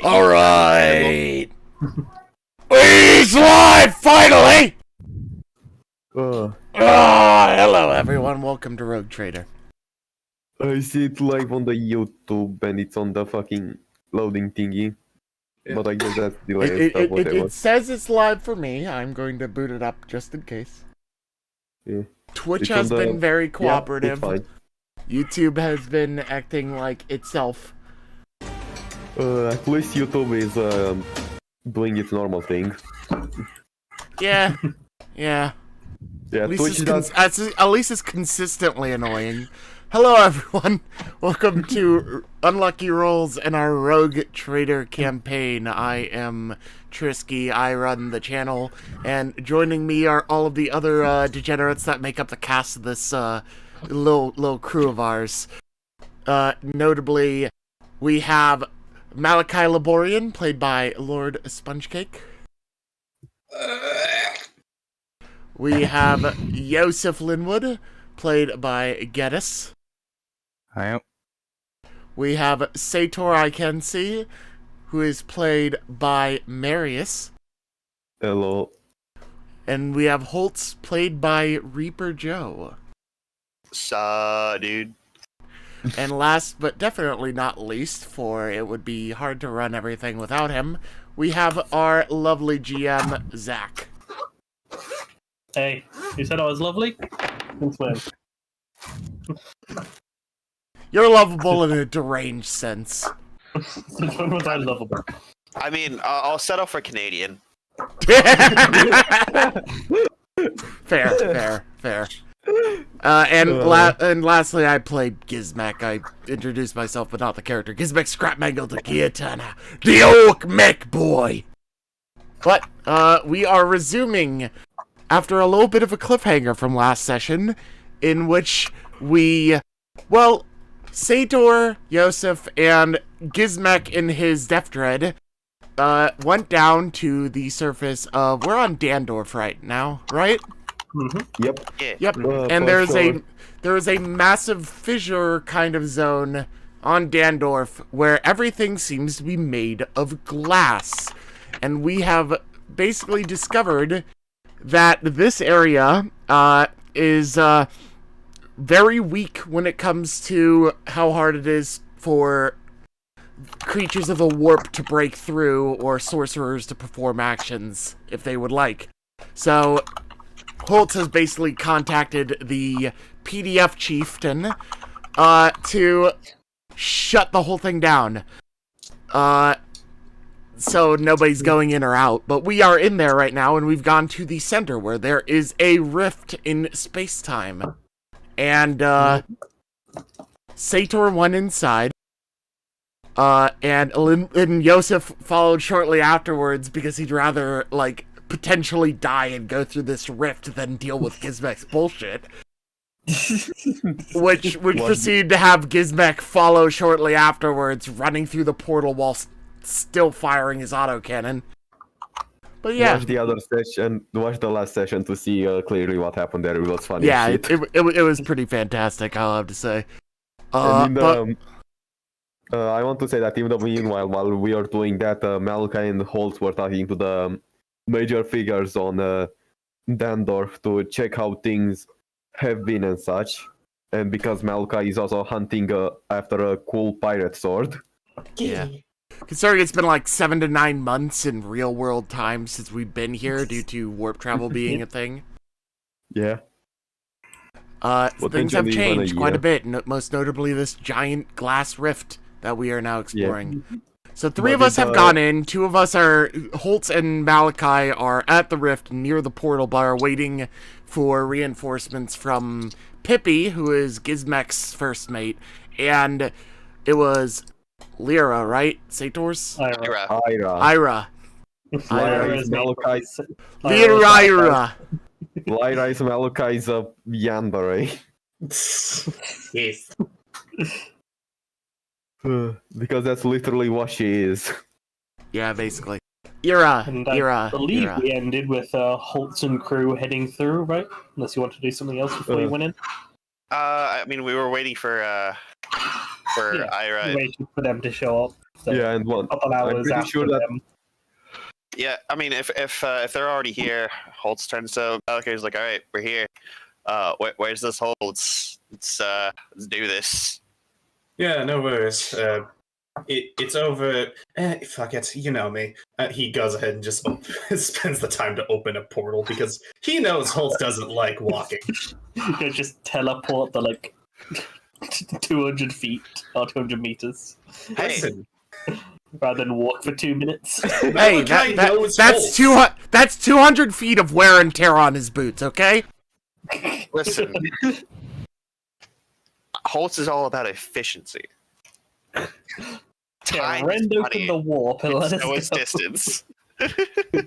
Alright! He's live, finally! Hello everyone, welcome to Rogue Trader. I see it live on the YouTube and it's on the fucking loading thingy. Yeah. But I guess that's delayed stuff, whatever. It says it's live for me. I'm going to boot it up just in case. Yeah. Twitch has been very cooperative. Yeah, YouTube has been acting like itself. At least YouTube is doing its normal thing. Yeah. Yeah. Yeah, at least it's consistently annoying. Hello everyone, welcome to Unlucky Rolls and our Rogue Trader campaign. I am Trisky, I run the channel, and joining me are all of the other degenerates that make up the cast of this little crew of ours. Notably, we have Malachi Laborian, played by Lord Spongecake. We have Josef Linwood, played by Geddes. I am. We have Sator I Can See, who is played by Marius. Hello. And we have Holtz, played by Reaper Joe. Dude. And last but definitely not least, for it would be hard to run everything without him, we have our lovely GM, Zach. Hey, you said I was lovely? Since when? You're lovable in a deranged sense. Since when was I lovable? I mean, I'll settle for Canadian. Fair. And lastly, I played Gizmek. I introduced myself, but not the character. Gizmek Scrapmangle the Guillotana, the Oak Mech Boy. But we are resuming after a little bit of a cliffhanger from last session, in which Sator, Josef, and Gizmek in his Death Dread went down to the surface of... We're on Dandorf right now, right? Mm-hmm. Yep. Yeah. Yep. And there is a massive fissure kind of zone on Dandorf where everything seems to be made of glass. And we have basically discovered that this area is very weak when it comes to how hard it is for creatures of the warp to break through or sorcerers to perform actions if they would like. So Holtz has basically contacted the PDF chieftain to shut the whole thing down. So nobody's going in or out, but we are in there right now, and we've gone to the center where there is a rift in space-time. And Sator went inside, and Josef followed shortly afterwards because he'd rather, potentially die and go through this rift than deal with Gizmek's bullshit. which proceeded to have Gizmek follow shortly afterwards, running through the portal while still firing his autocannon. But yeah, watch the last session to see clearly what happened there. It was funny. Yeah, it was pretty fantastic, I'll have to say. I want to say that in the meanwhile, while we are doing that, Malachi and Holtz were talking to the major figures on Dandorf to check how things have been and such. And because Malachi is also hunting after a cool pirate sword. Yeah. Considering it's been 7 to 9 months in real world time since we've been here due to warp travel being a thing. Yeah. Things have changed quite a bit, most notably this giant glass rift that we are now exploring. Yeah. So 3 of us have gone in, 2 of us Holtz and Malachi are at the rift near the portal bar waiting for reinforcements from Pippi, who is Gizmek's first mate, and it was Lyra, right? Sator's? Ira. Lyra is Malachi's... Lyra is Malachi's Yanbare. Yes. Because that's literally what she is. Yeah, basically. Ira. I believe we ended with Holtz and crew heading through, right? Unless you want to do something else before you went in. I mean, we were waiting for Ira. Waiting for them to show up. So, Yeah, and one. a couple I'm hours pretty after sure that. them. Yeah, I mean, if they're already here, Holtz turns to Malachi's like, all right, we're here. Where's this Holtz? Let's do this. Yeah, no worries. It's over. Fuck it, you know me. He goes ahead and just spends the time to open a portal because he knows Holtz doesn't like walking. You just teleport the 200 feet or 200 meters Hey, Listen, rather than walk for 2 minutes. Hey, Malachi knows that's Holtz. that's 200 feet of wear and tear on his boots. Okay. listen. Holtz is all about efficiency. Yeah, Time rend is open money. the warp and let us So is go. distance.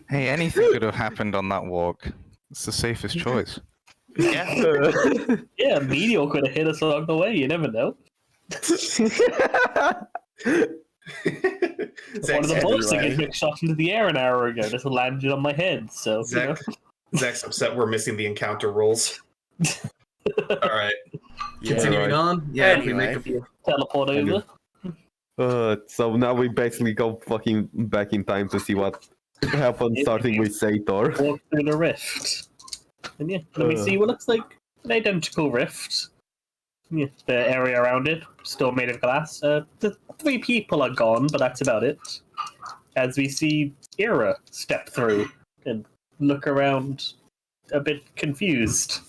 Hey, anything could have happened on that walk. It's the safest choice. Yeah. Yeah, a meteor could have hit us along the way. You never know. One of the bullets that Gizmek shot into the air an hour ago just landed on my head. So Zach's upset we're missing the encounter rules. All right. Yeah, Continuing right. on. Yeah, we Anyway. make a teleport over. So now we basically go fucking back in time to see what happened, starting with Sator. Walk through the rift. And yeah, let me see what looks like an identical rift. Yeah, the area around it, still made of glass. The 3 people are gone, but that's about it. As we see Ira step through and look around a bit confused.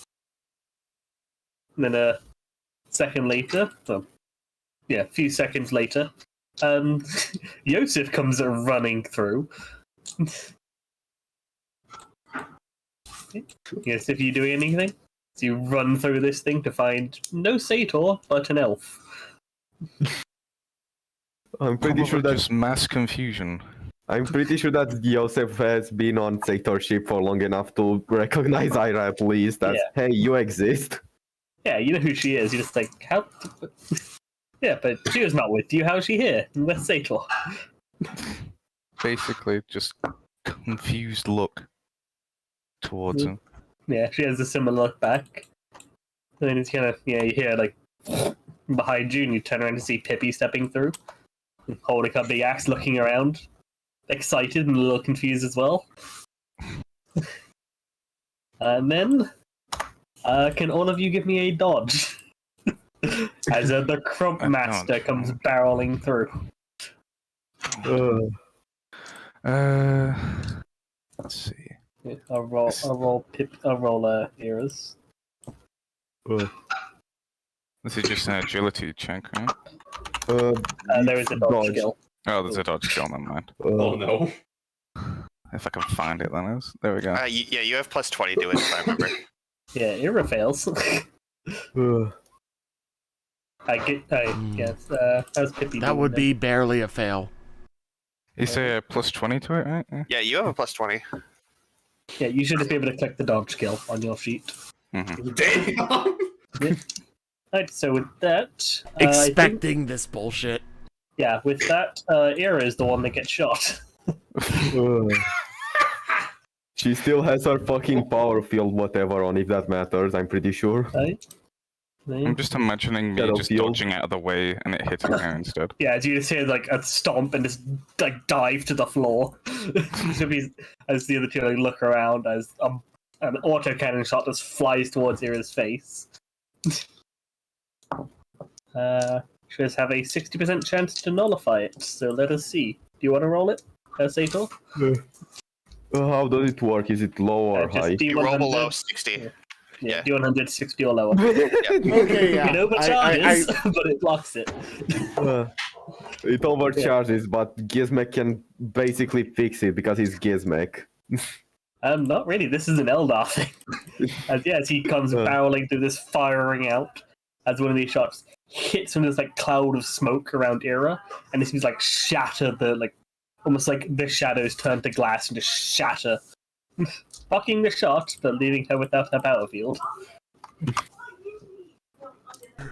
And then a second later, a few seconds later, Josef comes running through. Yes, if you doing anything? So you run through this thing to find no Sator, but an elf. I'm pretty sure Probably just mass confusion. Josef has been on Sator ship for long enough to recognize Ira at least. That hey, you exist. Yeah, you know who she is. You're just like, how? Yeah, but she was not with you. How's she here? Where's Sator? Basically, just confused look towards him. Yeah, she has a similar look back. And then it's kind of, you hear like behind you, and you turn around to see Pippi stepping through, holding up the axe, looking around, excited and a little confused as well. And then, can all of you give me a dodge? As the Crump Master comes barreling through. Let's see. I'll roll Eras. This is just an agility check, right? There is a dodge skill. Oh, there's a dodge skill, never mind. Oh no. If I can find it, that is. There we go. Yeah, you have plus 20 to it, if I remember. Yeah, Ira fails. I guess. How's Pippi? That would be barely a fail. You say a plus 20 to it, right? Yeah, you have a plus 20. Yeah, you should just be able to click the dodge skill on your sheet. Mm-hmm. Damn. Right, so with that, Expecting this bullshit. yeah, with that, Ira is the one that gets shot. She still has her fucking power field, whatever, on, if that matters, I'm pretty sure. Right? I'm just imagining me Shadow just field. dodging out of the way and it hitting her instead. Yeah, as you just hear like a stomp and just like dive to the floor. So as the other two like, look around as an autocannon shot just flies towards Ira's face. She does have a 60% chance to nullify it, so let us see. Do you want to roll it, Sator? How does it work? Is it low or Just high? You roll below D100. 60. Yeah, D100, 60 or lower. Okay, yeah. It overcharges, but it blocks it. It overcharges, but Gizmek can basically fix it because he's Gizmek. Not really. This is an Eldar thing. As he comes barreling through this, firing out, as one of these shots hits from this like cloud of smoke around Ira, and this seems like shatter the almost like the shadows turn to glass and just shatter, blocking the shot, but leaving her without her power field.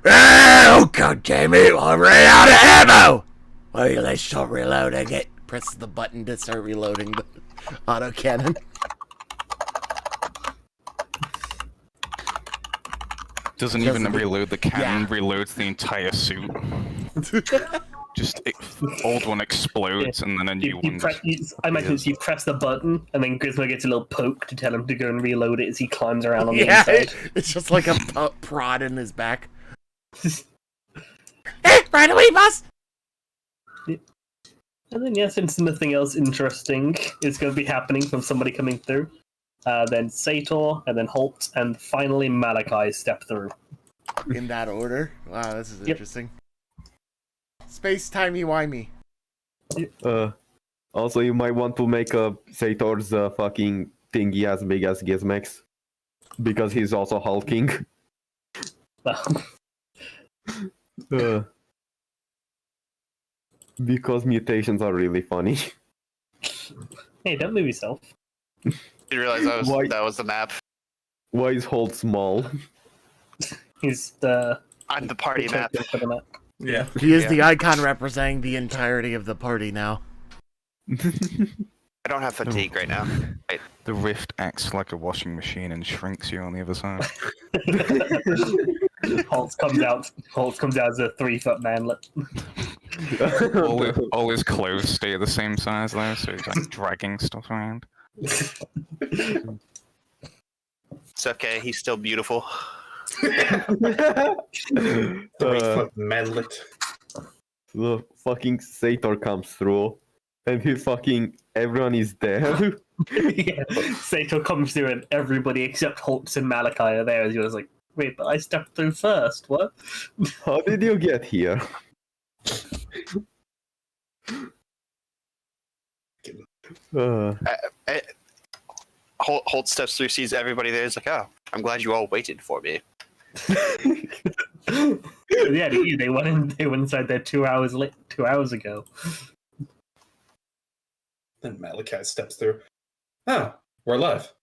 Oh, god damn it! I ran out of ammo! Well, let's start reloading it. Press the button to start reloading the autocannon. Doesn't even reload the cannon, Yeah. reloads the entire suit. old one explodes and then a new one. I imagine you press the button and then Gizmo gets a little poke to tell him to go and reload it as he climbs around on the inside. It's just like a prod in his back. Hey, right away, boss! And then, since nothing else interesting is going to be happening from somebody coming through, then Sator, and then Holt, and finally Malachi step through. In that order? Wow, this is interesting. Space-timey-wimey. Also, you might want to make a Sator's fucking thingy as big as Gizmek's. Because he's also hulking. Because mutations are really funny. Hey, don't move yourself. You realize that was the map. Why is Holt small? He's the... I'm the party map. For the map. Yeah. He is the icon representing the entirety of the party now. I don't have fatigue right now. The rift acts like a washing machine and shrinks you on the other side. Holt comes out as a 3-foot manlet. all his clothes stay the same size though, so he's like dragging stuff around. It's okay, he's still beautiful. 3-foot manlet. The fucking Sator comes through, and everyone is there. Sator comes through and everybody except Holt and Malachi are there, and he was like, wait, but I stepped through first, what? How did you get here? Holt steps through, sees everybody there. He's like, "Oh, I'm glad you all waited for me." They went inside there 2 hours late. 2 hours ago. Then Malachi steps through. Oh, we're alive.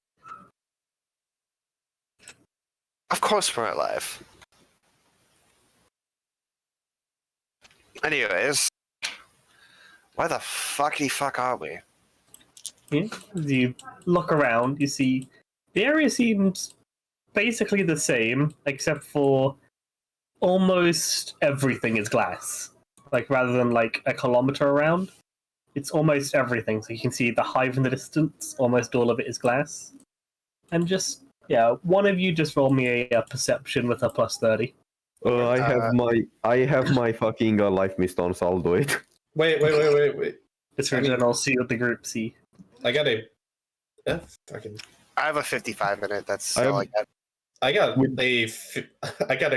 Of course we're alive. Anyways, where the fuck are we? Yeah. As you look around, you see the area seems basically the same, except for almost everything is glass. Like, rather than like a kilometer around, it's almost everything. So you can see the hive in the distance, almost all of it is glass. And just, one of you just roll me a perception with a +30. I have my fucking life mist, so I'll do it. Wait. It's for general see what the group see. I got a... I have a 55 minute, that's all I got. I got a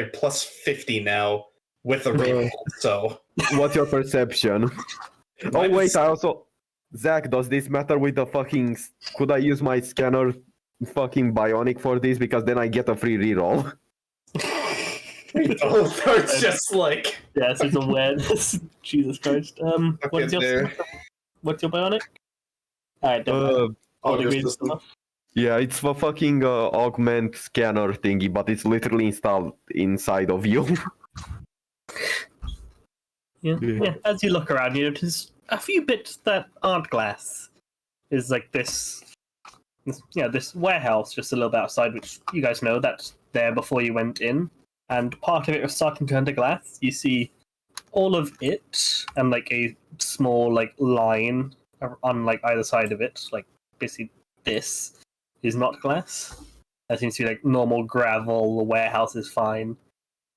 +50 now with a reroll, so... What's your perception? Oh wait, I also... Zach, does this matter with the fucking... Could I use my scanner fucking bionic for this? Because then I get a free reroll. It's just like... Yes, it's awareness. Jesus Christ. What's your bionic? Alright, yeah, it's a fucking augment scanner thingy, but it's literally installed inside of you. Yeah. As you look around, you notice a few bits that aren't glass. Is like this warehouse just a little bit outside, which you guys know that's there before you went in, and part of it was starting to turn to glass. You see all of it and like a small like line on like either side of it, like basically this is not glass. That seems to be like normal gravel. The warehouse is fine.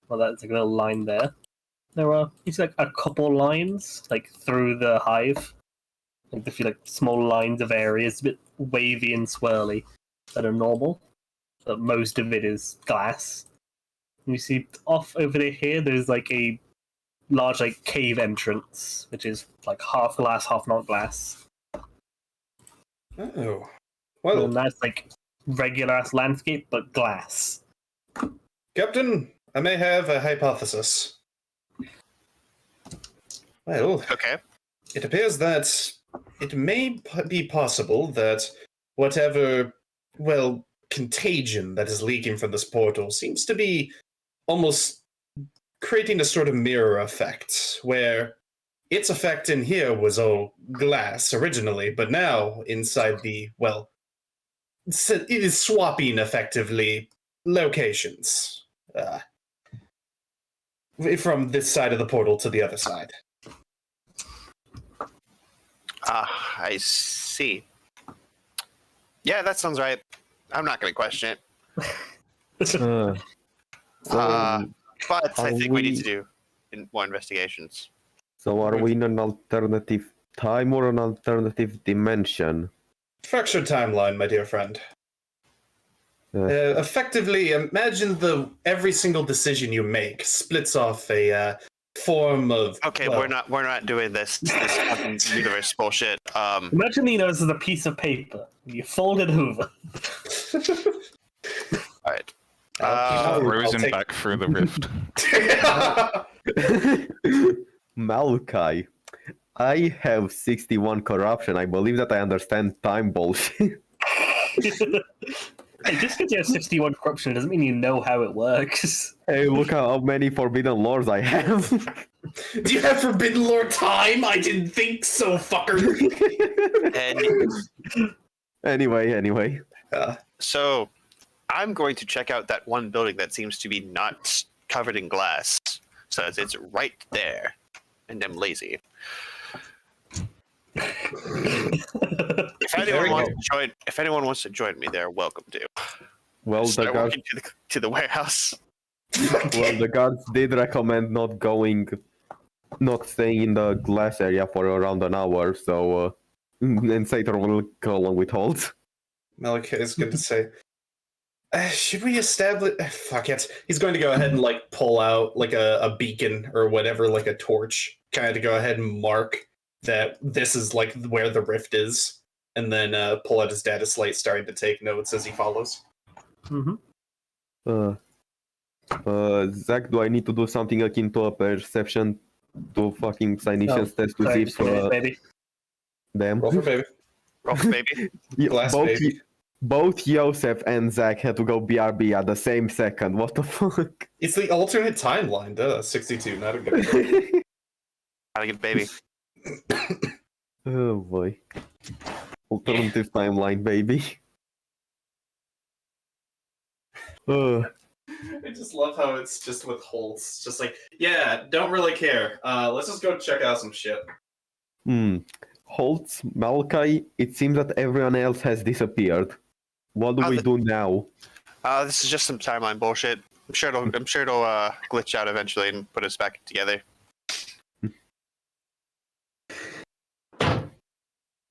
Well, that's like a little line there. There are like a couple lines like through the hive. Like a few like small lines of areas, a bit wavy and swirly, that are normal. But most of it is glass. And you see off over here, there's like a large like cave entrance, which is like half glass, half not glass. Oh, well, And that's like regular ass landscape, but glass. Captain, I may have a hypothesis. Well, Okay. it appears that it may be possible that whatever, contagion that is leaking from this portal seems to be almost creating a sort of mirror effect, where its effect in here was all glass originally, but now inside it is swapping effectively locations from this side of the portal to the other side. I see. Yeah, that sounds right. I'm not going to question it. Uh, so, But I are think we need we- to do more investigations. so are we in an alternative time or an alternative dimension? Fractured timeline, my dear friend. Effectively, imagine every single decision you make splits off a form of. Okay, well, we're not doing this fucking universe bullshit. Imagine you know this is a piece of paper. You fold it over. All right. I'll Frozen take- back through the rift. Malachi, I have 61 corruption. I believe that I understand time bullshit. Hey, just because you have 61 corruption doesn't mean you know how it works. Hey, look how many forbidden lords I have. Do you have Forbidden Lord time? I didn't think so, fucker. And Anyway. so I'm going to check out that one building that seems to be not covered in glass. So it's right there. And I'm lazy. If anyone wants to join me, they're welcome to. Well, the Start guards, walking to the warehouse. the guards did recommend not staying in the glass area for around an hour, so and Sator will go along with Holt. Malachi is going to say, should we establish... fuck it. He's going to go ahead and like pull out like a beacon or whatever, like a torch, kind of to go ahead and mark that this is like where the rift is, and then pull out his data slate, starting to take notes as he follows. Mm-hmm. Zach, do I need to do something akin to a perception to fucking Cynician's test to see if baby. them? Roll for baby. Roll for baby. Yeah, Glass both, baby. both Josef and Zach had to go BRB at the same second. What the fuck? It's the alternate timeline, duh. 62, not a good Gotta get baby. Oh boy. Alternative timeline, baby. I just love how it's just with Holtz. Just like, yeah, don't really care. Let's just go check out some shit. Holtz, Malachi, it seems that everyone else has disappeared. What do we do now? This is just some timeline bullshit. I'm sure it'll glitch out eventually and put us back together.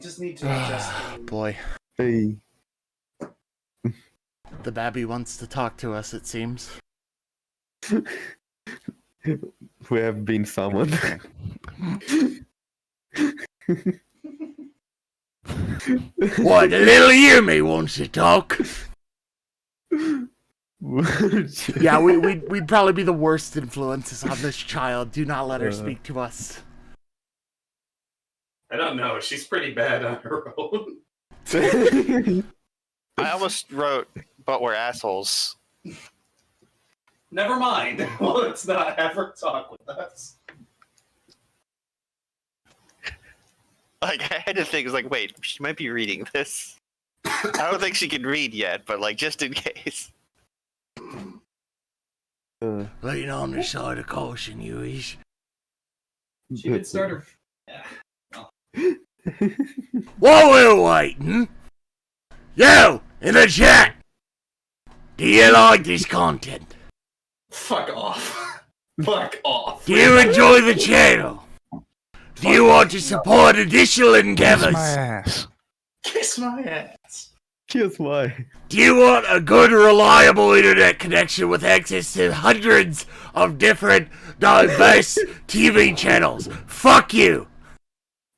Just need to adjust. Boy, Hey. the babby wants to talk to us, it seems. We have been summoned. What, the little Yumi wants to talk? Yeah, we'd probably be the worst influences on this child. Do not let her speak to us. I don't know. She's pretty bad on her own. I almost wrote, but we're assholes. Never mind. Well, let's not have her talk with us. Like, I had to think, it's like, wait, she might be reading this. I don't think she can read yet, but like, just in case. Lean on the side of caution, Huish. She did start her. Yeah. While we're waiting, you in the chat, do you like this content? Fuck off. Fuck off. Do you enjoy the channel? Do you want to support additional Kiss endeavors? my ass. Kiss my ass. Here's why. Do you want a good, reliable internet connection with access to hundreds of different, diverse TV channels? Fuck you!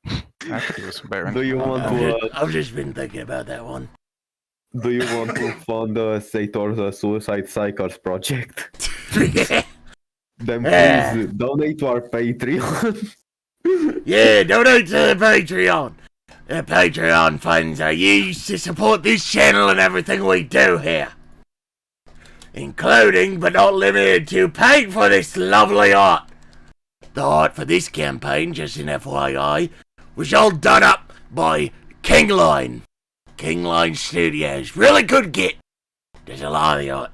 I could do some better. Do you want to? I've just been thinking about that one. Do you want to fund Sator's Suicide Psychers project? Then please donate to our Patreon. Yeah, donate to the Patreon. The Patreon funds are used to support this channel and everything we do here. Including, but not limited to, paying for this lovely art. The art for this campaign, just an FYI, was all done up by Kingline. Kingline Studios. Really good git. There's a lot of the art.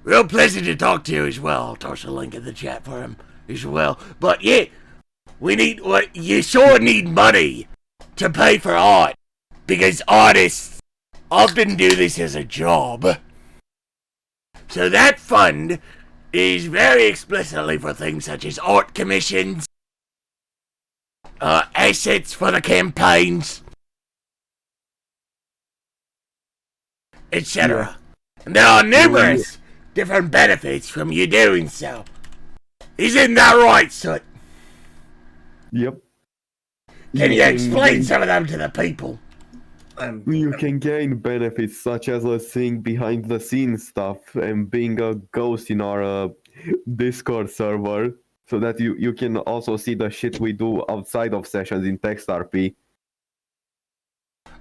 Real pleasant to talk to you as well. I'll toss a link in the chat for him as well. But yeah, you sure need money to pay for art, because artists often do this as a job. So that fund is very explicitly for things such as art commissions, assets for the campaigns, etc. And there are numerous different benefits from you doing so. Isn't that right, Soot? Yep. Can you explain some of them to the people? You can gain benefits such as seeing behind the scenes stuff and being a ghost in our Discord server, so that you can also see the shit we do outside of sessions in TextRP.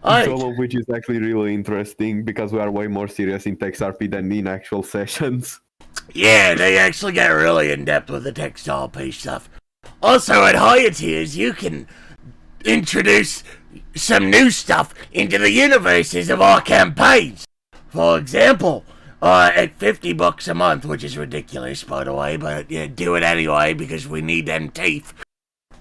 Some of which is actually really interesting because we are way more serious in TextRP than in actual sessions. Yeah, they actually get really in-depth with the TextRP stuff. Also, at higher tiers, you can introduce some new stuff into the universes of our campaigns. For example, at $50 a month, which is ridiculous, by the way, but do it anyway because we need them teeth.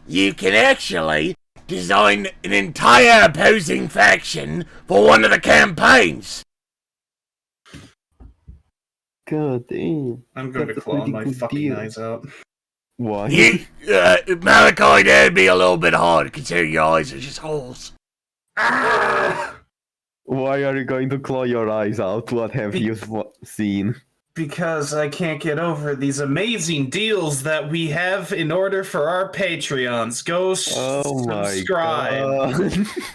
You can actually design an entire opposing faction for one of the campaigns. God damn. I'm going to claw my fucking eyes out. Why? Malachi, that'd be a little bit hard considering your eyes are just holes. Why are you going to claw your eyes out? What have you seen? Because I can't get over these amazing deals that we have in order for our Patreons. Go subscribe.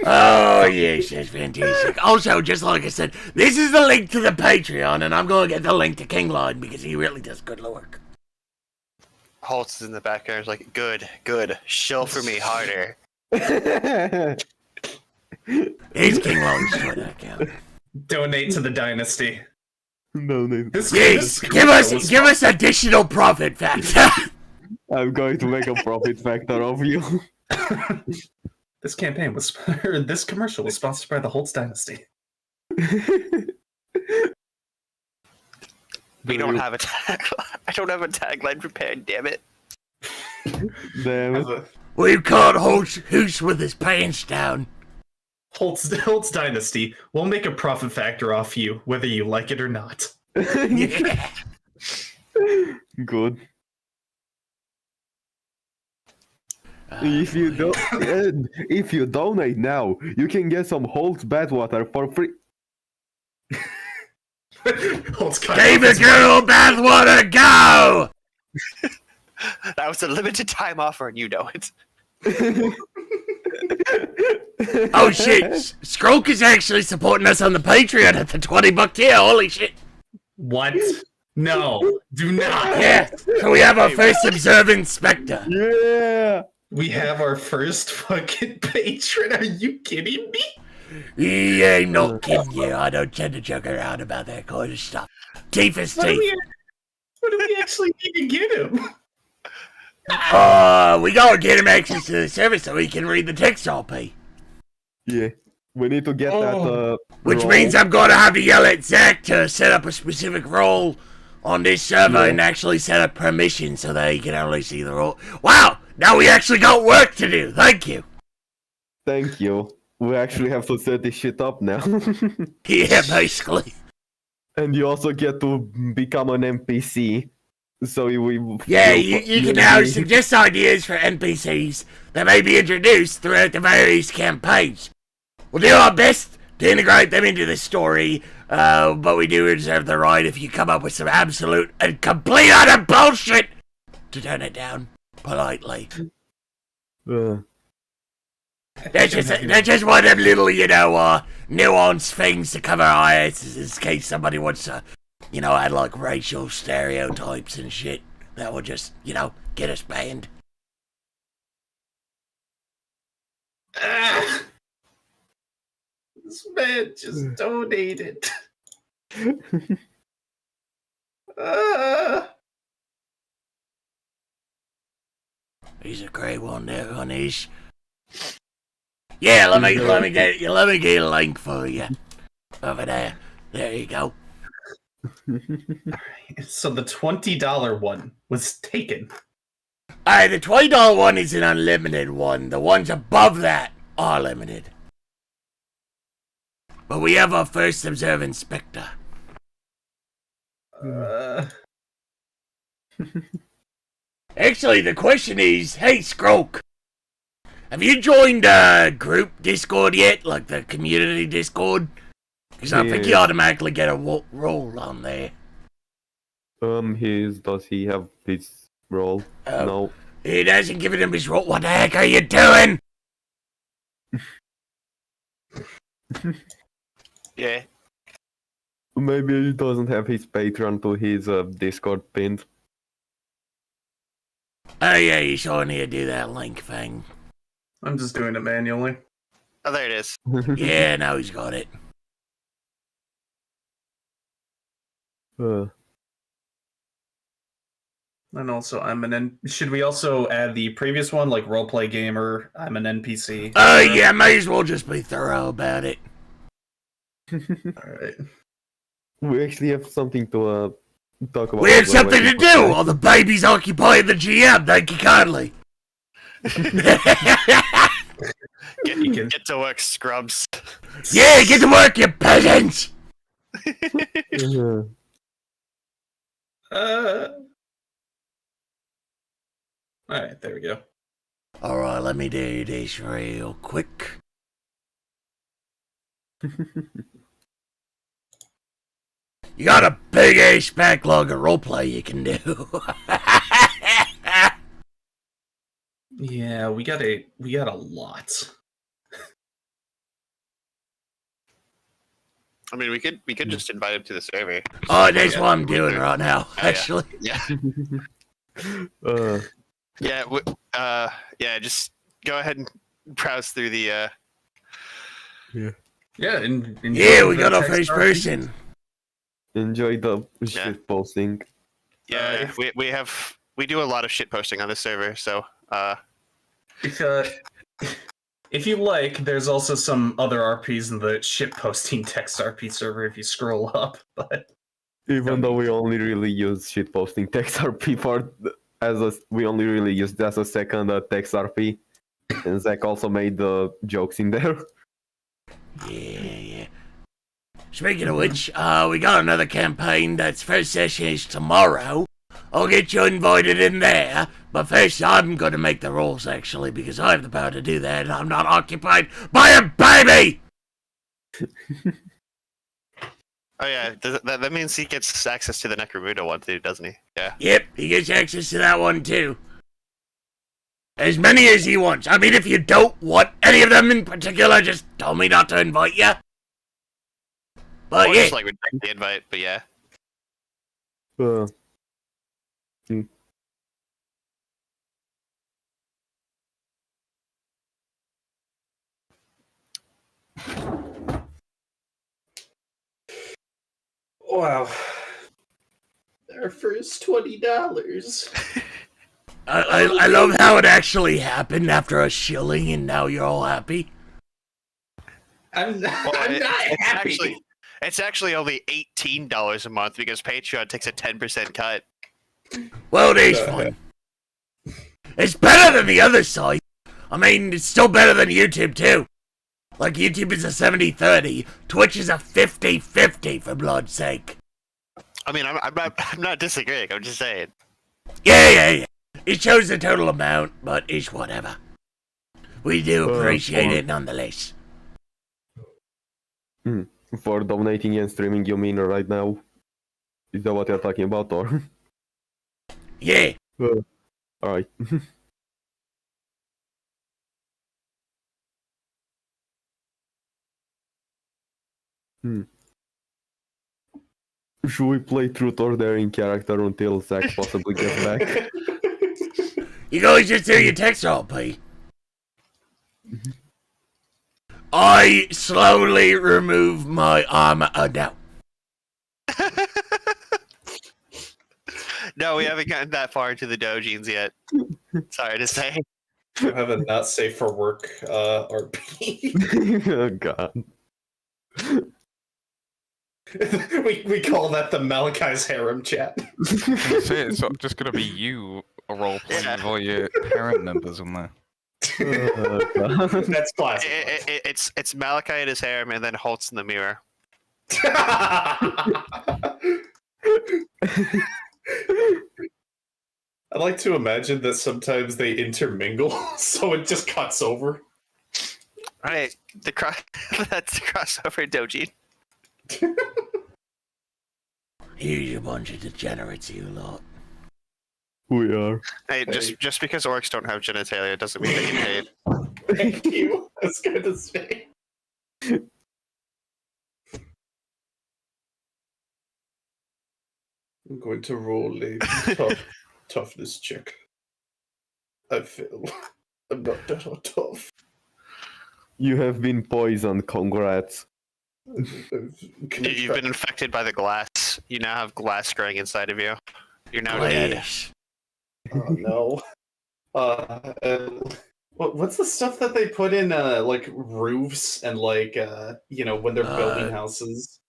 Oh, yes, that's fantastic. Also, just like I said, this is the link to the Patreon, and I'm going to get the link to Kingline because he really does good work. Holtz is in the background. Is like, good. Shill for me harder. Here's Kingline's Twitter account. Donate to the dynasty. No. Yes, give us additional profit factor. I'm going to make a profit factor of you. This commercial was sponsored by the Holtz Dynasty. We don't have a tagline. I don't have a tagline prepared, damn it. Damn it. We caught Hoosh with his pants down. Holtz Dynasty. We'll make a profit factor off you, whether you like it or not. Yeah. Good. If you donate now, you can get some Holtz Bathwater for free. Give a girl bathwater, go! That was a limited time offer, and you know it. Oh shit, Skroke is actually supporting us on the Patreon at the $20 tier, holy shit. What? No, do not. Yeah, so we have our first observant Spectre. Yeah! We have our first fucking patron, are you kidding me? Yeah, not kidding you, I don't tend to joke around about that kind of stuff. Teeth is What do teeth. we actually need to get him? We gotta get him access to the service so he can read the text RP. Yeah. We need to get that, Which roll. means I'm gonna have to yell at Zach to set up a specific role on this server and actually set up permissions so that he can only see the role. Wow! Now we actually got work to do! Thank you! Thank you. We actually have to set this shit up now. Yeah, basically. And you also get to become an NPC. So Yeah, you can now suggest ideas for NPCs that may be introduced throughout the various campaigns. We'll do our best to integrate them into the story, but we do reserve the right if you come up with some absolute and complete utter bullshit to turn it down politely. That's just one of them little, nuanced things to cover our asses in case somebody wants to, add like racial stereotypes and shit. That would just, get us banned. This man just donated. He's a great one there, honeys. Yeah, let me get a link for you over there. There you go. So the $20 one was taken. Aye, the $20 one is an unlimited one. The ones above that are limited. But we have our first observer inspector. Actually, the question is, hey, Skroke, have you joined group Discord yet? Like the community Discord? Because I think you automatically get a role on there. Does he have his role? No. He hasn't given him his role. What the heck are you doing? Yeah. Maybe he doesn't have his Patreon to his Discord pinned. Oh yeah, you sure need to do that link thing. I'm just doing it manually. Oh, there it is. Yeah, now he's got it. And also, should we also add the previous one, like roleplay gamer? I'm an NPC. Oh yeah, may as well just be thorough about it. Alright. We actually have something to talk about. We have something to do while the baby's occupying the GM. Thank you kindly. Get to work, scrubs. Yeah, get to work, you peasants. Alright, there we go. Alright, let me do this real quick. You got a big ass backlog of roleplay you can do. Yeah, we got a lot. I mean, we could just invite him to the server. Oh, that's what I'm doing right now, actually. Yeah. Just go ahead and browse through the. Yeah, We got our first person. Enjoy the shit posting. Yeah, we do a lot of shit posting on this server, so if you like, there's also some other RPs in the shit posting text RP server if you scroll up, but Even though we only really use shit posting text RP we only really use that as a second text RP. And Zach also made the jokes in there. Yeah. Speaking of which, we got another campaign that's first session is tomorrow. I'll get you invited in there, but first I'm gonna make the rules actually, because I have the power to do that and I'm not occupied by a baby! Oh yeah, that means he gets access to the Necromuda one too, doesn't he? Yeah. Yep, he gets access to that one too. As many as he wants. I mean, if you don't want any of them in particular, just tell me not to invite you. But Or yeah. just like reject the invite, but yeah. wow. Our first $20. I love how it actually happened after a shilling and now you're all happy. I'm not happy. It's actually only $18 a month because Patreon takes a 10% cut. Well, it is fun. It's better than the other side. I mean, it's still better than YouTube too. Like, YouTube is a 70-30, Twitch is a 50-50, for blood's sake. I mean, I'm not disagreeing. I'm just saying. Yeah. It shows the total amount, but it's whatever. We do appreciate it nonetheless. For donating and streaming, you mean right now? Is that what you're talking about, or? Yeah. Alright. Should we play Truth or Dare in character until Zach possibly gets back? You guys just do your text roll, P. I slowly remove my armor. No. No, we haven't gotten that far into the dojins yet. Sorry to say. You have a not safe for work RP. Oh god. we call that the Malachi's harem chat. It's just gonna be you a role playing Yeah. with all your parent members on there. God. That's classic. It's Malachi in his harem, and then Holtz in the mirror. I like to imagine that sometimes they intermingle, so it just cuts over. Right, that's the crossover doji. Here's a bunch of degenerates, you lot. We are. Hey, just because orcs don't have genitalia doesn't mean they get paid. Thank you. I was going to say. I'm going to roll a toughness check. I fail. I'm not that tough. You have been poisoned, congrats. You've been infected by the glass. You now have glass growing inside of you. You're now dead. Oh no. What's the stuff that they put in like roofs and like when they're building houses?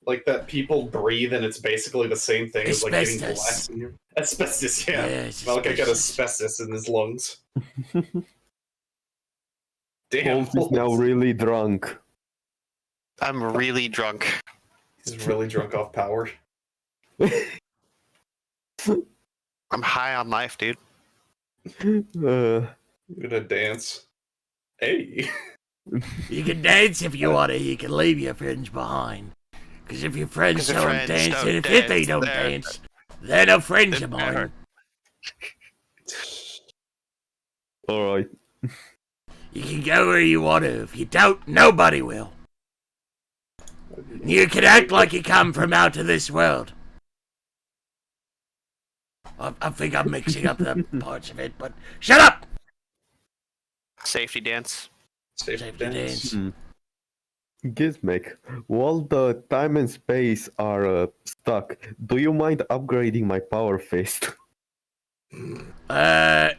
Like that people breathe and it's basically the same thing as like getting glass in your asbestos, yeah. Malachi got asbestos in his lungs. Damn. Holt is now really drunk. I'm really drunk. He's really drunk off power. I'm high on life, dude. Uh, You're gonna dance. Hey. You can dance if you want to. You can leave your friends behind. Because if your friends don't dance, and if they don't dance, they're no friends of mine. Alright. You can go where you want to. If you don't, nobody will. You can act like you come from out of this world. I think I'm mixing up the parts of it, but shut up! Safety dance. Safety dance. Gizmek, while the time and space are stuck, do you mind upgrading my power fist? I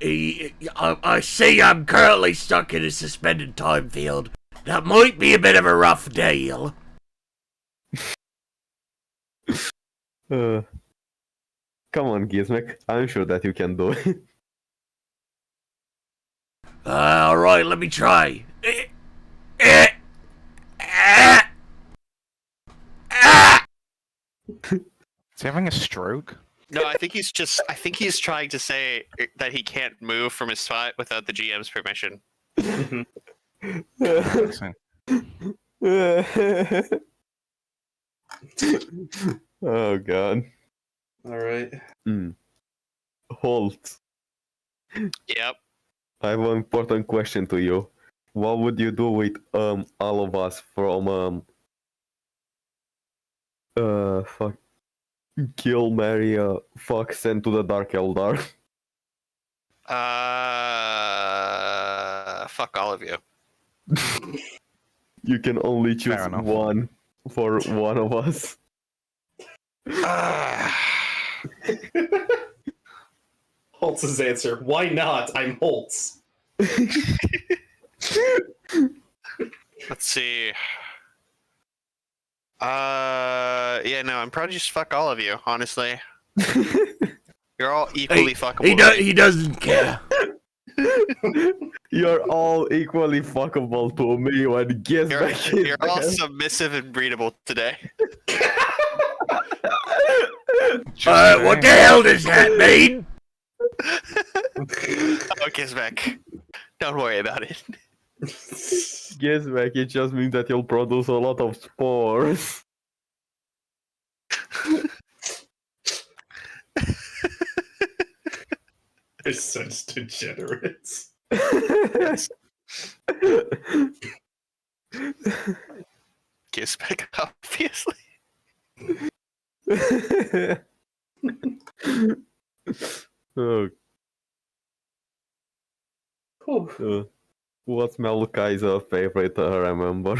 see I'm currently stuck in a suspended time field. That might be a bit of a rough deal. Come on, Gizmek. I'm sure that you can do it. Alright, let me try. Is he having a stroke? No, I think he's trying to say that he can't move from his spot without the GM's permission. Oh god. Alright. Holt, Yep. I have an important question to you. What would you do with all of us from fuck, kill, marry, fuck, send to the Dark Eldar? Fuck all of you. You can only choose Fair enough. one for one of us. Holtz's answer. Why not? I'm Holtz. Let's see. Yeah, no, I'm probably just fuck all of you, honestly. You're all equally fuckable. He doesn't care. You're all equally fuckable to me when Gizmek is You're all there. submissive and breedable today. What the hell does that mean? Oh, Gizmek. Don't worry about it. Gizmek, it just means that you'll produce a lot of spores. They're such degenerates. Gizmek, obviously. Oh, Whew. what's Malachi's favorite, remember?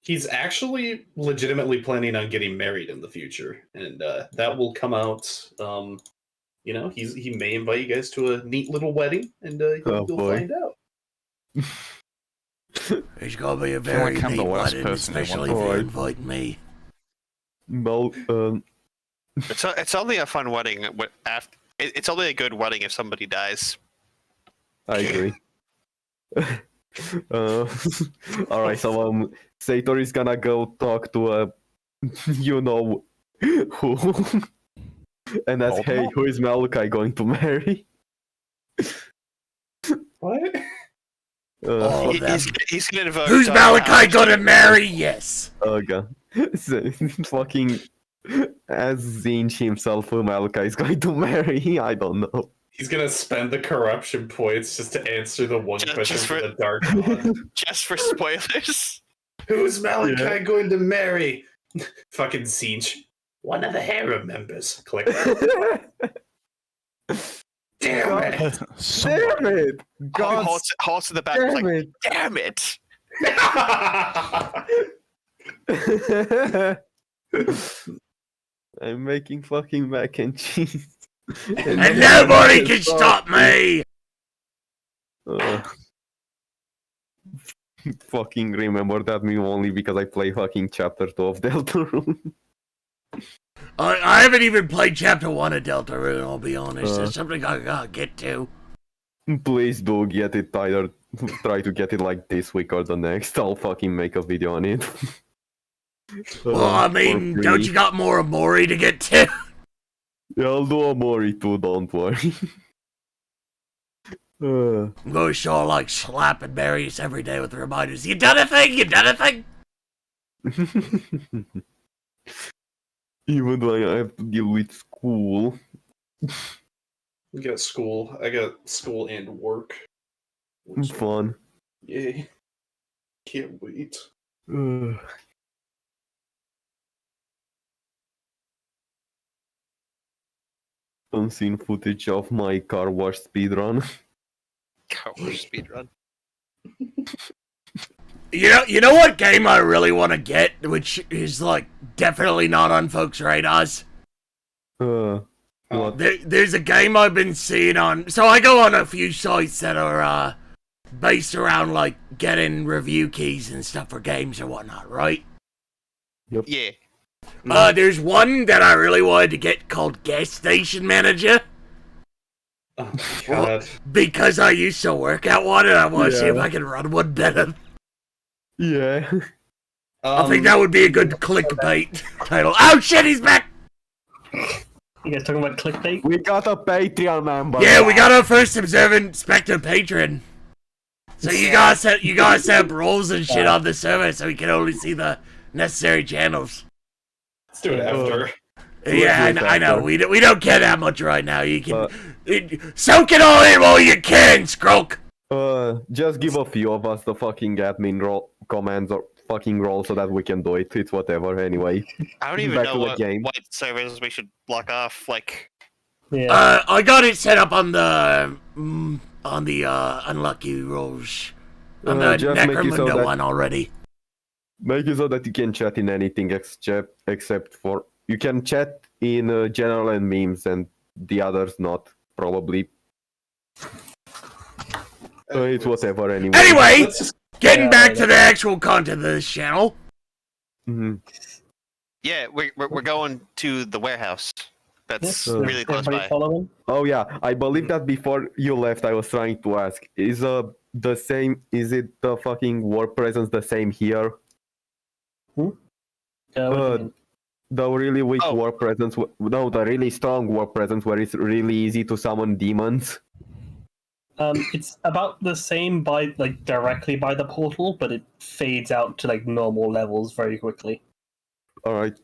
He's actually legitimately planning on getting married in the future, and that will come out. He may invite you guys to a neat little wedding, and you'll boy. find out. It's gonna be a feel very like I'm the neat worst wedding, person to especially want if you to- invite me. Well, It's only a fun wedding. It's only a good wedding if somebody dies. I agree. All right, so Sator is gonna go talk to you know who, and that's hey, who is Malachi going to marry? What? All of them. He's gonna invoke. Who's Malachi gonna marry? Yes. Okay. So, fucking as Zinch himself, who Malachi is going to marry? I don't know. He's gonna spend the corruption points just to answer the one question for the Dark God. Just for spoilers. Who's Malachi going to marry? Fucking Siege. One of the Harem members. Click. Damn it! Damn it! God, Halts in the back. damn Like, it! damn it! I'm making fucking mac and cheese. And nobody can stop me! Fucking remember that meme only because I play fucking chapter 2 of Deltarune. I haven't even played Chapter 1 of Deltarune, I'll be honest. It's something I gotta get to. Please do get it either. Try to get it like this week or the next. I'll fucking make a video on it. Well, I mean, don't you got more Amori to get to? Yeah, I'll do Amori too, don't worry. I'm going to show like slapping Marius every day with reminders. You done a thing? You done a thing? Even though I have to deal with school. I got school and work. Fun. Yay. Can't wait. Unseen footage of my car wash speedrun. Car wash speedrun. You know what game I really want to get, which is like definitely not on folks' radars? What? There's a game I've been seeing on. So I go on a few sites that are based around like getting review keys and stuff for games or whatnot, right? Yep. Yeah. There's one that I really wanted to get called Gas Station Manager. Oh my god. Because I used to work at one and I want to see if I can run one better. Yeah. I think that would be a good clickbait title. Oh shit, he's back! You guys talking about clickbait? We got a Patreon member. Yeah, we got our first observant Spectre patron. So you gotta set up roles and shit on the server so we can only see the necessary channels. Let's do it after. Yeah, I know. We don't care that much right now. You can soak it all in while you can, Skroak. Just give a few of us the fucking admin commands or fucking roll so that we can do it. It's whatever anyway. I don't even Back know to the game. what servers we should block off. Like, Yeah. I got it set up on the unlucky rolls on the Just make it so Necromunda that- one already. Make it so that you can chat in anything except for you can chat in general and memes and the others not probably. It's whatever anyway. Anyway, Let's just getting back to the actual content of this channel. Mhm. yeah, we're going to the warehouse. That's Yes, really close everybody by. following? Oh yeah, I believe that before you left, I was trying to ask: is the same? Is it the fucking war presence the same here? What do you mean? The really weak Oh. war presence, no, the really strong war presence where it's really easy to summon demons. It's about the same by like directly by the portal, but it fades out to like normal levels very quickly. Alright.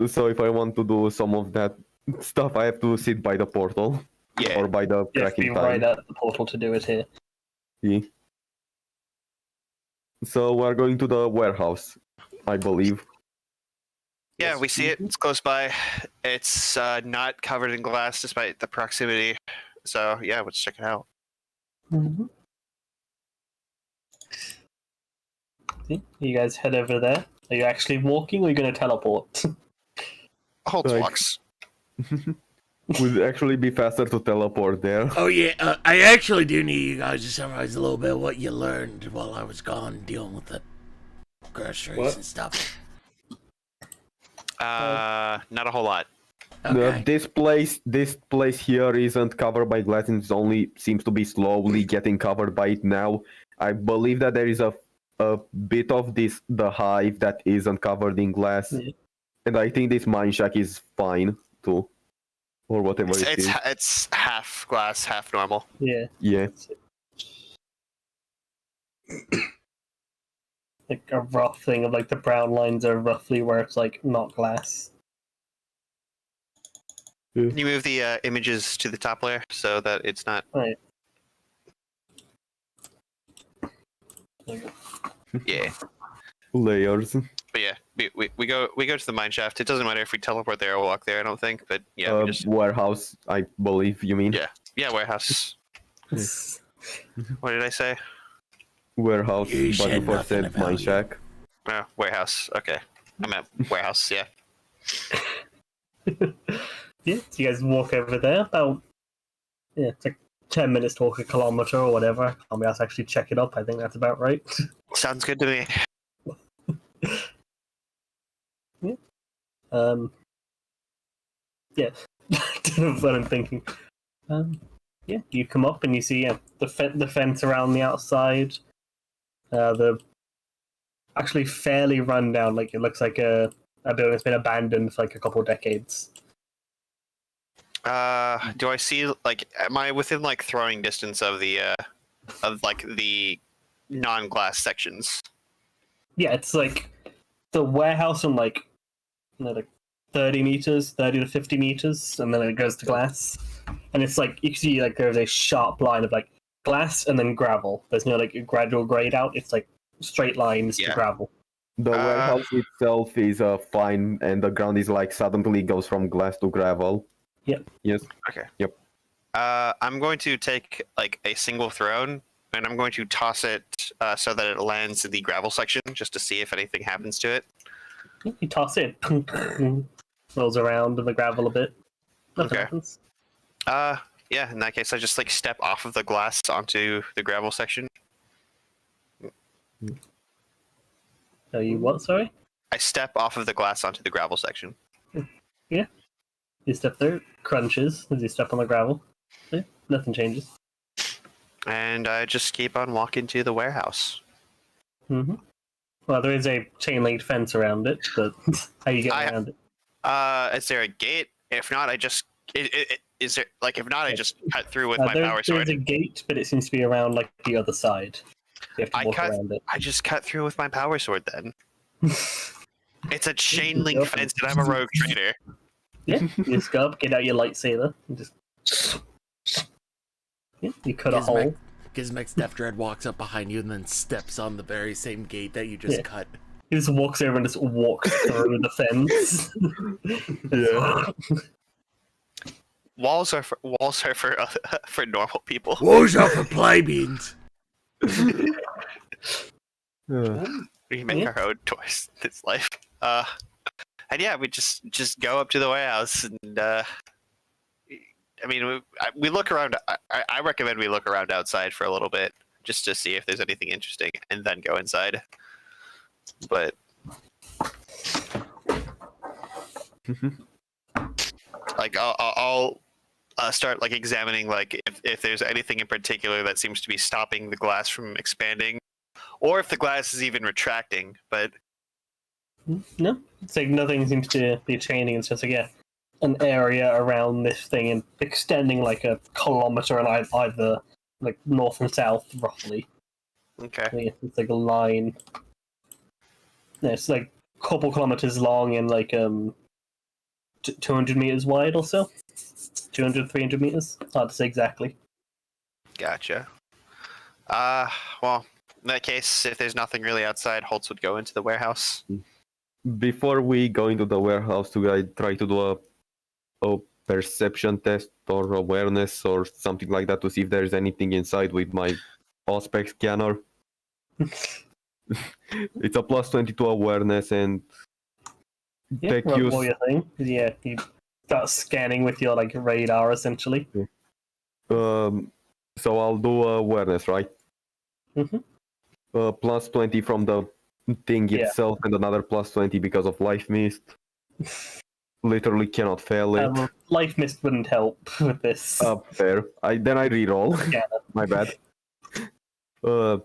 So if I want to do some of that stuff, I have to sit by the portal. Yeah. Or by the You have to be cracking right time. at the portal to do it here. Yeah. So we're going to the warehouse, I believe. Yeah, we see it. It's close by. It's not covered in glass despite the proximity. So yeah, let's check it out. Mm-hmm. See, you guys head over there. Are you actually walking or are you going to teleport? Holtz Right. walks. Would actually be faster to teleport there. Oh yeah, I actually do need you guys to summarize a little bit of what you learned while I was gone dealing with the groceries What? and stuff. Not a whole lot. Okay. This place here isn't covered by glass, and it only seems to be slowly getting covered by it now. I believe that there is a bit of the hive that isn't covered in glass, Yeah. and I think this mine shack is fine too, or whatever it is. It's half glass, half normal. Yeah. Yeah. Like a rough thing of like the brown lines are roughly where it's like not glass. Can you move the images to the top layer so that it's not? Right. Yeah. Layers. But yeah, we go to the mine shaft. It doesn't matter if we teleport there or walk there. I don't think. But yeah, we just Warehouse, I believe you mean. yeah warehouse. What did I say? Warehouse, You but said before nothing said about mine it. shack. Warehouse. Okay, I meant warehouse. Yeah. Yeah, so you guys walk over there about it's like 10 minutes to walk a kilometer or whatever. I'll be asked to actually check it up. I think that's about right. Sounds good to me. Yeah. Don't know what I'm thinking. Yeah, you come up and you see the fence around the outside. The actually fairly run down. Like it looks like a building that's been abandoned for like a couple of decades. Do I see like? Am I within like throwing distance of the non-glass sections? Yeah, it's like the warehouse in like 30 meters, 30 to 50 meters, and then it goes to glass. And it's like you can see like there's a sharp line of like glass and then gravel. There's no like a gradual grade out. It's like straight lines to gravel. The warehouse itself is fine, and the ground is like suddenly goes from glass to gravel. Yep. Yes. Okay. Yep. I'm going to take like a single thrown, and I'm going to toss it so that it lands in the gravel section, just to see if anything happens to it. You toss it, rolls around in the gravel a bit. Nothing Okay. happens. Yeah. In that case, I just like step off of the glass onto the gravel section. So you what? Sorry. I step off of the glass onto the gravel section. Yeah. You step there, crunches as you step on the gravel. Yeah, nothing changes. And I just keep on walking to the warehouse. Mm-hmm. Well, there is a chain link fence around it, but how you get around it? Is there a gate? If not, I just is there like if not, I just cut through with my power sword. There's a gate, but it seems to be around like the other side. You have to walk around it. I just cut through with my power sword then. It's a chain link fence, and I'm a rogue trader. Yeah, you just go up, get out your lightsaber, and just you cut a hole. Gizmek's Death Dread walks up behind you and then steps on the very same gate that you just cut. He just walks over and just walks through the fence. Yeah. Walls are for for normal people. Walls are for plebeians. We make our own choice this life. And yeah, we just go up to the warehouse, and I mean, we look around. I recommend we look around outside for a little bit just to see if there's anything interesting, and then go inside. But like, I'll start like examining like if there's anything in particular that seems to be stopping the glass from expanding, or if the glass is even retracting. But no, it's like nothing seems to be changing. It's just like an area around this thing and extending like a kilometer in either like north and south roughly. okay, It's like a line. Yeah, it's like a couple kilometers long and like 200 meters wide or so. 200, 300 meters. It's hard to say exactly. gotcha. Well, in that case, if there's nothing really outside, Holtz would go into the warehouse. Before we go into the warehouse, I try to do a perception test or awareness or something like that to see if there's anything inside with my aspect scanner. It's a plus 22 awareness and tech use. Roll your thing. Yeah, you start scanning with your like radar essentially. So I'll do awareness, right? Mm-hmm. Plus 20 from the thing itself and another plus 20 because of life mist. Literally cannot fail it. Life mist wouldn't help with this. Fair. Then I reroll. Yeah. My bad.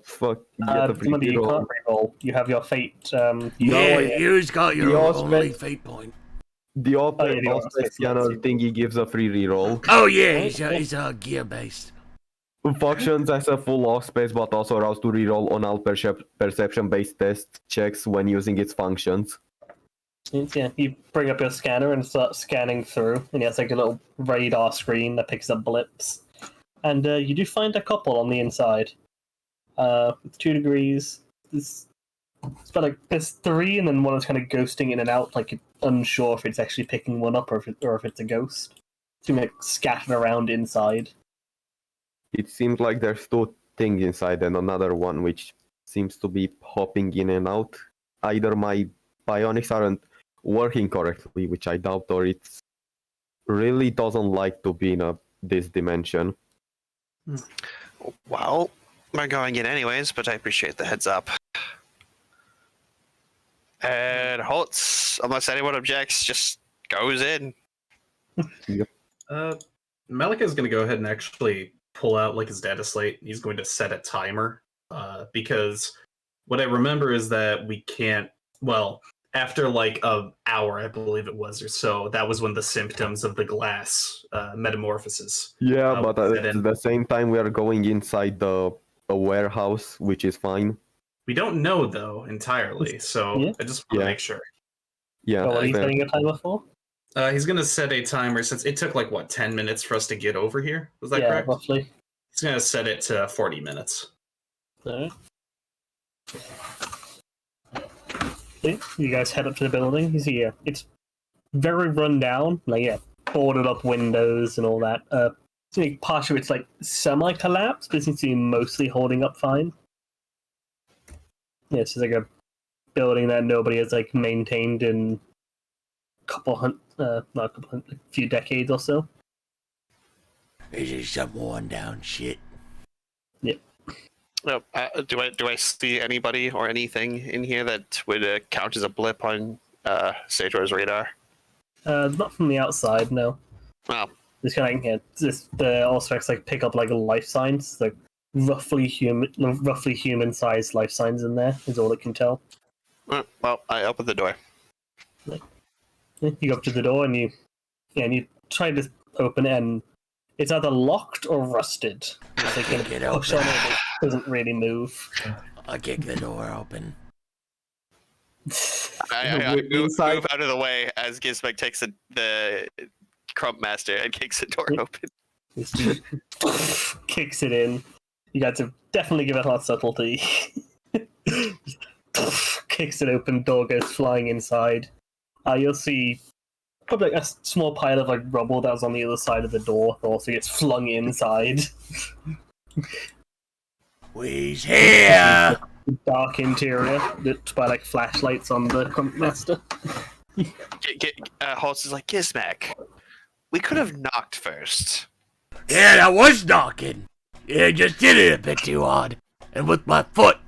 Fuck. Somebody you can't reroll. You have your fate. You've got your The only Auspec- fate point. The yeah, the Auspec Auspec scanner lets you- thingy gives a free reroll. Oh yeah, he's gear based. Functions as a full Auspec, but also allows to reroll on all perception-based test checks when using its functions. Yeah, you bring up your scanner and start scanning through, and it's like a little radar screen that picks up blips. And you do find a couple on the inside. It's 2 degrees. It's about like there's 3, and then one is kind of ghosting in and out, like you're unsure if it's actually picking one up or if it's a ghost. It's like scattered around inside. It seems like there's 2 things inside and another one which seems to be hopping in and out. Either my bionics aren't working correctly, which I doubt, or it really doesn't like to be in this dimension. Well, we're going in anyways, but I appreciate the heads up. And Holtz, unless anyone objects, just goes in. Malika's going to go ahead and actually pull out like his data slate. He's going to set a timer because what I remember is that we can't. Well, after like an hour, I believe it was or so, that was when the symptoms of the glass metamorphosis. Yeah, but set at in. the same time we are going inside a warehouse, which is fine. We don't know though entirely, so Yeah. I just want to Yeah. make sure. Yeah, What are you fair. setting a timer for? He's going to set a timer since it took like 10 minutes for us to get over here. Was that Yeah, correct? roughly. He's going to set it to 40 minutes. Alright. Yeah, you guys head up to the building. You see, it's very run down. Like, yeah, boarded up windows and all that. So like, part of it's like semi-collapsed, but it seems to be mostly holding up fine. Yeah, it's just like a building that nobody has like maintained in a few decades or so. This is some worn down shit. No, do I see anybody or anything in here that would count as a blip on Sator's radar? Not from the outside, no. Well, Just kind of the aspects like pick up like life signs, like roughly human-sized life signs in there is all it can tell. well, I opened the door. You go up to the door and you try to open it, and it's either locked or rusted. It's like Kick it a push on open. it, it doesn't really move. I kick the door open. I move Inside- out of the way as Gizmek takes the Crump Master and kicks the door open. Kicks it in. You got to definitely give it hot subtlety. Kicks it open, door goes flying inside. You'll see probably a small pile of like rubble that was on the other side of the door that also gets flung inside. We's here! Dark interior lit by like flashlights on the Crump Master. Holtz is like, Gizmek, we could have knocked first. Yeah, that was knocking. Yeah, I just did it a bit too hard. And with my foot.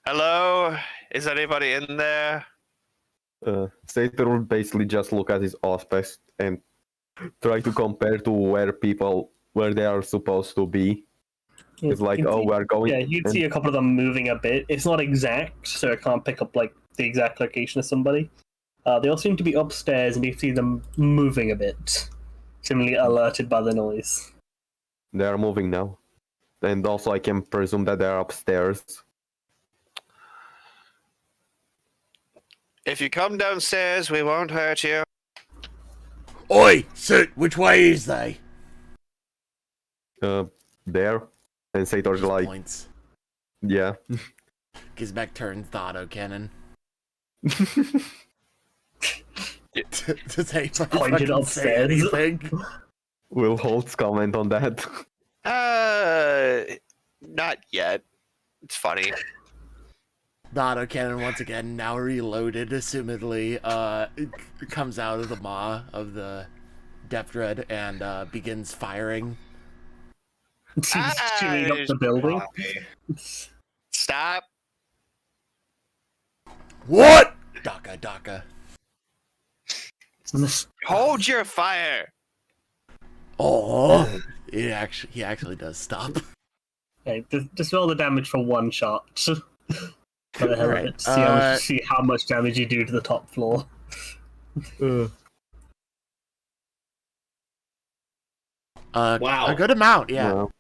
Hello? Is anybody in there? Sator will basically just look at his aspects and try to compare to where they are supposed to be. It's like, You'd oh, see- we're going. Yeah, you'd see a couple of them moving a bit. It's not exact, so it can't pick up like the exact location of somebody. They all seem to be upstairs, and you see them moving a bit, seemingly alerted by the noise. They are moving now, and also I can presume that they're upstairs. If you come downstairs, we won't hurt you. Oi, Soot, which way is they? There, and Sator's like, Points. yeah. Gizmek turns the autocannon. Does anybody Pointed fucking say upstairs. anything? Will Holtz comment on that? Not yet. It's funny. The autocannon once again, now reloaded, assumedly, comes out of the maw of the Death Dread and begins firing. Shooting up the building. Stop. What? Daka. Hold your fire. Oh, he actually does stop. Okay, just roll the damage for one shot. For the hell Alright, of it. See how much damage you do to the top floor. Wow. A good amount, yeah. Wow.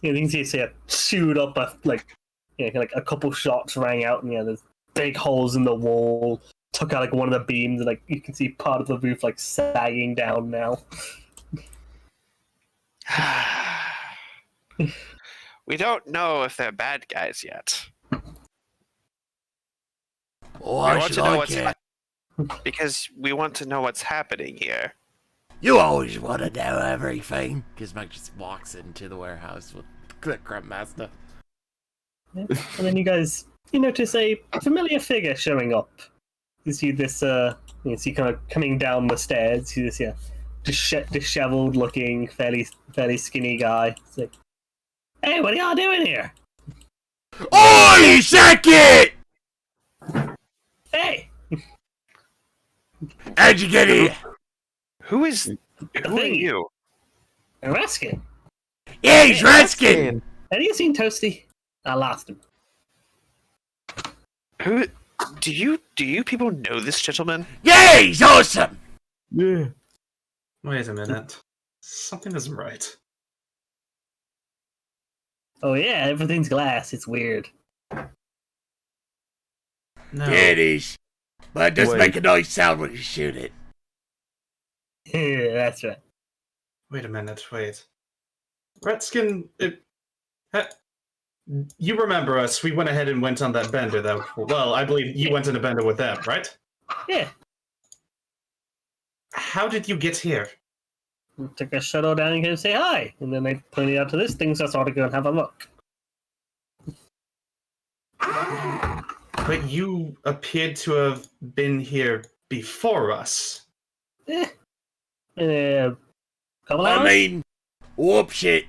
You can see it chewed up like a couple shots rang out, and there's big holes in the wall. Took out like one of the beams, and like you can see part of the roof like sagging down now. We don't know if they're bad guys yet. Why we want should to know I what's care? because we want to know what's happening here. You always want to know everything. Gizmek just walks into the warehouse with the Crump Master. Yeah. And then you notice a familiar figure showing up. You see this, you see kind of coming down the stairs. You see this, disheveled looking, fairly skinny guy. It's like, hey, what are y'all doing here? Oi, second! Hey! How'd you get here? Who are you? Raskin. Yeah, he's Redskin! Have you seen Toasty? I lost him. Who do you people know this gentleman? Yeah, he's awesome! Yeah. Wait a minute. Something isn't right. Oh yeah, everything's glass. It's weird. No. Yeah, it is. But it does Wait. make a nice sound when you shoot it. Yeah, that's right. Wait a minute. Wait. Redskin. You remember us? We went ahead and went on that bender, though. Well, I believe you went on a bender with them, right? Yeah. How did you get here? Took a shuttle down and came to say hi, and then they pointed out to this thing, so I thought I'd go and have a look. But you appeared to have been here before us. Couple I hours? mean, whoop shit.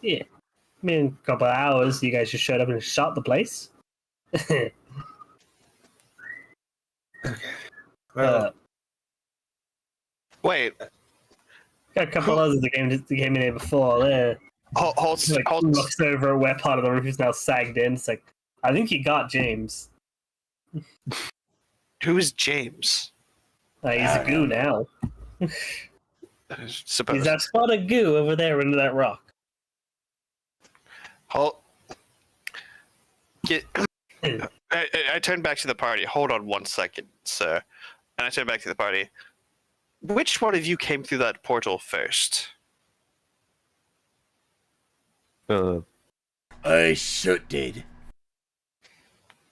Yeah. I mean, a couple of hours, you guys just showed up and shot the place. Well, Wait, got a couple others that came in here before. There, hold, like, hold. looks over where part of the roof is now sagged in. It's like, I think you got James. Who is James? He's a goo now. I suppose. He's that spot of goo over there under that rock. Hold. I turn back to the party. Hold on 1 second, sir. And I turn back to the party. Which one of you came through that portal first? I shoot did.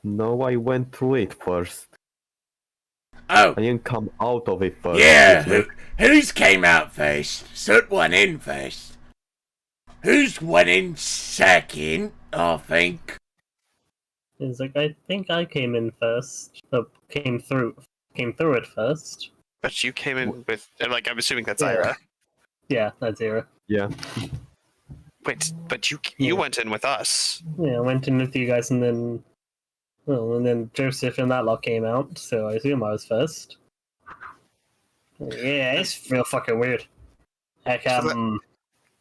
No, I went through it first. Oh, I didn't come out of it first. yeah. Gizmek. Who's came out first? Soot went in first. Who's went in second, I think? He's like, I think I came in first. Came through it first. But you came in with, like, I'm assuming that's Yeah. Ira. Yeah, that's Ira. Yeah. Wait, but you Yeah. went in with us. Yeah, I went in with you guys, and then Josef and that lot came out, so I assume I was first. Yeah, it's real fucking weird. Heck,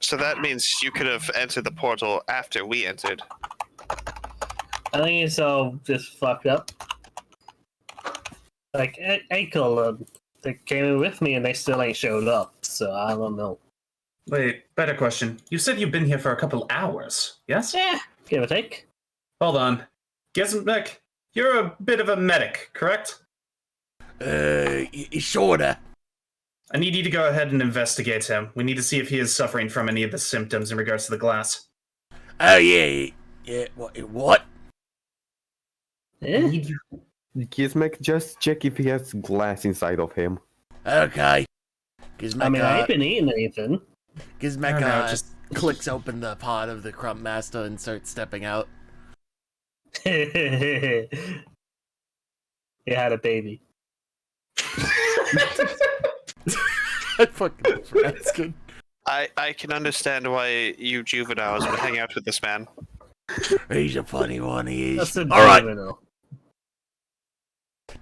So that means you could have entered the portal after we entered. I think it's all just fucked up. Like, Akel, they came in with me and they still ain't showed up, so I don't know. wait, better question. You said you've been here for a couple hours, yes? Yeah, give or take. Hold on. Gizmek, you're a bit of a medic, correct? Sorta. I need you to go ahead and investigate him. We need to see if he is suffering from any of the symptoms in regards to the glass. Oh, yeah. Yeah, what? Yeah? Gizmek, just check if he has glass inside of him. Okay. Gizmek, I mean, I ain't been eating anything. Gizmek No, just- clicks open the pod of the Crump Master and starts stepping out. You had a baby. I fucking Redskin. I can understand why you juveniles would hang out with this man. He's a funny one, he That's is. a Alright, juvenile.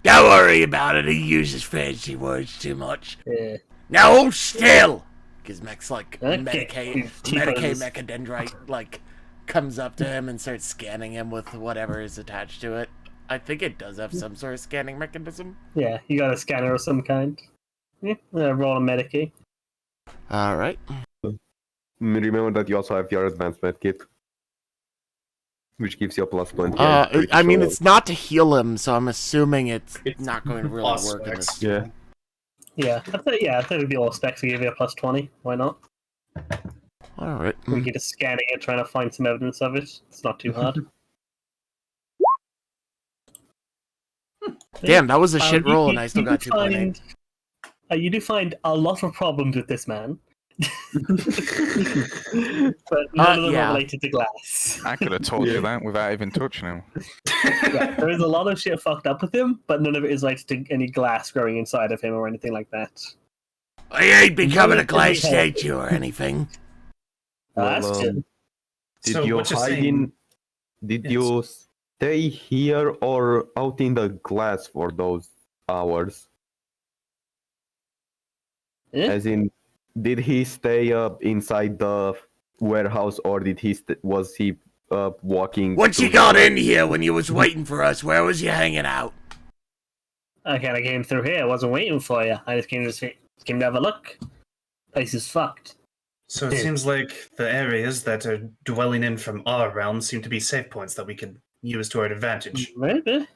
don't worry about it, he uses fancy words too much. Yeah. Now hold still! Gizmek's like, Okay. Medicaid mechadendrite, like, comes up to him and starts scanning him with whatever is attached to it. I think it does have some sort of scanning mechanism. Yeah, you got a scanner of some kind. Yeah, roll a Medicaid. Alright. Remember that you also have your advanced medkit, which gives you a plus 20. I mean, it's not to heal him, so I'm assuming it's not going to really Plus work in this. X. Yeah. Yeah, I think it'd be all specs to give you a plus 20. Why not? Alright. We can just scanning it, trying to find some evidence of it. It's not too hard. Damn, that was a shit roll, and I still you got do 2.8. you do find a lot of problems with this man. But none of them yeah. are related to glass. I could have told you that without even touching him. Yeah, there is a lot of shit fucked up with him, but none of it is related to any glass growing inside of him or anything like that. I ain't becoming a glass Yeah. statue or anything. That's Well, good. Did So you what you're hide saying- in? Did Yes. you stay here or out in the glass for those hours? Eh? As in, did he stay up inside the warehouse, or did he was he walking? Once you through got the- in here when you was waiting for us, where was you hanging out? I kind of came through here. I wasn't waiting for you. I just came to have a look. Place is fucked. So it seems like the areas that are dwelling in from our realm seem to be safe points that we could use to our advantage. Maybe.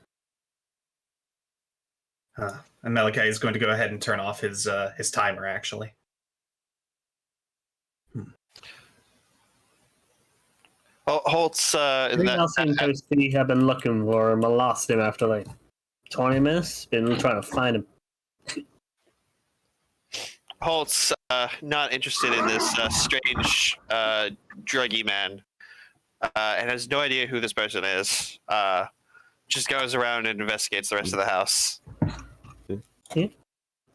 And Malachi is going to go ahead and turn off his timer, actually. Holtz, Everything else seems to be I've been looking for him. I lost him after like 20 minutes. Been trying to find him. Holtz, not interested in this strange druggy man, and has no idea who this person is. Just goes around and investigates the rest of the house.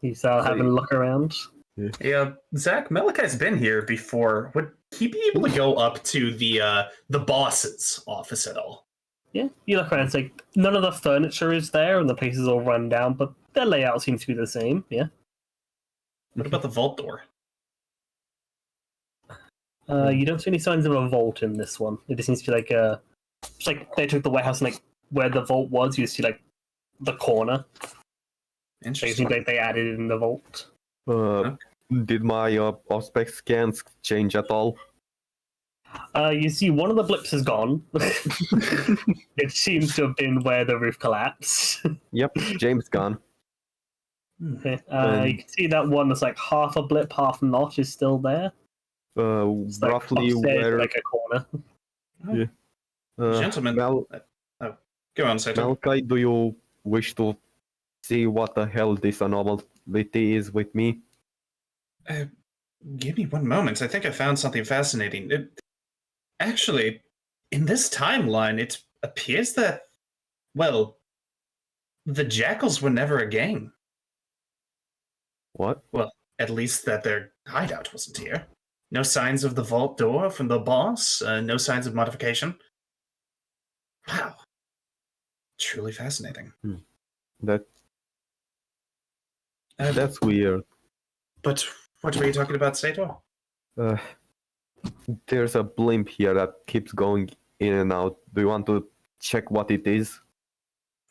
He's having a look around. Yeah, Zach, Malachi's been here before. Would he be able to go up to the boss's office at all? Yeah, you look around. It's like none of the furniture is there, and the place is all run down, but the layout seems to be the same. Yeah. What about the vault door? You don't see any signs of a vault in this one. It just seems to be like it's like they took the warehouse and like where the vault was, you see like the corner. So it Interesting. seems like they added it in the vault. Did my prospect scans change at all? You see one of the blips is gone. It seems to have been where the roof collapsed. Yep, James gone. Okay. You can see that one that's like half a blip, half not is still there. It's like Roughly upstairs, where? like a corner. Gentlemen, go on, Sator. Malachi, do you wish to see what the hell this anomaly is with me? Give me one moment. I think I found something fascinating. Actually, in this timeline, it appears that, well, the Jackals were never a gang. What? Well, at least that their hideout wasn't here. No signs of the vault door from the boss. No signs of modification. Wow. Truly fascinating. That's weird. But what were you talking about, Sator? There's a blimp here that keeps going in and out. Do you want to check what it is?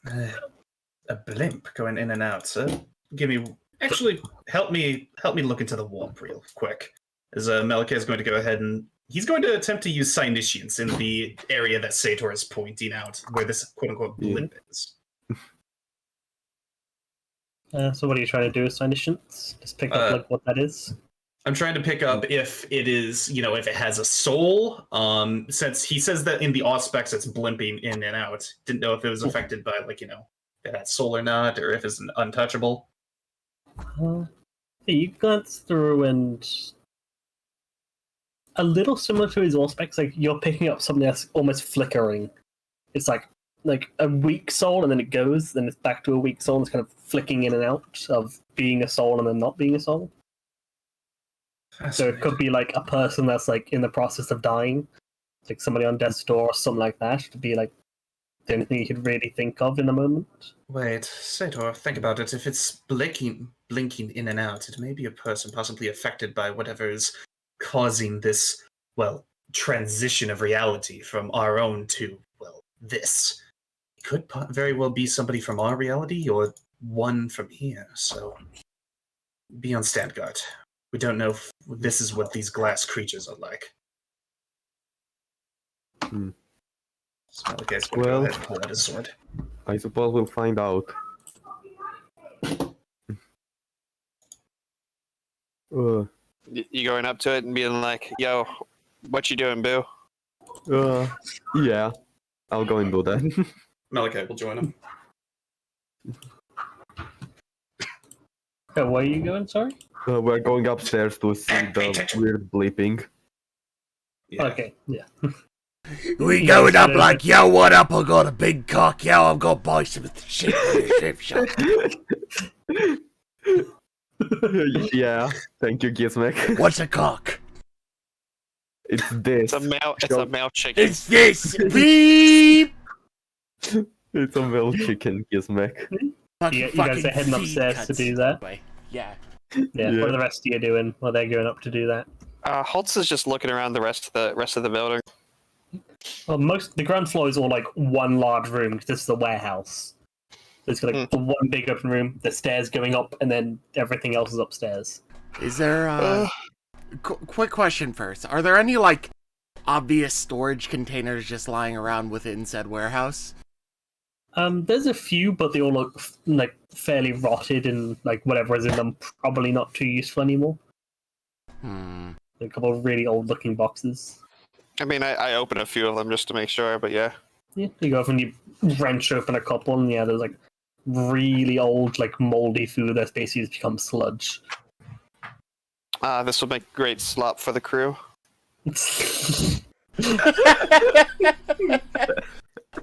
A blimp going in and out, sir. Give me. Actually, help me look into the warp real quick. As Malachi is going to go ahead and he's going to attempt to use Signiscience in the area that Sator is pointing out, where this quote-unquote blimp is. So what are you trying to do with Signiscience? Just pick up like what that is? I'm trying to pick up if it is, if it has a soul. Since he says that in the auspex it's blimping in and out. Didn't know if it was affected by, if it had soul or not, or if it's an untouchable. You glance through and a little similar to his auspex, like you're picking up something that's almost flickering. It's like a weak soul, and then it goes, then it's back to a weak soul, and it's kind of flicking in and out of being a soul and then not being a soul. So it could be like a person that's like in the process of dying. like somebody on death's door or something like that to be like the only thing you could really think of in the moment. Wait, Sator, think about it. If it's blinking in and out, it may be a person possibly affected by whatever is causing this, well, transition of reality from our own to, well, this. It could very well be somebody from our reality or one from here, so be on stand guard. We don't know if this is what these glass creatures are like. So, okay, so Well- go ahead and pull out his sword. I suppose we'll find out. You going up to it and being like, "Yo, what you doing, boo?" Yeah, I'll go and do that. Malachi will join him. So where are you going, sorry? We're going upstairs to see the weird bleeping. Yeah. Okay, yeah. We going up like, yo, what up? I got a big cock. Yo, I've got biceps with the shit in the strip shop. Yeah, thank you, Gizmek. What's a cock? It's this. It's a male chicken. It's this. Beep. It's a male chicken, Gizmek. You guys are heading upstairs to do that? Yeah. Yeah. What are the rest of you doing while they're going up to do that? Holtz is just looking around the rest of the building. Well, the ground floor is all like one large room because this is a warehouse. So it's got like one big open room, the stairs going up, and then everything else is upstairs. Is there quick question first. Are there any like obvious storage containers just lying around within said warehouse? There's a few, but they all look like fairly rotted and like whatever is in them probably not too useful anymore. A couple of really old looking boxes. I mean, I open a few of them just to make sure, but yeah. Yeah, you go off and you wrench open a couple, and yeah, there's like really old, like moldy food that's basically just become sludge. This will make great slop for the crew.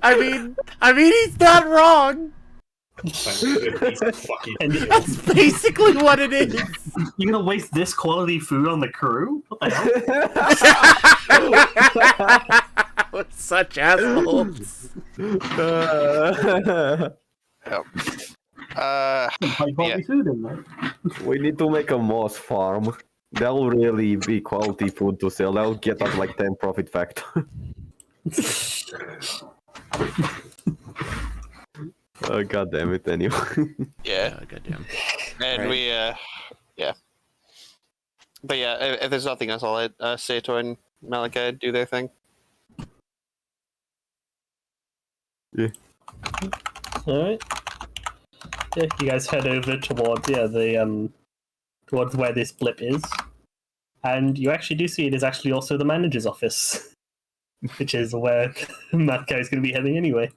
I mean, he's not wrong. And That's basically what it is. you're gonna waste this quality food on the crew? What the hell? Such assholes. High quality food in there. We need to make a moss farm. That'll really be quality food to sell. That'll get us like 10 profit factor. Oh, god damn it, anyway. Yeah. Goddamn. And Right. we, yeah. But yeah, if there's nothing else, I'll let Sator and Malachi do their thing. Yeah. Alright. Yeah, you guys head over towards towards where this blip is. And you actually do see it is actually also the manager's office. Which is where Malachi is gonna be heading anyway.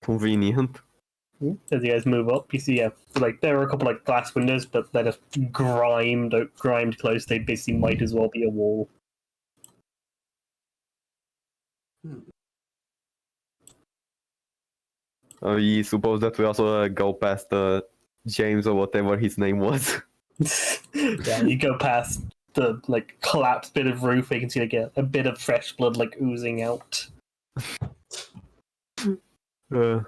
Convenient. As you guys move up, you see, like there are a couple like glass windows, but they're just grimed close. They basically might as well be a wall. I suppose that we also go past James or whatever his name was. Yeah, you go past the like collapsed bit of roof. You can see like a bit of fresh blood like oozing out. Who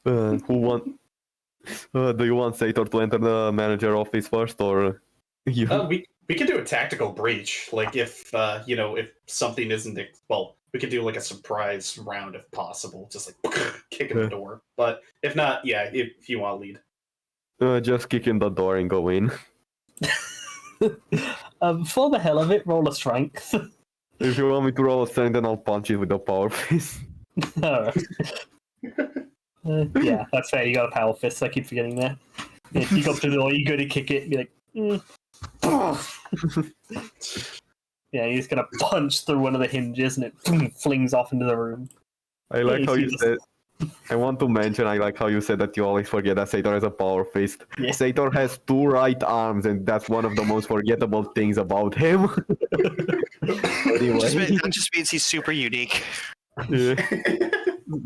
want? Do you want Sator to enter the manager office first, or you? We could do a tactical breach, like if if something isn't we could do like a surprise round if possible, just like kick in the door. But if not, yeah, if you want to lead, Just kick in the door and go in. For the hell of it, roll a strength. If you want me to roll a strength, then I'll punch it with a power fist. Alright. Yeah, that's fair. You got a power fist. I keep forgetting that. If you go up to the door, you go to kick it, and be like, yeah, you're just gonna punch through one of the hinges, and it flings off into the room. I like how you said. I want to mention, I like how you said that you always forget that Sator has a power fist. Yeah. Sator has 2 right arms, and that's one of the most forgettable things about him. Anyway, That just means he's super unique. yeah.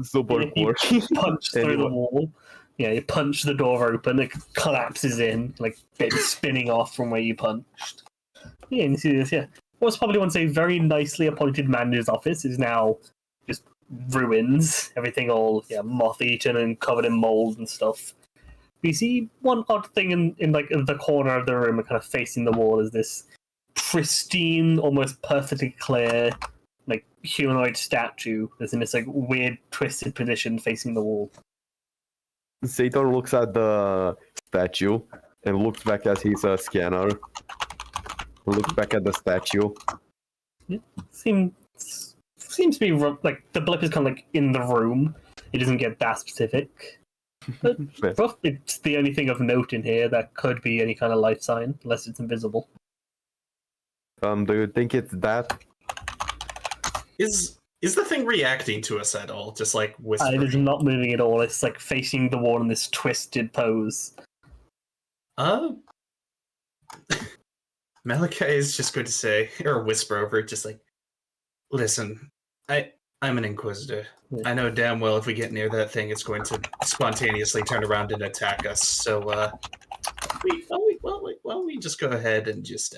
Super You quirky. punch through the wall. Yeah, you punch the door open, it collapses in, like bits spinning off from where you punched. Yeah, and you see this, yeah. was probably once a very nicely appointed manager's office is now just ruins. Everything all moth-eaten and covered in mold and stuff. You see one odd thing in like the corner of the room, kind of facing the wall, is this pristine, almost perfectly clear, like humanoid statue that's in this like weird twisted position facing the wall. Sator looks at the statue and looks back at his scanner. Looks back at the statue. Yeah, seems to be like the blip is kind of like in the room. It doesn't get that specific. But it's the only thing of note in here that could be any kind of life sign, unless it's invisible. Do you think it's that? Is the thing reacting to us at all? Just like It whispering? is not moving at all. It's like facing the wall in this twisted pose. Malachi is just going to say, or whisper over it, just like, listen, I'm an Inquisitor. Yeah. I know damn well if we get near that thing, it's going to spontaneously turn around and attack us. So, why don't we just go ahead and just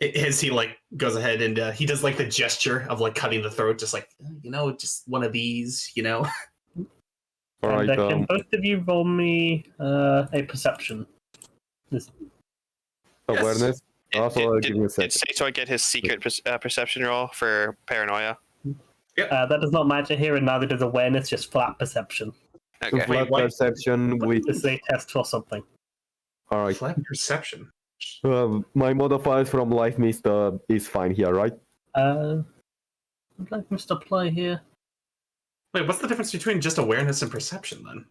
as he like goes ahead and he does like the gesture of like cutting the throat, just like just one of these, All And right. can both of you roll me a perception? Awareness. Also, give me a Did second. Sator get his secret perception roll for paranoia? That does not matter here, and neither does awareness, just flat perception. Okay. Flat wait. perception with. It's a test for something. All right. flat perception. My modifiers from life mist is fine here, right? I'd like Mr. Apply here. Wait, what's the difference between just awareness and perception then?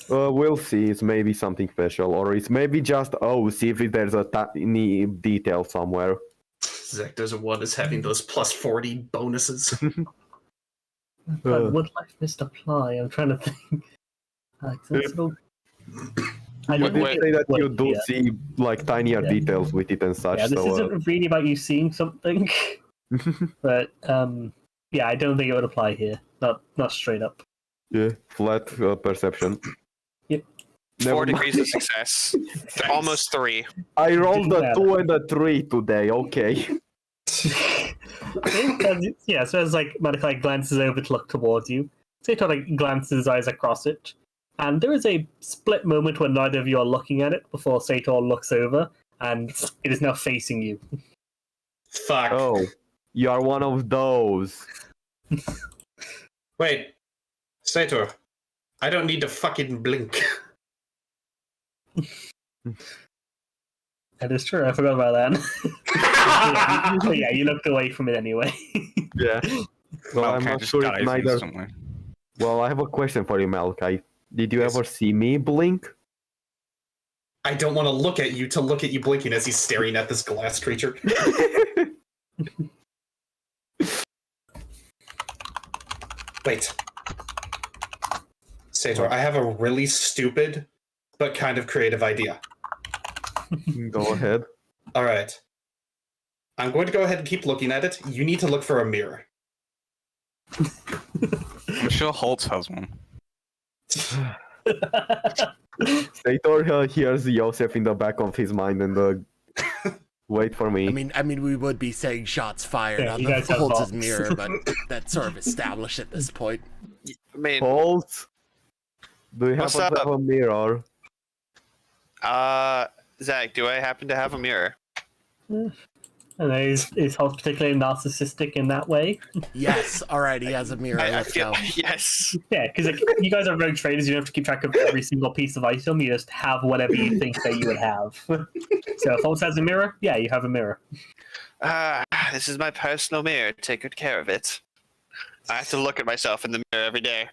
We'll see. It's maybe something special, or it's maybe just see if there's a tiny detail somewhere. Zector's one is having those plus 40 bonuses. Would life mist apply? I'm trying to think. Accessible. I You don't did think say it that you would, do yeah. see like tinier Yeah. details with it and such. Yeah, this so isn't really about you seeing something, but I don't think it would apply here. Not straight up. yeah, flat perception. Yep. 4 Never degrees of success. Almost 3. I rolled a Yeah. 2 and a 3 today. Okay. Yeah, so as like Malachi glances over to look towards you, Sator like glances his eyes across it, and there is a split moment when neither of you are looking at it before Sator looks over, and it is now facing you. Fuck. Oh, you are one of those. Wait. Sator, I don't need to fucking blink. That is true. I forgot about that. yeah, you looked away from it anyway. Yeah. Well, I'm Malachi not just sure if dies neither. instantly. Well, I have a question for you, Malachi. Did you Yes. ever see me blink? I don't want to look at you blinking as he's staring at this glass creature. Wait. Sator, I have a really stupid but kind of creative idea. Go ahead. All right. I'm going to go ahead and keep looking at it. You need to look for a mirror. I'm sure Holtz has one. Sator hears Josef in the back of his mind and wait for me. I mean, we would be saying shots fired Yeah, on you the guys have Holtz's box. mirror, but that's sort of established at this point. I mean, Holtz, do you What's happen to up? have a mirror? Zach, do I happen to have a mirror? And is Holt particularly narcissistic in that way? Yes, alright, he has a mirror. I Let's feel go. yes. Yeah, because like, you guys are rogue traders. You don't have to keep track of every single piece of item. You just have whatever you think that you would have. So if Holt has a mirror, yeah, you have a mirror. This is my personal mirror. Take good care of it. I have to look at myself in the mirror every day.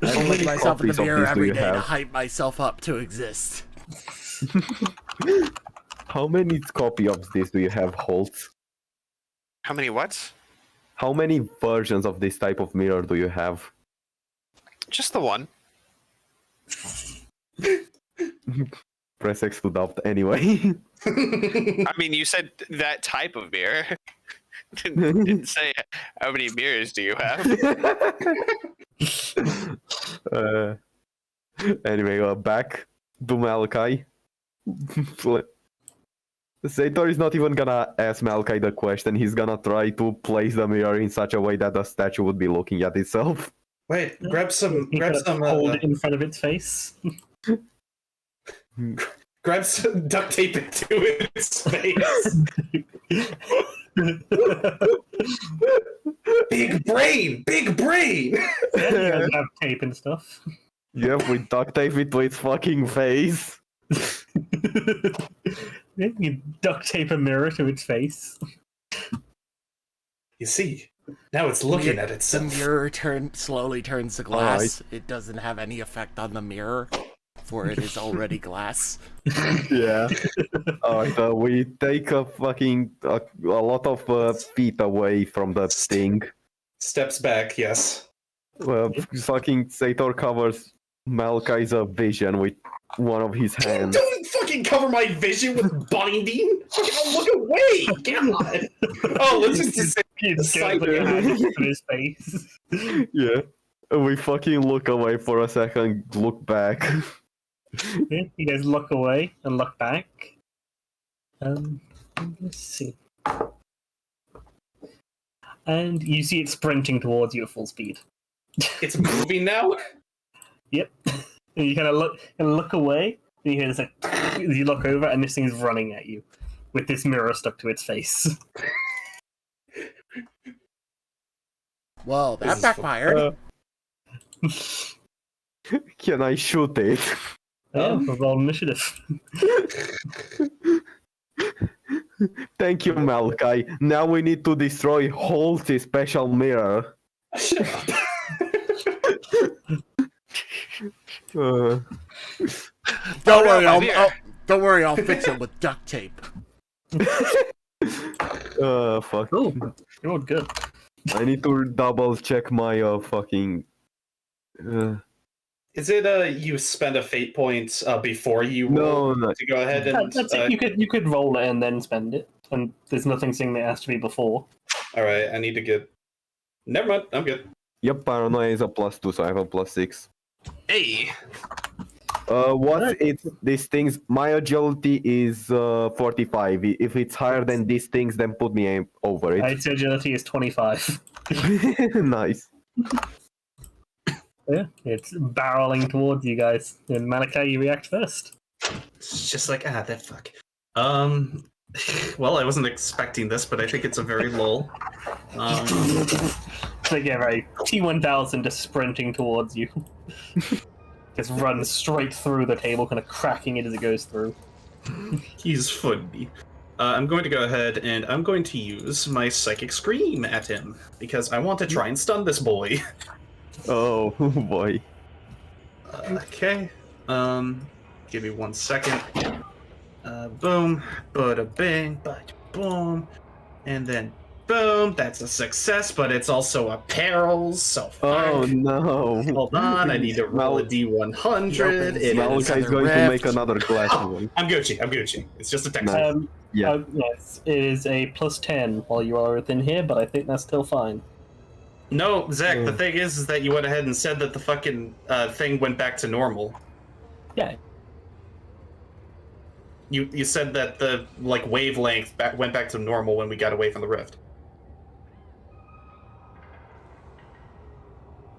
I How look many at myself in the copies of mirror this do every you day to have? hype myself up to exist. How many copy of this do you have, Holtz? How many what? How many versions of this type of mirror do you have? Just the one. Press X to doubt anyway. I mean, you said that type of mirror. Didn't say how many mirrors do you have. Anyway, back to Malachi. Sator is not even gonna ask Malachi the question. He's gonna try to place the mirror in such a way that the statue would be looking at itself. Wait, grab some. You Grab kind of some. hold it in front of its face. Grab some duct tape into its face. Big brain, big brain. Yeah, you guys have tape and stuff. Yep, we duct tape it to its fucking face. You duct tape a mirror to its face. You see, now it's looking at The itself. mirror slowly turns to glass. It doesn't have any effect on the mirror, for it is already glass. Yeah. Alright, we take a lot of feet away from that thing. Steps back, yes. Fucking Sator covers Malachi's vision with one of his hands. Don't fucking cover my vision with binding. Fucking look away. God. Oh, let's just say He's going to put your hand in his face. Yeah. We fucking look away for a second, look back. Yeah, you guys look away and look back. Let's see. And you see it sprinting towards you at full speed. it's moving now. Yep. And you kind of look away, and you hear this like, you look over, and this thing's running at you with this mirror stuck to its face. Well, that is backfired. Can I shoot it? Roll initiative. Thank you, Malachi. Now we need to destroy Holt's special mirror. Shut up. Uh, Don't no, worry, my mirror. don't worry, I'll fix it with duct tape. fuck. Oh, you're good. I need to double check my fucking. Is it you spend a fate point before you roll No. to go ahead and That's it. You could roll it and then spend it, and there's nothing saying that it has to be before. all right, I need to get never mind, I'm good. Yep, paranoia is a +2, so I have a +6. Hey, These things? My agility is 45. If it's higher than these things, then put me over it. Its agility is 25. Nice. Yeah, it's barreling towards you guys. And Malachi, you react first. it's just like that fuck. Well, I wasn't expecting this, but I think it's a very lull. So yeah, right. T1000 just sprinting towards you. Just runs straight through the table, kind of cracking it as it goes through. He's funny. I'm going to go ahead and I'm going to use my Psychic Scream at him because I want to try and stun this boy. Oh boy. Okay. Give me 1 second. Boom. Bada bing. Bada boom. And then boom. That's a success, but it's also a peril. So Oh fuck. no. Hold on. I need to roll a D100. It is- Malachi's going to make another glass one. I'm Gucci. It's just a text. Nice. Yeah. Yes, it is a +10 while you are within here, but I think that's still fine. No, Zach, the thing is that you went ahead and said that the fucking thing went back to normal. Yeah. You said that the wavelength went back to normal when we got away from the rift.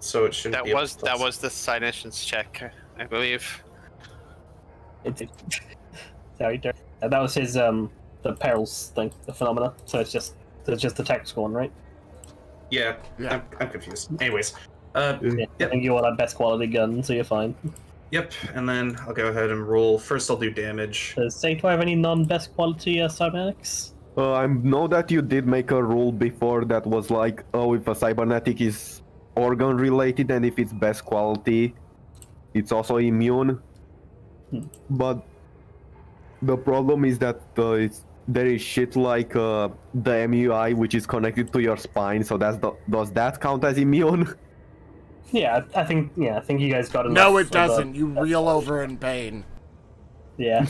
So it shouldn't That be was the Sinitians check, I believe. Sorry, that was his the perils thing, the phenomena. So it's just the text one, right? Yeah. Yeah. I'm confused. Anyways, Yeah. Yep. I think you all have best quality gun, so you're fine. yep. And then I'll go ahead and roll. First, I'll do damage. Does Sator have any non-best quality cybernetics? I know that you did make a rule before that was like, oh, if a cybernetic is organ related and if it's best quality, it's also immune. But the problem is that there is shit like the MUI, which is connected to your spine. So does that count as immune? Yeah, I think you guys got enough. No, of it the- doesn't. You reel over in pain. Yeah.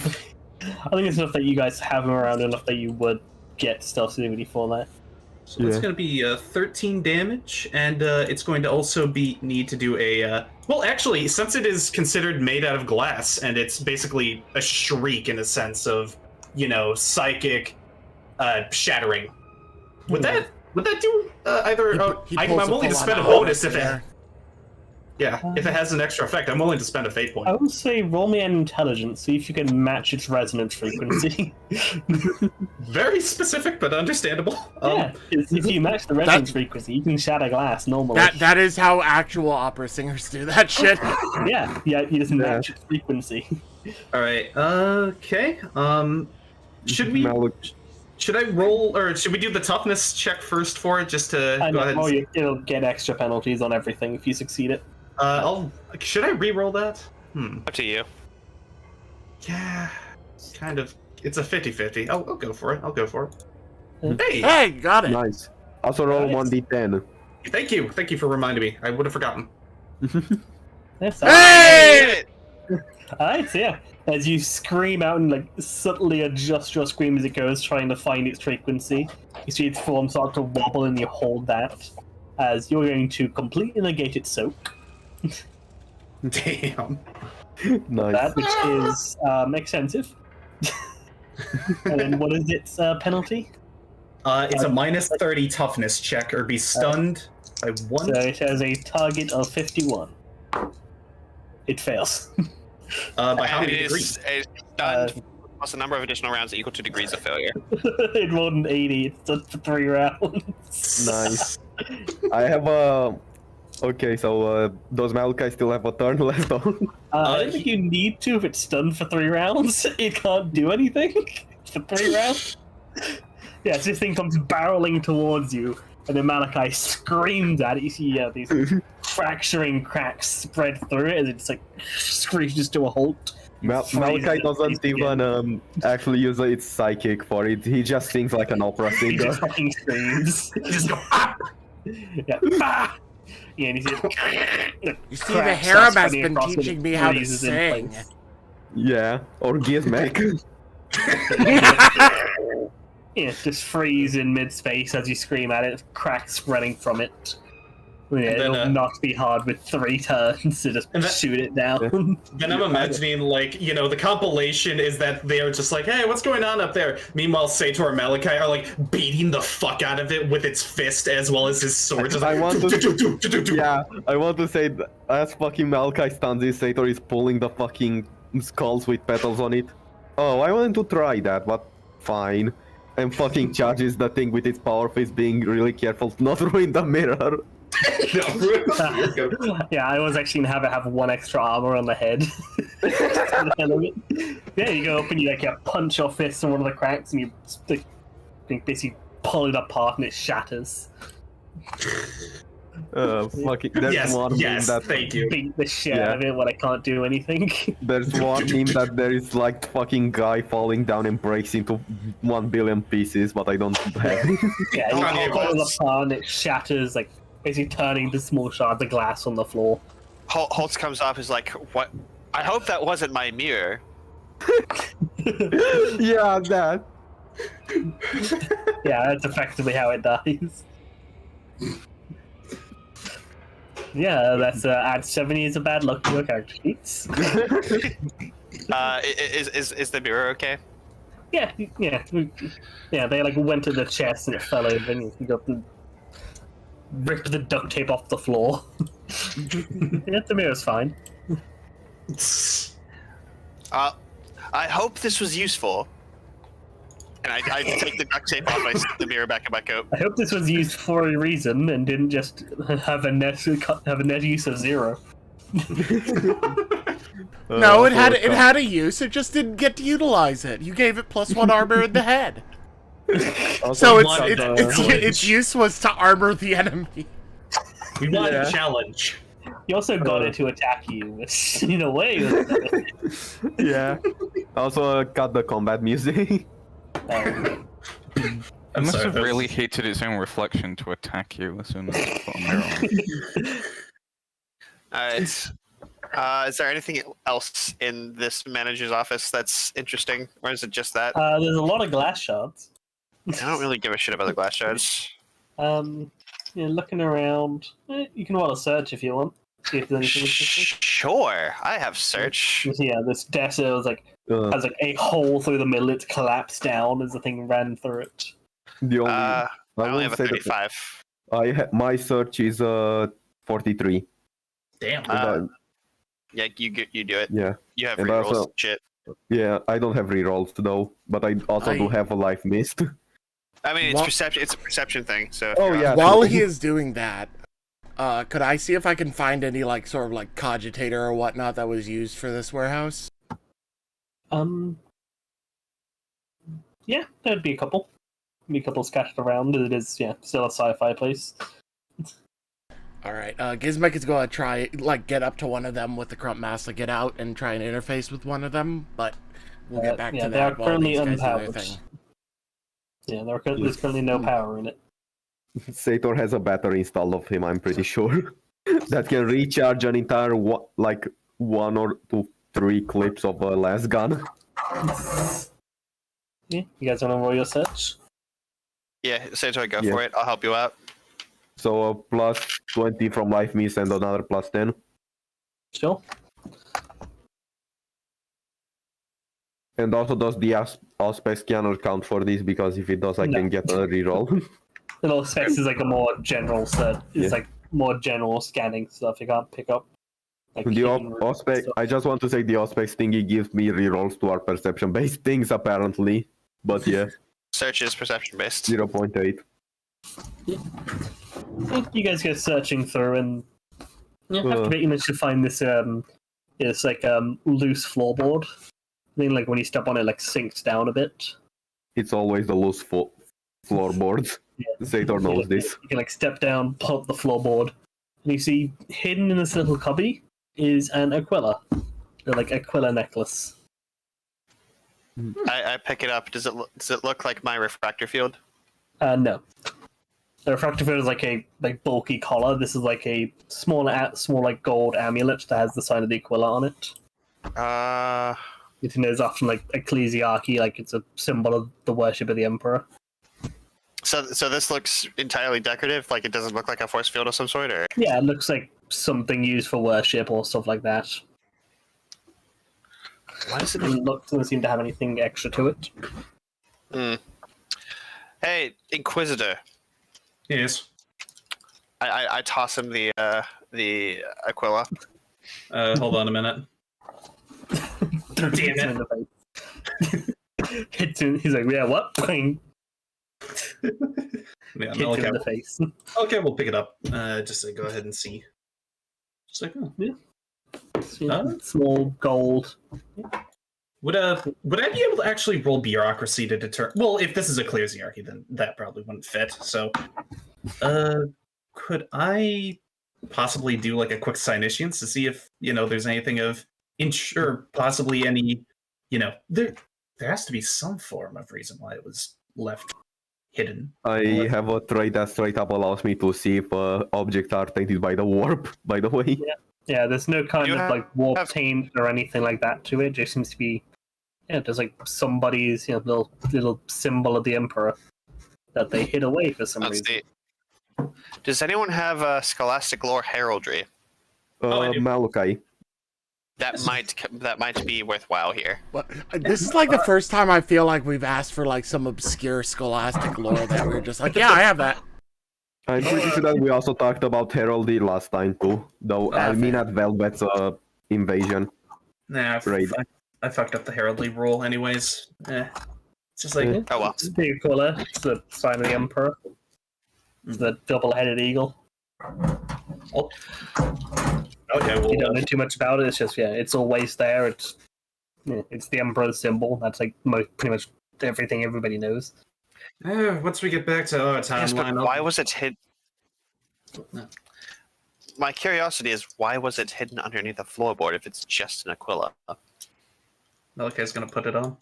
I think it's enough that you guys have him around enough that you would get stealth sensitivity for that. So that's Yeah. going to be 13 damage, and it's going to also need to do a... well, actually, since it is considered made out of glass, and it's basically a shriek in a sense of psychic shattering. Would that do either? I'm willing to spend a bonus if it. Yeah, if it has an extra effect, I'm willing to spend a fate point. I would say roll me an intelligence, see if you can match its resonance frequency. Very specific, but understandable. Yeah, if you match the resonance frequency, you can shatter glass normally. That is how actual opera singers do that shit. Yeah, you just match its frequency. All right. Okay. Should I roll, or should we do the toughness check first for it, just to go ahead? It'll get extra penalties on everything if you succeed it. Should I re-roll that? Up to you. Yeah, kind of. It's a 50-50. I'll go for it. Hey, got it. Nice. Also roll 1d10. Thank you for reminding me. I would have forgotten. Hey! Alright, so yeah. As you scream out and subtly adjust your scream as it goes, trying to find its frequency, you see its form start to wobble and you hold that. As you're going to completely negate its soak. Damn. Nice. That, which is extensive. And then what is its penalty? It's a minus 30 toughness check, or be stunned by 1. So it has a target of 51. It fails. By how many It degrees? is stunned plus a number of additional rounds equal to degrees of failure. It rolled an 80. It's done for 3 rounds. Nice. I have a. Okay, so does Malachi still have a turn left on? I don't think you need to if it's stunned for 3 rounds. It can't do anything for 3 rounds. Yeah, so this thing comes barreling towards you, and then Malachi screams at it. You see these fracturing cracks spread through it as it just screeches to a halt. Malachi doesn't even actually use its psychic for it. He just sings like an opera He singer. just fucking screams. Just go, ah! Yeah. Ah! Yeah, and You see, the harem has been teaching me how to sing. Yeah, or Gizmek. Yeah, just freeze in mid-space as you scream at it, cracks spreading from it. Yeah, it'll not be hard with 3 turns to just shoot it down. Then I'm imagining, the compilation is that they're just like, hey, what's going on up there? Meanwhile, Sator and Malachi are, beating the fuck out of it with its fist as well as his sword. Just I want to say, as fucking Malachi stuns his, Sator is pulling the fucking skulls with petals on it. Oh, I wanted to try that, but fine. And fucking charges the thing with its power fist, being really careful to not ruin the mirror. Yeah, I was actually gonna have 1 extra armor on the head. Yeah, you go up and you punch your fist in one of the cracks and you basically pull it apart and it shatters. Fucking, there's one meme that thank you. Beat the shit out of it when I can't do anything. There's one meme that there is fucking guy falling down and breaks into 1 billion pieces, but I don't have it. Yeah, you pull it apart and it shatters, basically turning to small shards of glass on the floor. Holtz comes up, is like, "What? I hope that wasn't my mirror." Yeah, that. Yeah, that's effectively how it dies. Yeah, that's add 7 years of bad luck to your character sheets. Is the mirror okay? Yeah. They went to the chest and it fell over, and you go up and rip the duct tape off the floor. Yeah, the mirror's fine. I hope this was useful. And I take the duct tape off, I stick the mirror back in my coat. I hope this was used for a reason and didn't just have a net use of 0. No, it had a use. It just didn't get to utilize it. You gave it +1 armor in the head. So its use was to armor the enemy. We want a challenge. You also got it to attack you, which in a way was Yeah. Also cut the combat music. It must have really hated its own reflection to attack you as soon as it put a mirror on. Is there anything else in this manager's office that's interesting, or is it just that? There's a lot of glass shards. I don't really give a shit about the glass shards. Looking around, you can roll a search if you want. See if there's anything interesting. Sure, I have search. Yeah, this desert was like has like a hole through the middle. It collapsed down as the thing ran through it. The only I only will have a say that 35. my search is 43. Damn. Yeah, you do it. Yeah, You have And rerolls. also- Shit. yeah. I don't have rerolls though, but I also do have a life missed. I mean, it's Wha- perception. It's a perception thing. So. Oh, yeah. While true. he is doing that, could I see if I can find any like sort of like cogitator or whatnot that was used for this warehouse? Yeah, there'd be a couple. Be a couple scattered around. It is still a sci-fi place. All right, Gizmek is going to try like get up to one of them with the crump mask to get out and try and interface with one of them, but we'll get back to they are that while currently these guys do their unpowered. thing. Yeah, there's currently no power in it. Sator has a battery installed of him, I'm pretty sure, that can recharge an entire like 1 or 2, 3 clips of a last gun. Yeah, you guys want to roll your search? Yeah, Sator, go Yeah. for it. I'll help you out. So plus 20 from life miss and another plus 10. Sure. And also does the aspect scanner count for this? Because if it does, I No. can get a reroll. The little specs is like a more general set. It's Yeah. like more general scanning stuff you can't pick up. Like The hidden rooms and aspect, stuff. I just want to say the aspect thingy gives me rerolls to our perception-based things apparently. But yeah, Search is perception based. 0.8. You guys go searching through, and after you manage to find this it's like loose floorboard. I think like when you step on it, like sinks down a bit. It's always the loose floorboards. Yeah. Sator knows this. You can like step down, pull up the floorboard, and you see hidden in this little cubby is an Aquila, like Aquila necklace. I pick it up. Does it look like my refractor field? No. The refractor field is like a bulky collar. This is like a small like gold amulet that has the sign of the Aquila on it. You think there's often like ecclesiarchy, like it's a symbol of the worship of the emperor. So this looks entirely decorative. Like it doesn't look like a force field of some sort, or Yeah, it looks like something used for worship or stuff like that. why does it? Doesn't seem to have anything extra to it. Hey, Inquisitor. Yes. I toss him the Aquila. Hold on a minute. Damn Hits him it. in the face. Hits him. He's like, yeah, what? Bang. Yeah, Hits no, him okay. in the face. Okay, we'll pick it up. Just to go ahead and see. Just like, oh. Small gold. Would I be able to actually roll bureaucracy to determine? Well, if this is a ecclesiarchy, then that probably wouldn't fit. So, could I possibly do like a quick signiscience to see if there's anything of or possibly any there has to be some form of reason why it was left hidden. I have a trait that straight up allows me to see if objects are tainted by the warp, by the way. Yeah, there's no kind You of have- like warp taint or anything like that to it. It just seems to be, there's like somebody's little symbol of the emperor that they hid away for some Let's reason. see. Does anyone have scholastic lore heraldry? I do. Malachi. That might be worthwhile here. But this is like the first time I feel like we've asked for like some obscure scholastic lore that we're just like, yeah, I have that. I'm pretty sure that we also talked about heraldry last time too, though I mean at Velvet's invasion. Nah, Right. I fucked up the heraldry rule anyways. It's just like Oh well. It's the Aquila. It's the sign of the emperor. It's the double-headed eagle. oh. Okay, You don't well, know too much about it. It's just it's always there. It's the emperor's symbol. That's like pretty much everything everybody knows. once we get back to our Yes, but timeline, why was it hidden? No. My curiosity is why was it hidden underneath the floorboard if it's just an Aquila? Malachi's gonna put it on.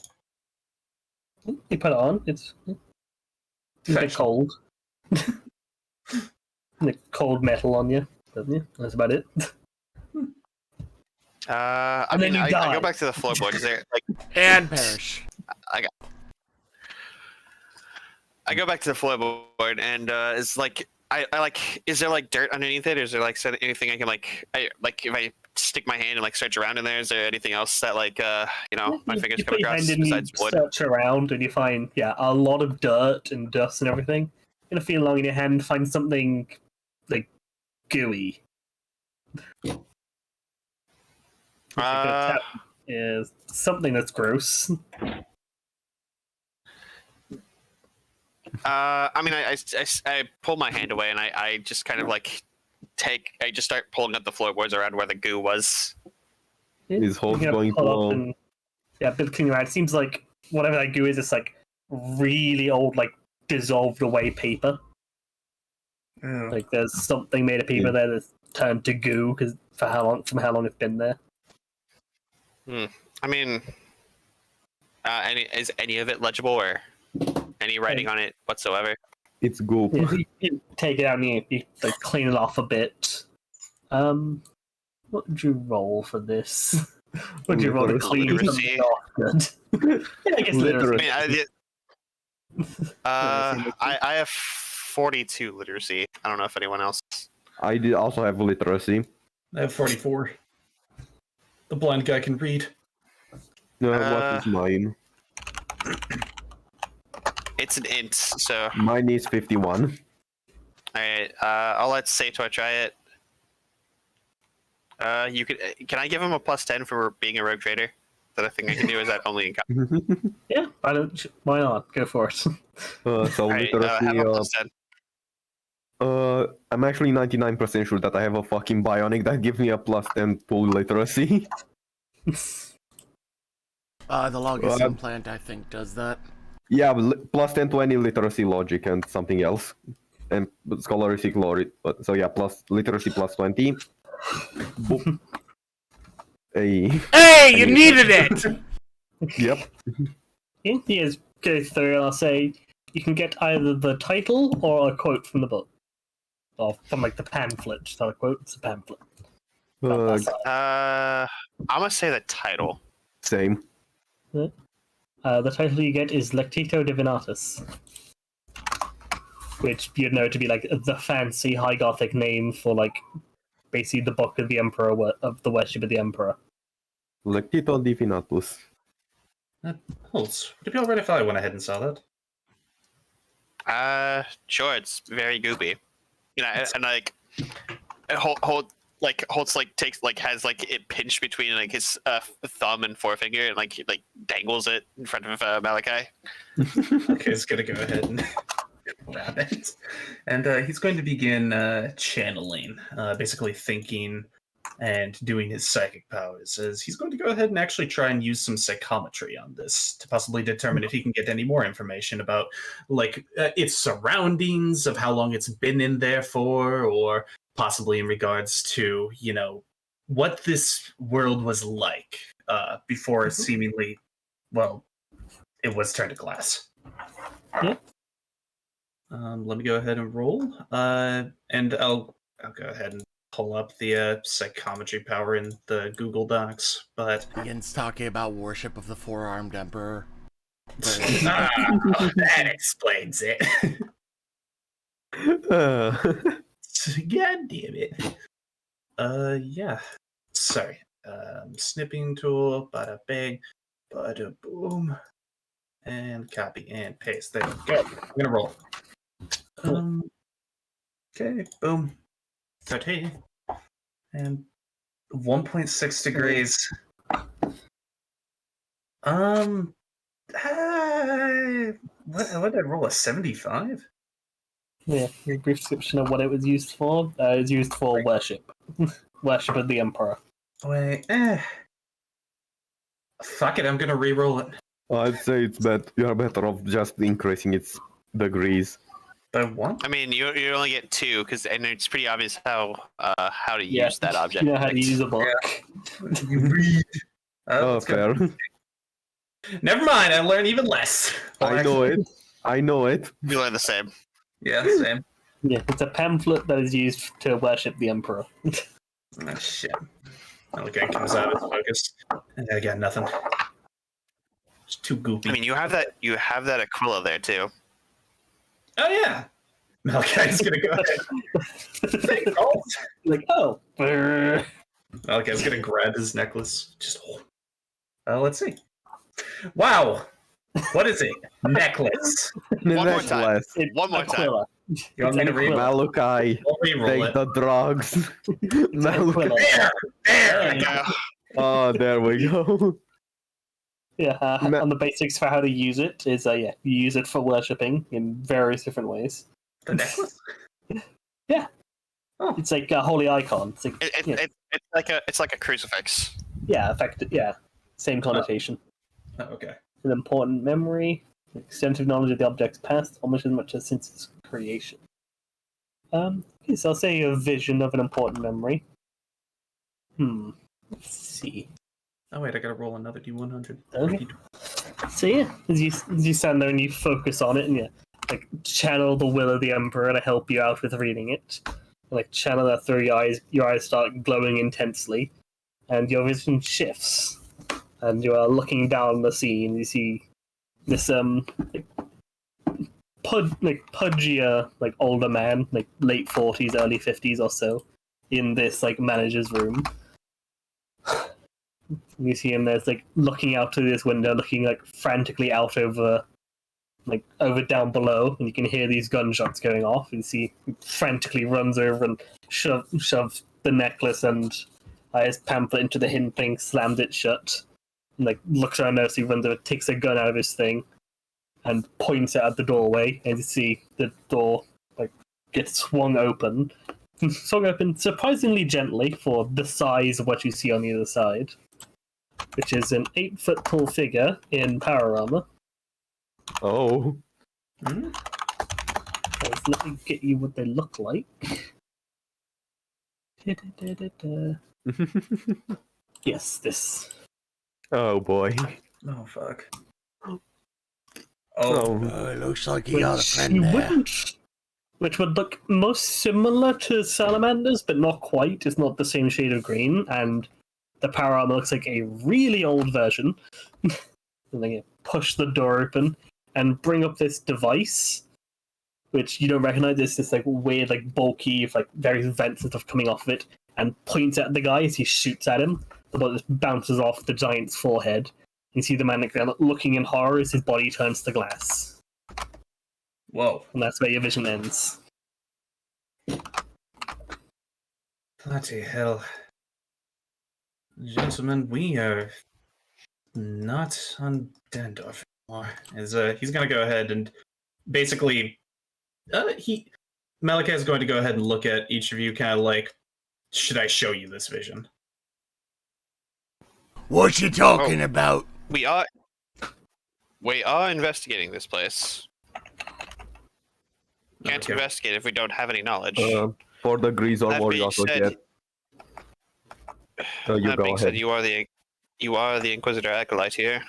You put it on. It's a bit Fetch. cold. The cold metal on you. Doesn't you? That's about it. I And then mean, you I die. go back to the floorboard. Is there like And perish. I go back to the floorboard and is like I like is there like dirt underneath it? Or is there like anything I can if I stick my hand and like search around in there. Is there anything else that like my fingers You come put your across hand in, besides you wood? search around, and you find a lot of dirt and dust and everything. You're gonna feel along in your hand, find something like gooey. Is something that's gross. I mean, I pull my hand away and I just kind of like I just start pulling up the floorboards around where the goo was. Is Holt You're gonna going pull up to? and, bit cleaning around. It seems like whatever that goo is, it's like really old, like dissolved away paper. Oh. Like there's something made of paper there that's turned to goo because from how long it's been there. I mean, is any of it legible or any writing on it whatsoever? It's goop. You take it out and you like clean it off a bit. What would you roll for this? What would you roll to clean Literacy. something off? Good. I guess literacy. I mean, I have 42 literacy. I don't know if anyone else. I did also have literacy. I have 44. The blind guy can read. What is mine? It's an int, so Mine is 51. alright. I'll let Sator try it. Can I give him a +10 for being a rogue trader? Is that a thing I can do? Or is that only in Yeah, why not? Go for it. So Alright, have a literacy. +10. I'm actually 99% sure that I have a fucking bionic that gives me a +10 to literacy. The longest implant, I think, does that. Yeah, +10 to any literacy, logic, and something else, and scholarship glory. So yeah, plus literacy +20. Boop. Hey, you needed it! Yep. Here's go through and I'll say you can get either the title or a quote from the book. Or from like the pamphlet. It's not a quote, it's a pamphlet. Uh, I'm gonna say the title. Same. The title you get is Lectito Divinatus, which you'd know to be like the fancy High Gothic name for like basically the book of the Emperor, of the worship of the Emperor. Lectito Divinatus. Holtz, would it be alright if I went ahead and saw that? Sure. It's very goopy. You know, and like, Holtz like takes like has like it pinched between like his thumb and forefinger and like dangles it in front of Malachi. Okay, he's gonna go ahead and grab it, and he's going to begin channeling, basically thinking and doing his psychic powers. As he's going to go ahead and actually try and use some psychometry on this to possibly determine if he can get any more information about like its surroundings, of how long it's been in there for, or possibly in regards to, you know, what this world was like before seemingly, well, it was turned to glass. Yeah. Let me go ahead and roll, and I'll go ahead and pull up the psychometry power in the Google Docs. But Begins talking about worship of the four-armed emperor. that explains it. God damn it. Yeah. Sorry. Snipping tool, bada bang, bada boom, and copy and paste. There we go. I'm gonna roll. Okay, boom. 30. And 1.6 degrees. What did I roll? A 75? Yeah, a brief description of what it was used for. It was used for worship. Worship of the Emperor. Wait, fuck it, I'm gonna re-roll it. I'd say it's you are better off just increasing its degrees. By one? I mean, you only get 2 and it's pretty obvious how to use that object. You know how to use a book. You read. Oh, fair. Never mind, I learn even less. I know it. I know it. You learn the same. Yeah, same. Yeah, it's a pamphlet that is used to worship the Emperor. Oh, shit. Okay, comes out of focus. And I got nothing. It's too goopy. I mean, you have that Aquila there too. Oh, yeah. Malachi's gonna go ahead. Thanks, Holt. Like, oh. brr. Okay, I was gonna grab his necklace. Just let's see. Wow, what is it? Necklace. The One more time. necklace. It's One more time. Aquila. You want me to read? Malachi, I'll re-roll take it. the drugs. Malachi. Aquila. There we Go. go. Oh, there we go. Yeah, and the basics for how to use it is, you use it for worshipping in various different ways. The necklace? Yeah. Oh. It's like a holy icon. It's like, It's like a crucifix. same connotation. Oh, okay. An important memory, extensive knowledge of the object's past, almost as much as since its creation. Okay, so I'll say a vision of an important memory. Let's see. Oh wait, I gotta roll another D100. Okay. So yeah, as you stand there and you focus on it and you like channel the will of the Emperor to help you out with reading it. Like channel that through your eyes start glowing intensely, and your vision shifts. And you are looking down the scene. You see this pudgier, like older man, like late 40s, early 50s or so, in this like manager's room. You see him there's like looking out through this window, looking like frantically out over down below, and you can hear these gunshots going off. You see he frantically runs over and shoves the necklace and his pamphlet into the hidden thing, slams it shut, and like looks around nervously, runs over, takes a gun out of his thing, and points it at the doorway. And you see the door like get swung open surprisingly gently for the size of what you see on the other side, which is an 8-foot tall figure in power armor. Oh. So let me get you what they look like. Yes, this. Oh boy. Oh fuck. Oh. Looks like you got a friend there. Which would look most similar to Salamander's, but not quite. It's not the same shade of green, and the power armor looks like a really old version. And then you push the door open and bring up this device, which you don't recognize. It's this like weird, like bulky, like various vents and stuff coming off of it, and points at the guy as he shoots at him. The bullet just bounces off the giant's forehead. You see the man looking in horror as his body turns to glass. Whoa. And that's where your vision ends. Bloody hell. Gentlemen, we are not on Dandorf anymore. He's gonna go ahead and basically Malachi is going to go ahead and look at each of you kind of like, should I show you this vision? What you talking about? We are investigating this place. Can't Okay. investigate if we don't have any knowledge. For the grease or That more, being you also said- get. You that go being ahead. said, you are the Inquisitor Acolyte here.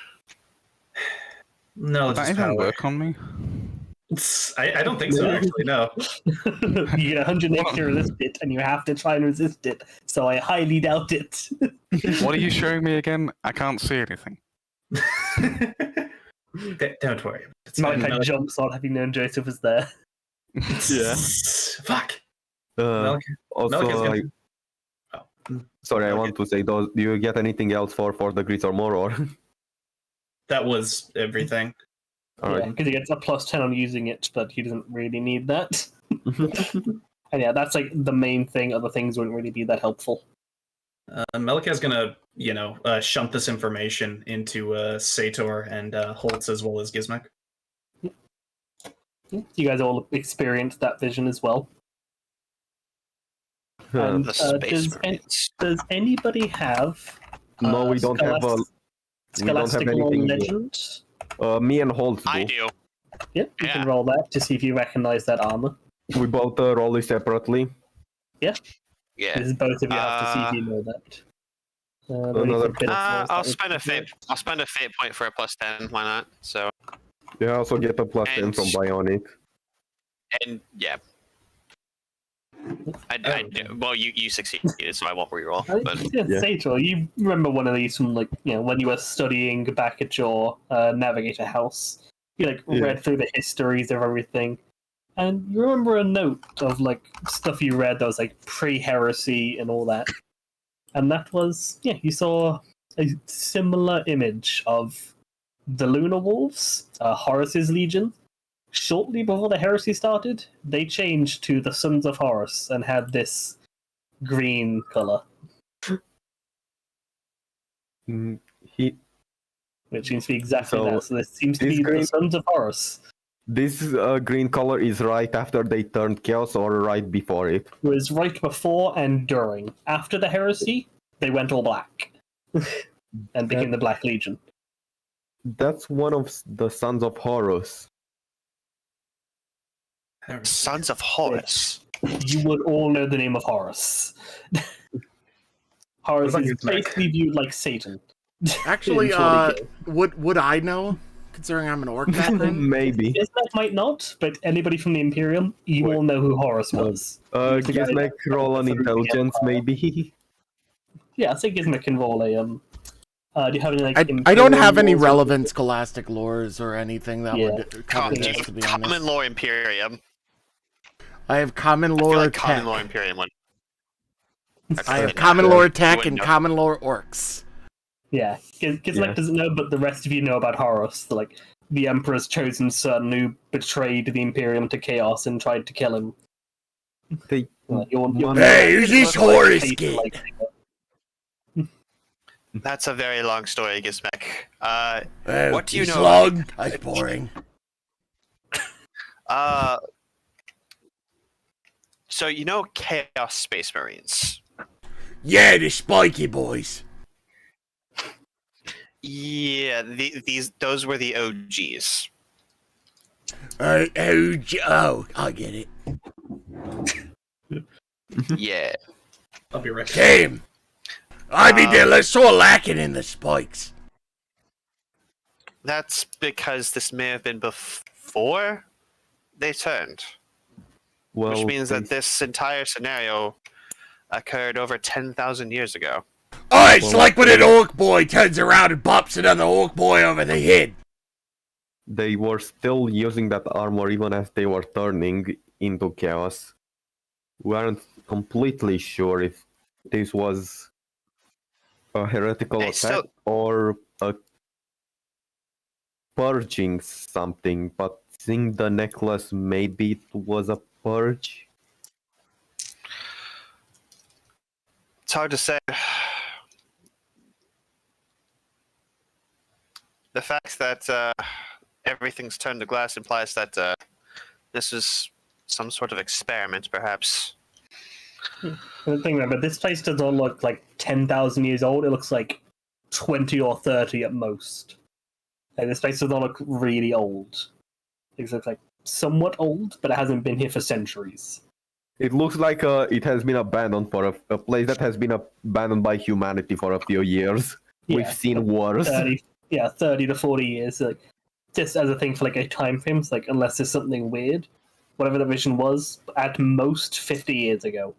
No, Would that just even power. work on me? I don't think so, actually, no. You get 100 to resist it, and you have to try and resist it. So I highly doubt it. What are you showing me again? I can't see anything. Don't worry. It's Malachi fine. jumps on, having known Joseph was there. Yeah. Fuck. Also, Malachi's gonna- sorry, I Okay. want to say, do you get anything else for the grease or more, or? That was everything. Alright. Because he gets a +10 on using it, but he doesn't really need that. And yeah, that's like the main thing. Other things wouldn't really be that helpful. Malachi's gonna, shunt this information into Sator and Holtz as well as Gizmek. You guys all experienced that vision as well. And, The space does, marines. does anybody have No, we don't have a. Scholastic Law anything. Legend? Me and Holt do. I do. Yep, you Yeah. can roll that to see if you recognize that armor. We both roll it separately. Yeah. This is both of you have to see if you know that. Another- I'll spend a fate. I'll spend a fate point for a +10. Why not? So You also get a +10 And- from Bionic. and yeah. Well, you succeeded, so I won't reroll. But Yeah. Sator, you remember one of these from when you were studying back at your navigator house. You Yeah. read through the histories of everything, and you remember a note of stuff you read that was pre-heresy and all that. And that was, you saw a similar image of the Lunar Wolves, Horus's Legion. Shortly before the heresy started, they changed to the Sons of Horus and had this green color. Which seems to be exactly that. So this seems to be the Sons of Horus. This green color is right after they turned Chaos or right before it? It was right before and during. After the heresy, they went all black. And became the Black Legion. That's one of the Sons of Horus. Sons of Horus. You would all know the name of Horus. Horus is basically viewed like Satan. Actually, would I know, considering I'm an orc captain? Maybe. Gizmek might not, but anybody from the Imperium, you all know who Horus was. Gizmek roll an intelligence, maybe? Yeah, I'd say Gizmek can roll a, do you have any, like, I don't have Imperium any rolls? relevant scholastic lores or anything that would cover this, to be Common honest. lore Imperium. I have common I feel lore like tech. common lore Imperium one. I have common lore You tech wouldn't and know. common lore orcs. Yeah, Gizmek doesn't know, but the rest of you know about Horus. Like, the Emperor's chosen son who betrayed the Imperium to Chaos and tried to kill him. They, Hey, who's this Horus kid? That's a very long story, Gizmek. What do you it's know? long. That's boring. So you know Chaos Space Marines? Yeah, the spiky boys. Yeah, those were the OGs. Oh, I get it. Yeah. I'll be right back. Damn. I mean, they're so lacking in the spikes. That's because this may have been before they turned. well, Which means that this entire scenario occurred over 10,000 years ago. Oh, it's like when an orc boy turns around and bops another orc boy over the head. they were still using that armor even as they were turning into Chaos. We aren't completely sure if this was a heretical Hey, attack or a purging something, but seeing the necklace, maybe it was a purge. It's hard to say. The fact that everything's turned to glass implies that this is some sort of experiment, perhaps. The thing, remember, this place does not look like 10,000 years old. It looks like 20 or 30 at most. Like, this place does not look really old. It looks like somewhat old, but it hasn't been here for centuries. It looks like it has been abandoned for a place that has been abandoned by humanity for a few years. We've Yeah, seen wars. 30 to 40 years. Like, just as a thing for like a time frame, it's like, unless there's something weird, whatever the vision was, at most 50 years ago.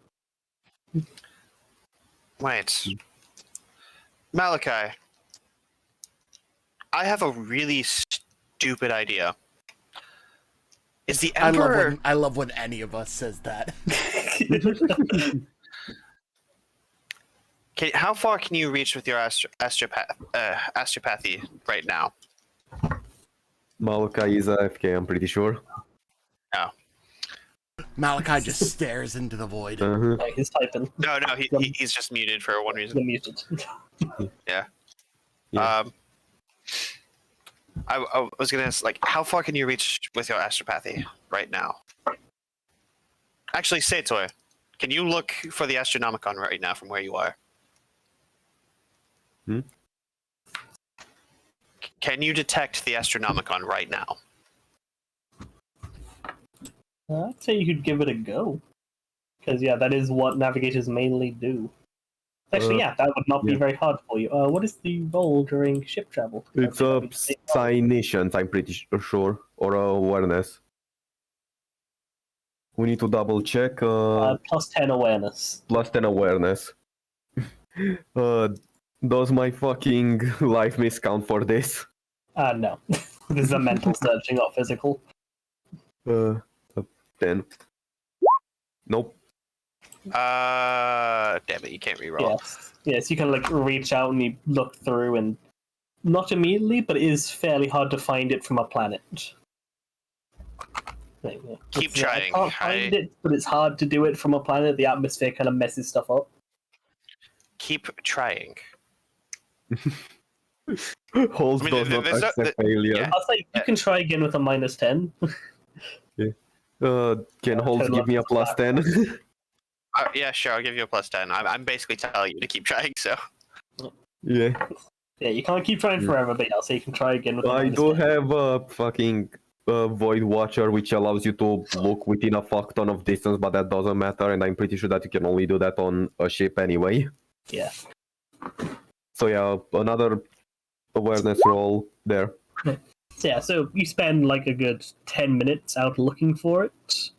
Wait. Malachi, I have a really stupid idea. Is the Emperor... I love when any of us says that. How far can you reach with your astropathy right now? Malachi is AFK, I'm pretty sure. No. Malachi just stares into the void. Like, he's typing. No, he's just muted for one reason. He's muted. Yeah. Yeah. I was gonna ask, like, how far can you reach with your astropathy right now? Actually, Sator, can you look for the Astronomicon right now from where you are? Can you detect the Astronomicon right now? I'd say you could give it a go. Because, yeah, that is what navigators mainly do. Actually, yeah, that would not be very hard for you. What is the roll during ship travel? It's a Psyniscience, I'm pretty sure, or awareness. We need to double check. Plus 10 awareness. Plus 10 awareness. Does my fucking life miscount for this? No. This is a mental searching, not physical. 10. Nope. Damn it, you can't reroll. Yes, you can like reach out and you look through, and not immediately, but it is fairly hard to find it from a planet. Keep trying. I can't find it, but it's hard to do it from a planet. The atmosphere kind of messes stuff up. Keep trying. Holds does not accept failure. Yeah. I'll say you can try again with a -10. Can Holds give me a +10? Yeah, sure, I'll give you a +10. I'm basically telling you to keep trying, so. Yeah. Yeah, you can't keep trying forever, but I'll say you can try again with a I -10. do have a fucking Void Watcher, which allows you to look within a fuck ton of distance, but that doesn't matter, and I'm pretty sure that you can only do that on a ship anyway. Yeah. So yeah, another awareness roll there. So you spend like a good 10 minutes out looking for it,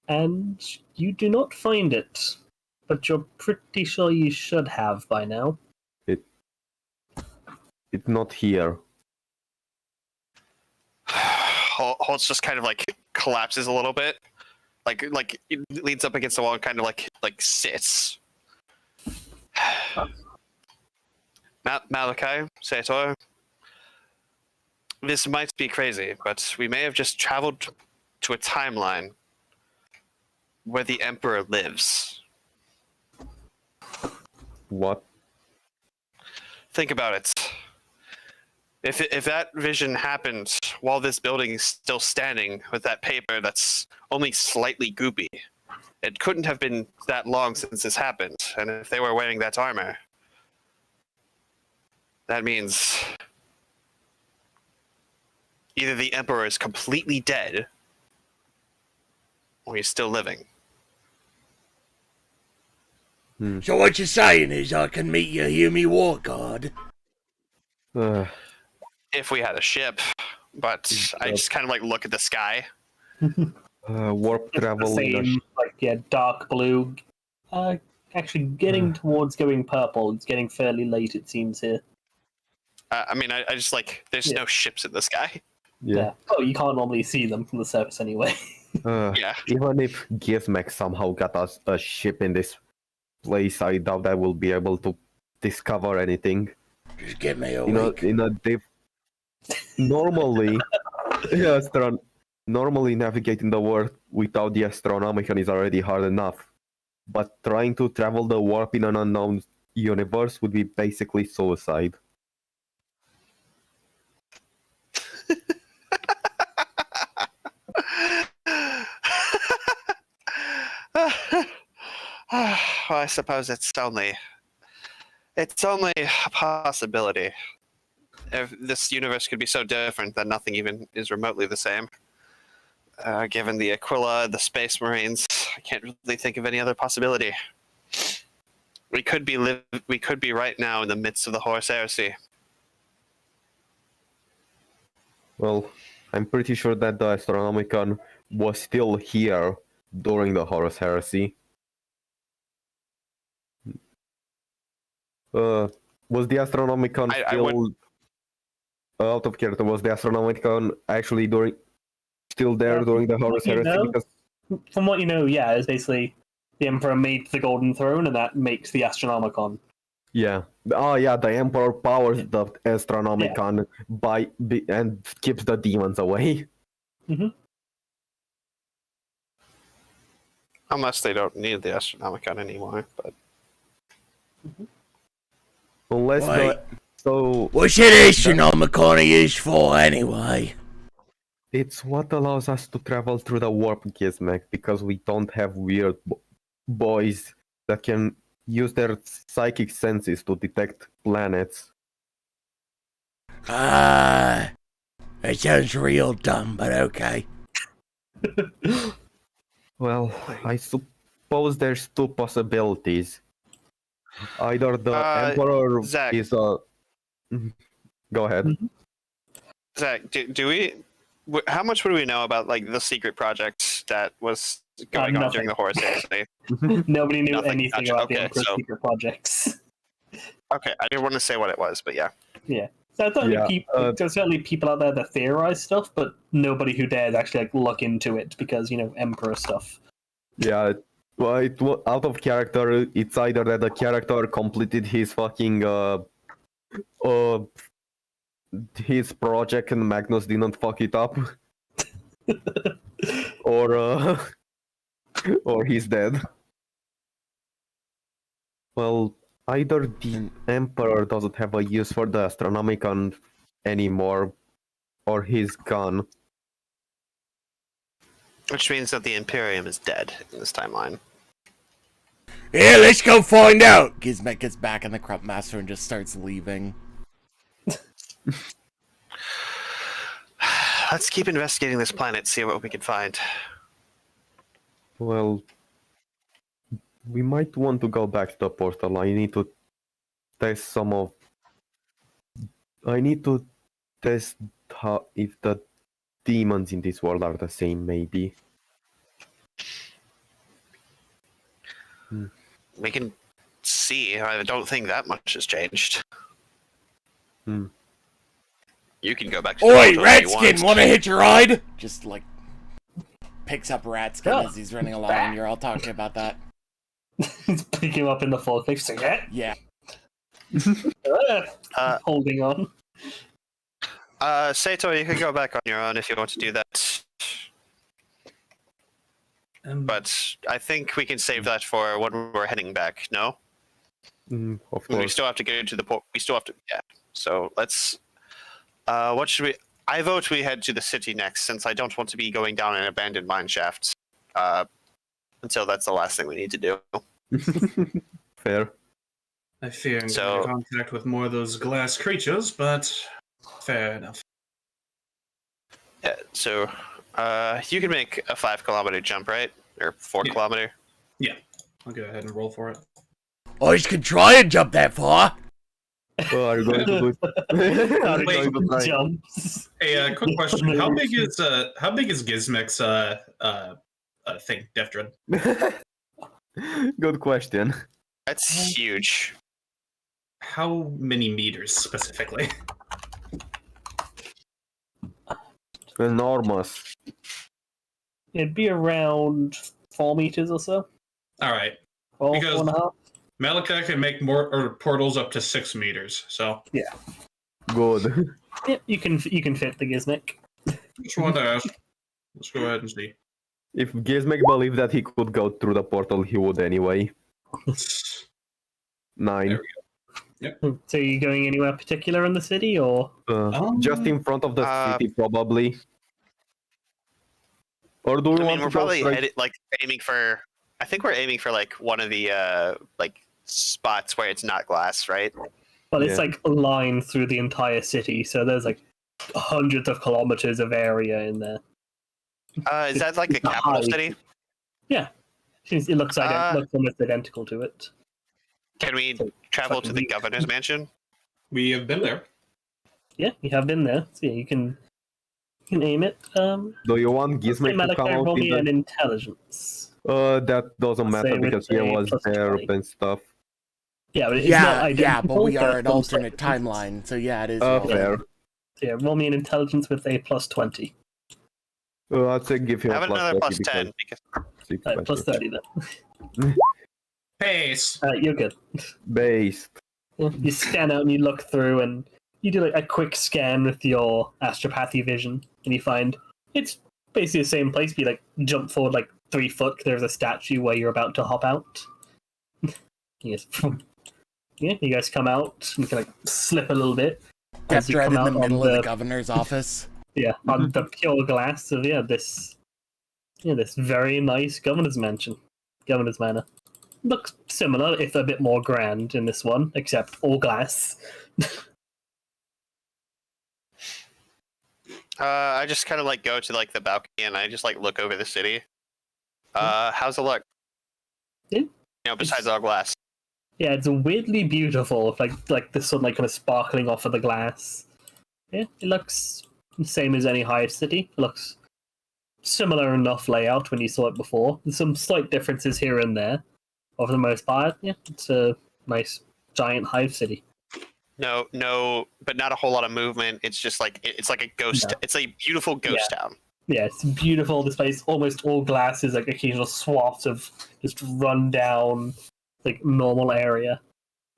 and you do not find it. But you're pretty sure you should have by now. It's not here. Holtz just kind of like collapses a little bit, like it leans up against the wall and kind of like sits. Malachi, Sator, this might be crazy, but we may have just traveled to a timeline where the Emperor lives. What? Think about it. If that vision happened while this building is still standing with that paper that's only slightly goopy, it couldn't have been that long since this happened. And if they were wearing that armor, that means either the Emperor is completely dead or he's still living. So what you're saying is I can meet your Hume War God? If we had a ship, but I just kind of like look at the sky. Warp travel. Same, dark blue. Actually, getting towards going purple. It's getting fairly late, it seems here. I mean, I just like there's no ships in the sky. Yeah. Oh, you can't normally see them from the surface anyway. Yeah. Even if Gizmek somehow got us a ship in this place, I doubt I will be able to discover anything. Just give me a week. Normally, normally navigating the world without the Astronomicon is already hard enough. But trying to travel the warp in an unknown universe would be basically suicide. Well, I suppose it's only a possibility. If this universe could be so different that nothing even is remotely the same. Given the Aquila, the Space Marines, I can't really think of any other possibility. We could be right now in the midst of the Horus Heresy. Well, I'm pretty sure that the Astronomicon was still here during the Horus Heresy. Was the Astronomicon out of character? Was the Astronomicon actually still there during the Horus Heresy? Because from what you know, yeah, it's basically the Emperor made the Golden Throne, and that makes the Astronomicon. Yeah. Oh, yeah. The Emperor powers the Astronomicon and keeps the demons away. Mm-hmm. Unless they don't need the Astronomicon anymore, but. Mm-hmm. Unless what's the Astronomicon used for anyway? It's what allows us to travel through the warp, Gizmek, because we don't have weird boys that can use their psychic senses to detect planets. It sounds real dumb, but okay. Well, I suppose there's two possibilities. Either the Emperor Zach. is a... Go ahead. Zach, do we... How much would we know about like the secret project that was going on during the Horus Heresy? Nobody knew anything about the Emperor's secret projects. Okay, I didn't want to say what it was, but yeah. Yeah. So I thought there's certainly people out there that theorize stuff, but nobody who dares actually look into it because, Emperor stuff. Yeah, Well, out of character, it's either that the character completed his fucking his project and Magnus didn't fuck it up, or or he's dead. Well, either the Emperor doesn't have a use for the Astronomicon anymore, or he's gone. Which means that the Imperium is dead in this timeline. Yeah, let's go find out. Gizmek gets back in the Crop Master and just starts leaving. Let's keep investigating this planet, see what we can find. Well, we might want to go back to the portal. I need to test how if the demons in this world are the same, maybe. We can see. I don't think that much has changed. Hmm. You can go back to the Oi, portal if you Ratskin, want. wanna hitch a ride? Just like picks up Ratskin Yeah. as he's running along, and you're all talking about that. He's picking him up in the forklift, saying, Yeah. holding on. Sator, you can go back on your own if you want to do that. But I think we can save that for when we're heading back, no? Of We course. still have to go to the port. We still have to, yeah. So let's. What should we? I vote we head to the city next, since I don't want to be going down an abandoned mine shaft. Until that's the last thing we need to do. Fair. I fear I'm So- in contact with more of those glass creatures, but fair enough. Yeah. So, you can make a 5-kilometer jump, right? Or 4-kilometer. I'll go ahead and roll for it. I can try and jump that far. Oh, are you going to do it? Are you Wait. going to try? Jumps. Hey, quick question: How big is Gizmek's thing, Death Dread? Good question. That's huge. How many meters specifically? Enormous. It'd be around 4 meters or so. All right, Four, Because- 4.5. Malika can make more portals up to 6 meters. So Good. Yep, you can fit the Gizmek. just wanted to ask. Let's go ahead and see. If Gizmek believed that he could go through the portal, he would anyway. 9. There we So are you going anywhere particular in the city, or? Just in front of the city, probably. Or do we I mean, want we're to go probably straight? aiming for. I think we're aiming for like one of the spots where it's not glass, right? Well, it's Yeah. like a line through the entire city, so there's like hundreds of kilometers of area in there. Is that like the It's capital high. city? It looks looks almost identical to it. Can we travel to the governor's mansion? We have been there. Yeah, you have been there. So yeah, you can aim it. Do you want Gizmek to come out roll me in an the... intelligence. That doesn't matter Say with because he a was plus there 20. and stuff. Yeah, but it's not Yeah, but we identical, are an some alternate slight differences. timeline, so yeah, it is. Fair. So yeah, roll me an intelligence with a plus 20. I'd say give him Have a plus another 30 plus because 10 because 6 Plus 30 then. Pace. You're good. Based. You scan out and you look through and you do like a quick scan with your astropathy vision and you find it's basically the same place. You like jump forward like 3 foot. There's a statue where you're about to hop out. Yes. Yeah, you guys come out. You can like slip a little bit. Death as you Dread come in the out on middle of the governor's office. Yeah, on the pure glass of this very nice governor's mansion, governor's manor. Looks similar, if a bit more grand in this one, except all glass. I just kind of like go to like the balcony and I just like look over the city. How's it look? Yeah. You know, besides all glass. Yeah, it's weirdly beautiful, like the sun like kind of sparkling off of the glass. Yeah, it looks the same as any hive city. It looks similar enough layout when you saw it before. There's some slight differences here and there. But for the most part, yeah, it's a nice giant hive city. No, but not a whole lot of movement. It's just like it's like a ghost. No. It's a beautiful ghost town. Yeah, it's beautiful. This place, almost all glass, is like occasional swaths of just run down, like normal area.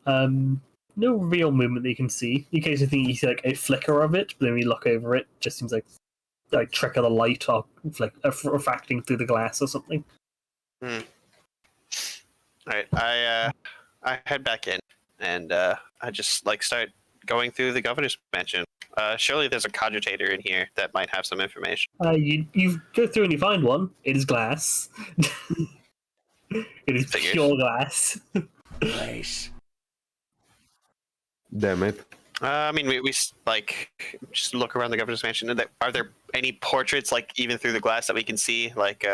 No real movement that you can see. You occasionally think you see like a flicker of it, but then when you look over it, it just seems like trick of the light or like refracting through the glass or something. All right, I head back in and I just like start going through the governor's mansion. Surely there's a cogitator in here that might have some information. You go through and you find one. It is glass. It is Figures. pure glass. Nice. Damn it. I mean, we like just look around the governor's mansion. Are there any portraits, like even through the glass, that we can see? Like,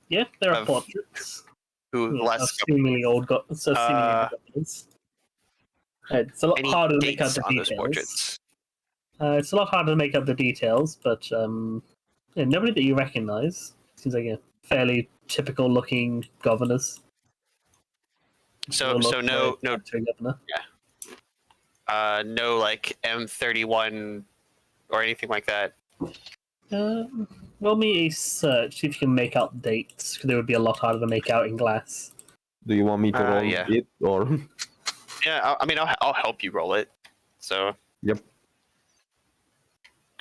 Yeah, there are Of- portraits. who Yeah, last seemingly old governors. It's a lot any harder to make out dates the on those details. portraits? It's a lot harder to make out the details, but yeah, nobody that you recognize. Seems like a fairly typical looking governors. So Will so look no like no military governor. no like M31 or anything like that. Roll me a search, see if you can make out dates, because it would be a lot harder to make out in glass. Do you want me to roll yeah. it or? Yeah, I mean, I'll help you roll it. So Yep.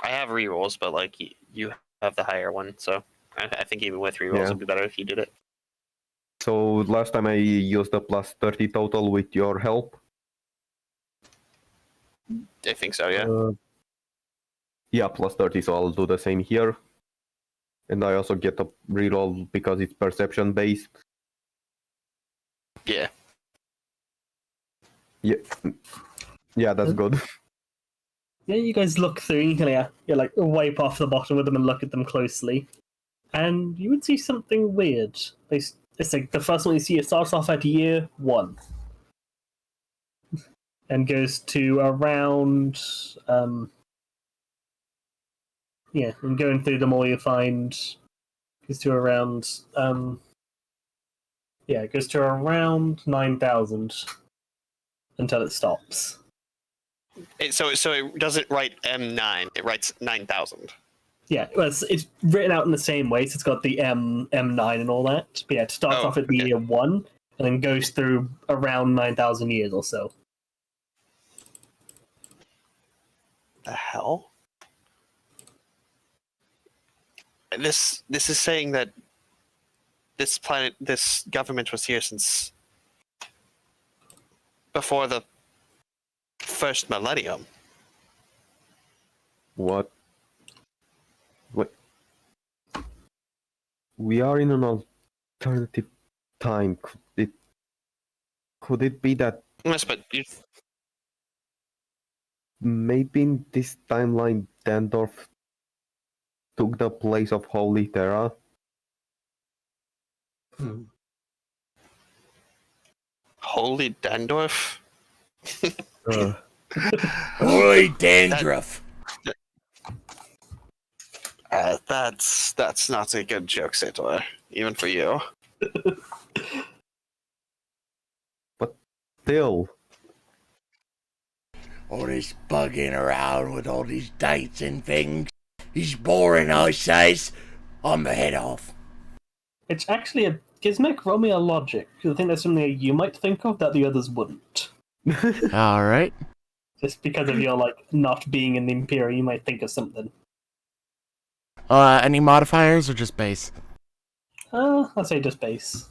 I have rerolls, but like you have the higher one, so I think even with rerolls, Yeah. it'd be better if you did it. So last time I used a plus 30 total with your help. I think so, yeah. Yeah, plus 30, so I'll do the same here. And I also get a reroll because it's perception based. Yeah. Yeah, that's good. Yeah, you guys look through, you kind of like wipe off the bottom of them and look at them closely. And you would see something weird. It's like the first one you see, it starts off at year 1. And goes to around and going through them all you find goes to around it goes to around 9,000 until it stops. So it doesn't write M9, it writes 9,000. Yeah, well, it's written out in the same way, so it's got the M9 and all that. But yeah, it starts off at the year 1 and then goes through around 9,000 years or so. The hell? This is saying that this government was here since before the first millennium. What? We are in an alternative time. Could it be that Yes, but maybe in this timeline Dandorf took the place of Holy Terra? Holy Dandorf? Holy dandruff. That's not a good joke, Sator, even for you. Still, All this bugging around with all these dates and things is boring, I says. I'm the head off. It's actually a Gizmek, roll me a logic, because I think that's something you might think of that the others wouldn't. All right. Just because of your not being in the Imperium, you might think of something. Any modifiers or just base? I'll say just base.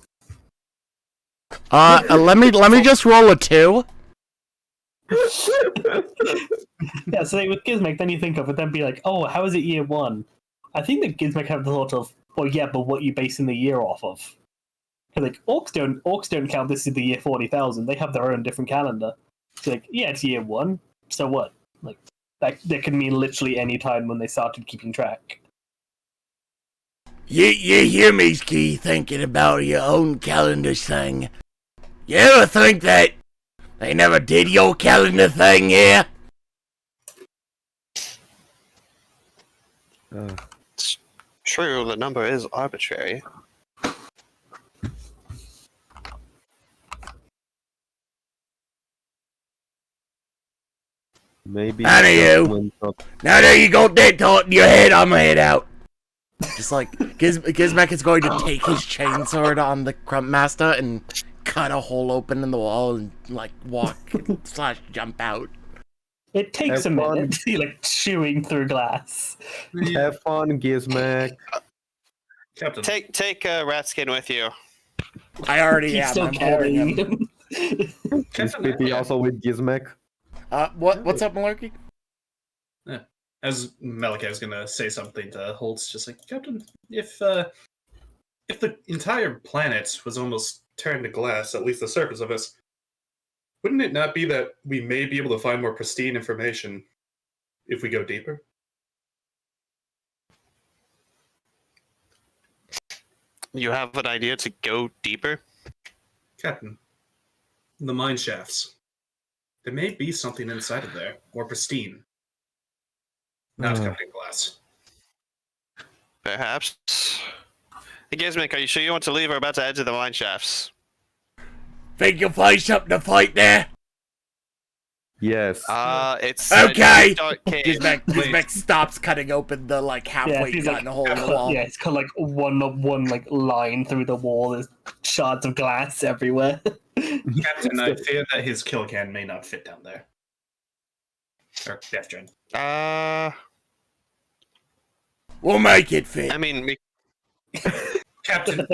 Let me just roll a 2. Yeah, so with Gizmek, then you think of it, then be like, oh, how is it year 1? I think that Gizmek have the thought of, well, yeah, but what you basing the year off of? Because orcs don't count this as the year 40,000. They have their own different calendar. So yeah, it's year 1. So what? That could mean literally any time when they started keeping track. You hear me, Ski, thinking about your own calendar thing. You ever think that they never did your calendar thing here? It's true, the number is arbitrary. Maybe. None of you. when not- Now that you got that thought in your head, I'm gonna head out. Just like Gizmek is going to take his chainsword on the Crump Master and cut a hole open in the wall and like walk / jump out. It takes Have a fun. minute. You're like chewing through glass. Have fun, Gizmek. Captain. Take Ratskin with you. I already Keep am. still I'm holding carrying him. him. Is Pippi also with Gizmek? What's up, Malarkey? As Malachi is gonna say something to Holtz, just like, Captain, if the entire planet was almost turned to glass, at least the surface of us, wouldn't it not be that we may be able to find more pristine information if we go deeper? You have an idea to go deeper? Captain, the mine shafts. There may be something inside of there, more pristine. Not covered in glass. Perhaps. Hey, Gizmek, are you sure you want to leave? We're about to enter the mine shafts. Think you'll find something to fight there? Yes. It's Okay. a dark cave. Gizmek stops cutting open the like halfway he's cut like, in a hole in the wall. yeah, it's got like one like line through the wall. There's shards of glass everywhere. Captain, I fear that his kill can may not fit down there. Or Death Gen. We'll make it fit. I mean, Captain,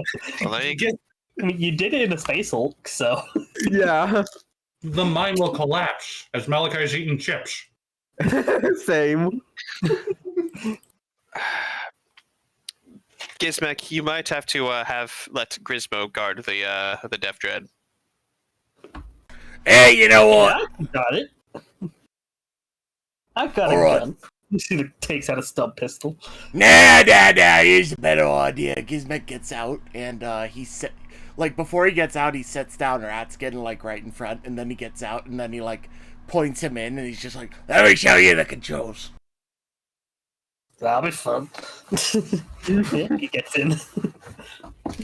like, I mean, you did it in a Space Hulk, so Yeah. the mine will collapse as Malachi's eating chips. Same. Gizmek, you might have to let Grismo guard the Death Dread. Hey, you know what? yeah, got it. I've got All a right. gun. He takes out a stub pistol. Nah. Here's a better idea. Gizmek gets out and before he gets out, he sits down Ratskin like right in front, and then he gets out and then he like points him in, and he's just like, "Let me show you the controls." That'll be fun. Yeah, he gets in.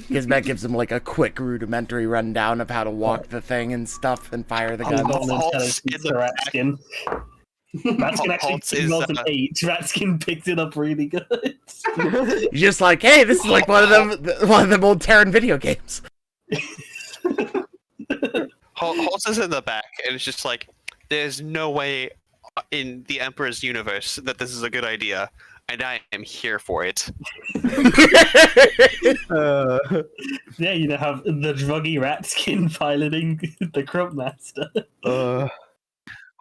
Gizmek gives him like a quick rudimentary rundown of how to walk the thing and stuff and fire the gun. Holtz in the back. Ratskin. Ratskin actually Holtz is, rolls an 8. Ratskin picks it up really good. He's just like, "Hey, this is like one of them old Terran video games." Holtz is in the back, and it's just like, there's no way in the Emperor's universe that this is a good idea, and I am here for it. Yeah, you know, have the druggy Ratskin piloting the Crump Master.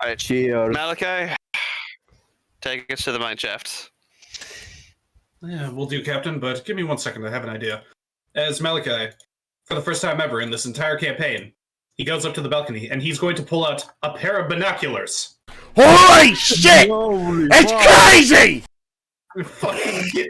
Alright, Cheers. Malachi, take us to the mine shafts. Yeah, we'll do, Captain, but give me 1 second to have an idea. As Malachi, for the first time ever in this entire campaign, he goes up to the balcony and he's going to pull out a pair of binoculars. Holy shit! Holy It's fuck, crazy! Fucking get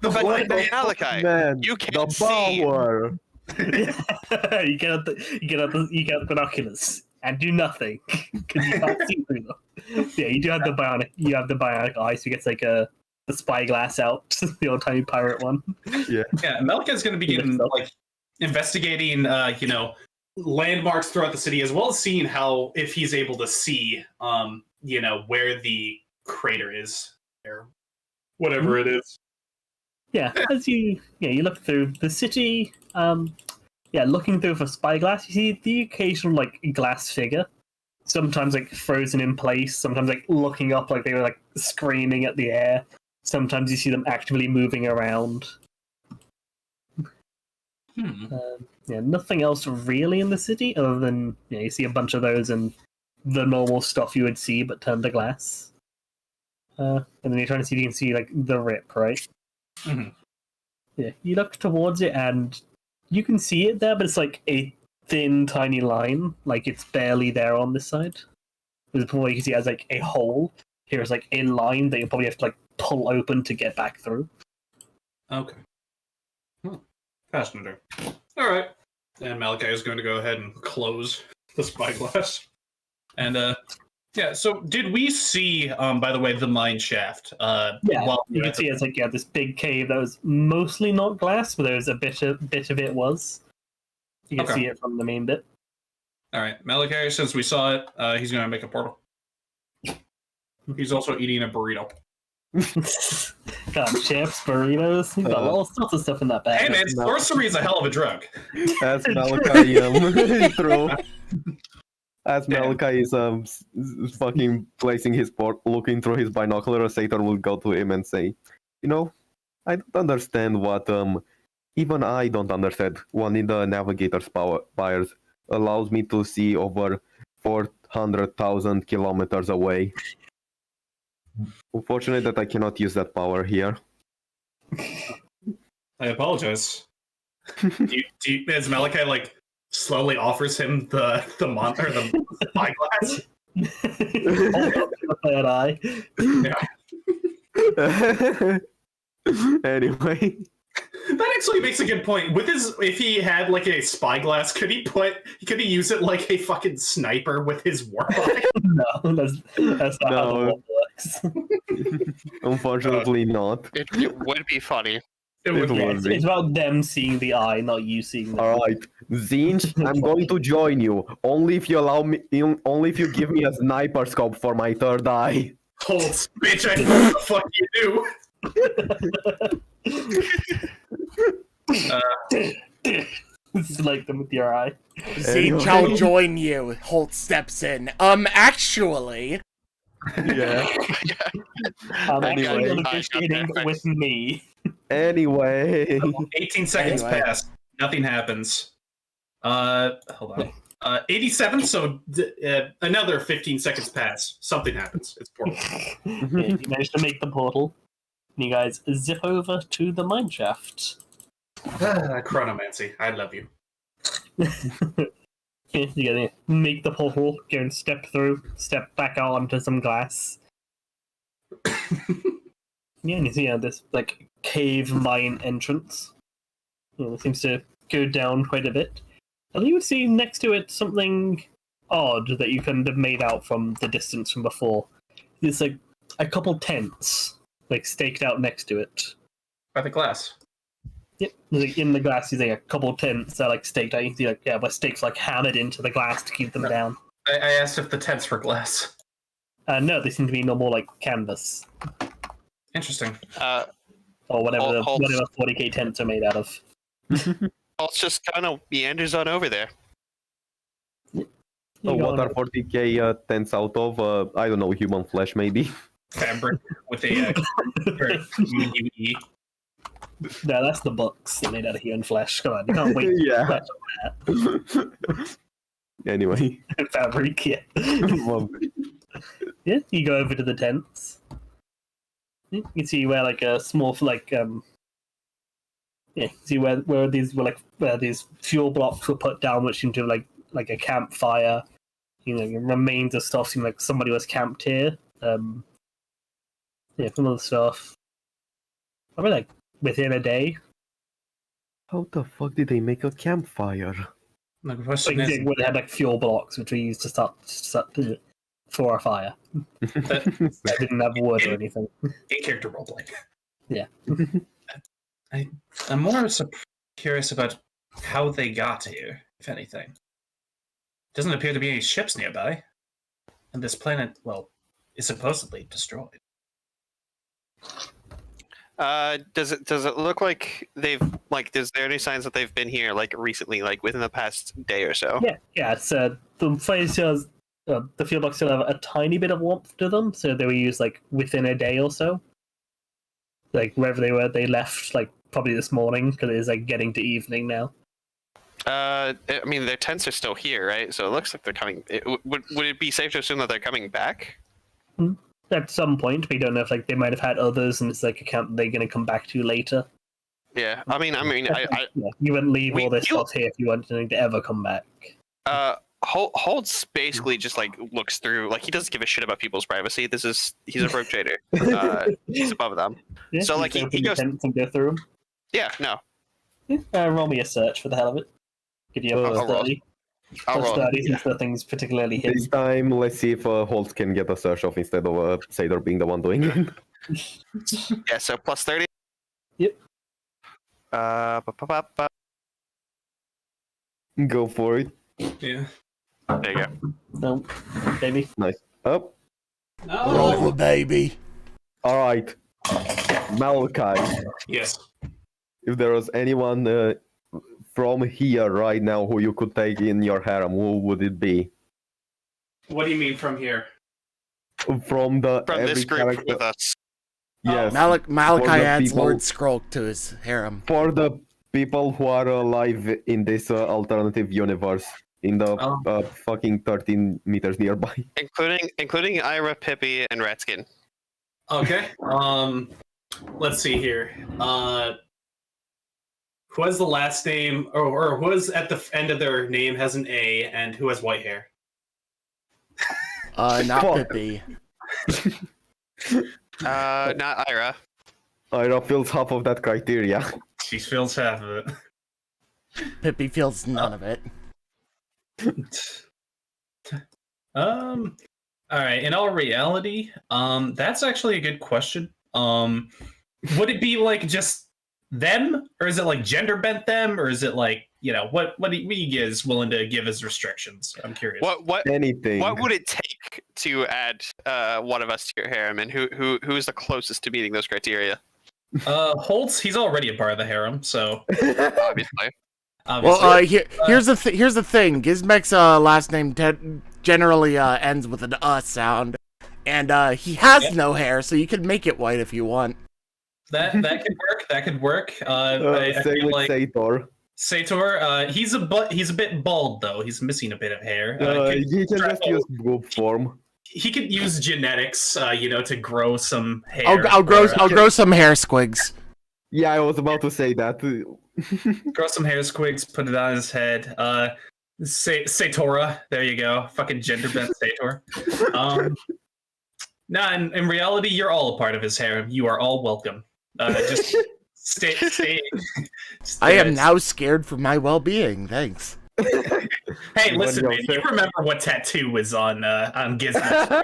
the But Malachi, man. you can't The see. power. you get out the binoculars and do nothing because you can't see through them. Yeah, you do have the bionic. You have the bionic eye, so he gets like the spyglass out, the old timey pirate one. Yeah, Malachi's going to begin like investigating, landmarks throughout the city, as well as seeing how if he's able to see, where the crater is, or whatever it is. Yeah, as you look through the city, looking through for spyglass, you see the occasional like glass figure, sometimes like frozen in place, sometimes like looking up like they were like screaming at the air. Sometimes you see them actively moving around. Nothing else really in the city other than you see a bunch of those and the normal stuff you would see but turned to glass. And then you're trying to see if you can see like the rip, right? Mm-hmm. Yeah, you look towards it and you can see it there, but it's like a thin, tiny line. Like it's barely there on this side. Before you can see it as like a hole. Here is like a line that you probably have to like pull open to get back through. Okay. Fascinating. All right. And Malachi is going to go ahead and close the spyglass. And so did we see, by the way, the mine shaft? You could see it's like this big cave that was mostly not glass, but there was a bit of it was. You can see it from the main bit. All right, Malachi. Since we saw it, he's going to make a portal. He's also eating a burrito. Got chips, burritos. We got all sorts of stuff in that bag. Hey man, sorcery is a hell of a drug. As Malachi throw. As Malachi is fucking placing his port, looking through his binocular, Sator will go to him and say, "You know, I don't understand what even I don't understand. One in the navigator's powers allows me to see over 400,000 kilometers away. Unfortunate that I cannot use that power here." I apologize. As Malachi like slowly offers him the spyglass. Third eye. Anyway, That actually makes a good point. With his, if he had like a spyglass, could he use it like a fucking sniper with his warlock? No, that's not how the world works. unfortunately not. It would be funny. It would It would be. It's about them seeing the eye, not you seeing the eye. All right, Zinj, I'm going to join you. Only if you allow me. Only if you give me a sniper scope for my third eye. Holtz, bitch, I know what the fuck you do. It's like them with your eye. Zinj, I'll join you. Holt steps in. Actually. Yeah. I'm Anyway. actually negotiating with me. Anyway. 18 seconds Anyway. pass. Nothing happens. Hold on. 87. So another 15 seconds pass. Something happens. It's portal. Yeah, you managed to make the portal. And you guys zip over to the mine shaft. Chronomancy. I love you. You gotta make the portal, go and step through, step back out onto some glass. Yeah, and you see this like cave mine entrance. It seems to go down quite a bit. And you would see next to it something odd that you couldn't have made out from the distance from before. There's like a couple tents like staked out next to it. By the glass. Yep, like in the glass, you see a couple tents that are like staked out. You can see like where stakes like hammered into the glass to keep them down. I asked if the tents were glass. No, they seem to be no more like canvas Interesting. or whatever Holtz. whatever 40k tents are made out of. Holtz just kind of meanders on over there. You Oh, go what on are 40k tents out of? I don't know, human flesh maybe. Fabric with a UE. No, that's the books made out of human flesh. Come on, you can't wait. Yeah. Anyway. Fabric, yeah. Yeah, you go over to the tents. You can see where like a small like yeah, see where these fuel blocks were put down, which into like a campfire. You know, remains of stuff seem like somebody was camped here. Yeah, some other stuff. Probably like within a day. How the fuck did they make a campfire? The Like question is, where they had like fuel blocks, which we used to start for a fire. I didn't have wood or anything. in-character roleplay. Yeah. I'm more curious about how they got here, if anything. Doesn't appear to be any ships nearby. And this planet, well, is supposedly destroyed. Does it look like they've is there any signs that they've been here like recently, like within the past day or so? Yeah. It's the place has the fuel blocks still have a tiny bit of warmth to them, so they were used like within a day or so. Like wherever they were, they left like probably this morning because it is like getting to evening now. I mean, their tents are still here, right? So it looks like they're coming. Would it be safe to assume that they're coming back? At some point, we don't know if like they might have had others, and it's like a camp they're going to come back to later. Yeah, I mean, Yeah, you wouldn't leave all this stuff here if you wanted to ever come back. Holtz basically just like looks through, like he doesn't give a shit about people's privacy. He's a rogue trader. He's above them. Yeah, So, you like, can he open the goes- tents and go through them. Yeah, no, Roll me a search for the hell of it. Give you a I'll roll. plus 30. I'll Plus roll. 30 since nothing's particularly hidden. This time, let's see if Holt can get a search off instead of Sator being the one doing it. Yeah, so plus 30. Yep. Go for it. Yeah. There you go. No, baby. Nice. Up. Roll, baby. All right, Malachi. Yes. If there was anyone from here right now who you could take in your harem, who would it be? What do you mean from here? From the From every this group character. with us. Yes. Malachi For the adds people- Lord Skrulk to his harem. For the people who are alive in this alternative universe, in the fucking 13 meters nearby. Including Ira, Pippi, and Ratskin. Okay. Let's see here. Who has the last name, or who is at the end of their name has an A, and who has white hair? Not Fuck. Pippi. Not Ira. Ira fills half of that criteria. She fills half of it. Pippi feels none of it. All right. In all reality, that's actually a good question. Would it be like just them, or is it like gender bent them, or is it like, you know, what he is willing to give as restrictions? I'm curious. What Anything. What would it take to add one of us to your harem, and who is the closest to meeting those criteria? Holtz, he's already a part of the harem, so Obviously. Well, here's the thing. Gizmek's last name generally ends with an sound, and he has no hair, so you could make it white if you want. that could work. That could work. I Same feel with like Sator. Sator, he's a bit bald though. He's missing a bit of hair. He can just use group form. He could use genetics, to grow some hair. I'll grow some hair squigs. Yeah, I was about to say that. Grow some hair squigs, put it on his head. Satora, there you go. Fucking gender bent Sator. Nah, in reality, you're all a part of his harem. You are all welcome. Just stay. I am now scared for my well-being. Thanks. Hey, listen, man. You remember what tattoo was on Gizmek?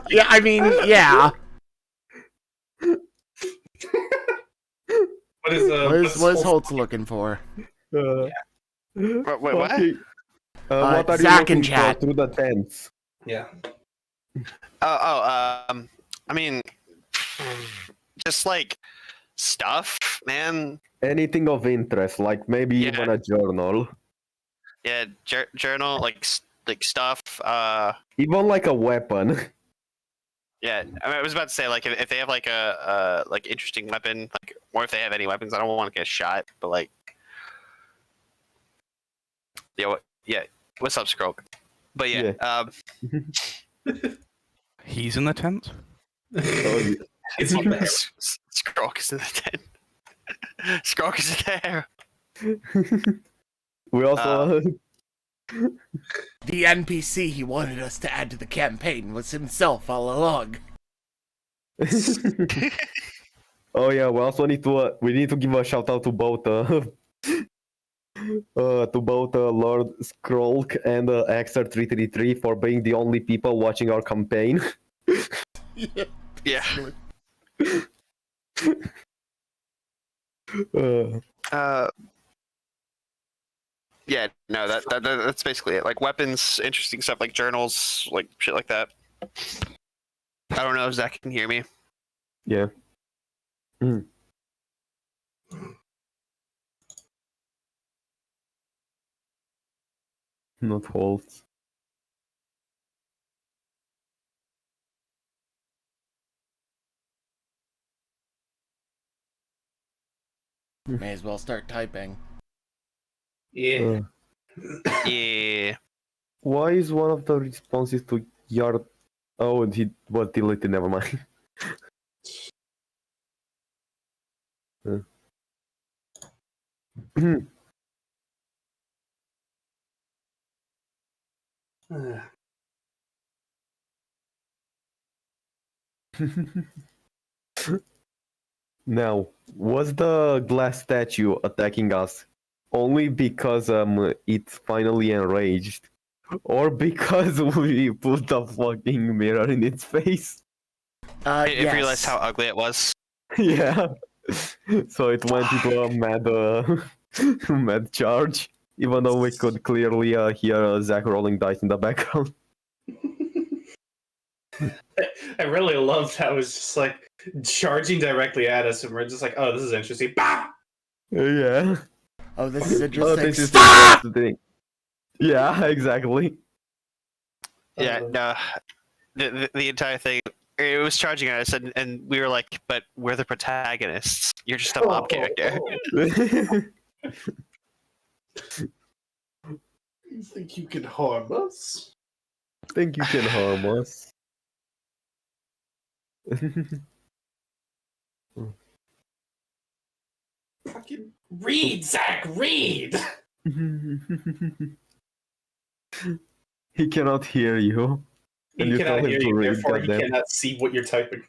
Yeah, I mean, yeah. What is Holtz looking for? Wait, what? What are Zach you in looking chat. for through the tents? Yeah. I mean, just like stuff, man. Anything of interest, like maybe even a journal. Yeah, journal, like stuff. Even like a weapon. Yeah, I mean, I was about to say, like, if they have like a like interesting weapon, like, or if they have any weapons, I don't want to get shot, but like, yeah, what's up, Skroak? But yeah. He's in the tent? Oh, Is he back? Skroak is in the tent. Skroak is there. we also The NPC he wanted us to add to the campaign was himself all along. Oh yeah, we also need to give a shout out to both Lord Skrulk and Xer333 for being the only people watching our campaign. Yeah. Yeah, no, that's basically it. Like weapons, interesting stuff, like journals, like shit like that. I don't know if Zach can hear me. Yeah. Not Holtz. May as well start typing. Yeah. Yeah. Why is one of the responses to your... Oh, he was deleted, never mind. Now, was the glass statue attacking us only because it's finally enraged? Or because we put the fucking mirror in its face? It Yes. realized how ugly it was. Yeah. So it went into a mad charge, even though we could clearly hear Zach rolling dice in the background. I really loved how it was just like charging directly at us, and we're just like, "Oh, this is interesting." Bah! Yeah. Oh, this is Oh, interesting. this is Stop! interesting. Yeah, exactly. Yeah, no, the entire thing. It was charging at us, and we were like, "But we're the protagonists. You're just a mob character." You think you can harm us? Think you can harm us? Fucking read, Zach, read! He cannot hear you. And He you tell cannot him hear to you, read, therefore he goddamn. cannot see what you're typing.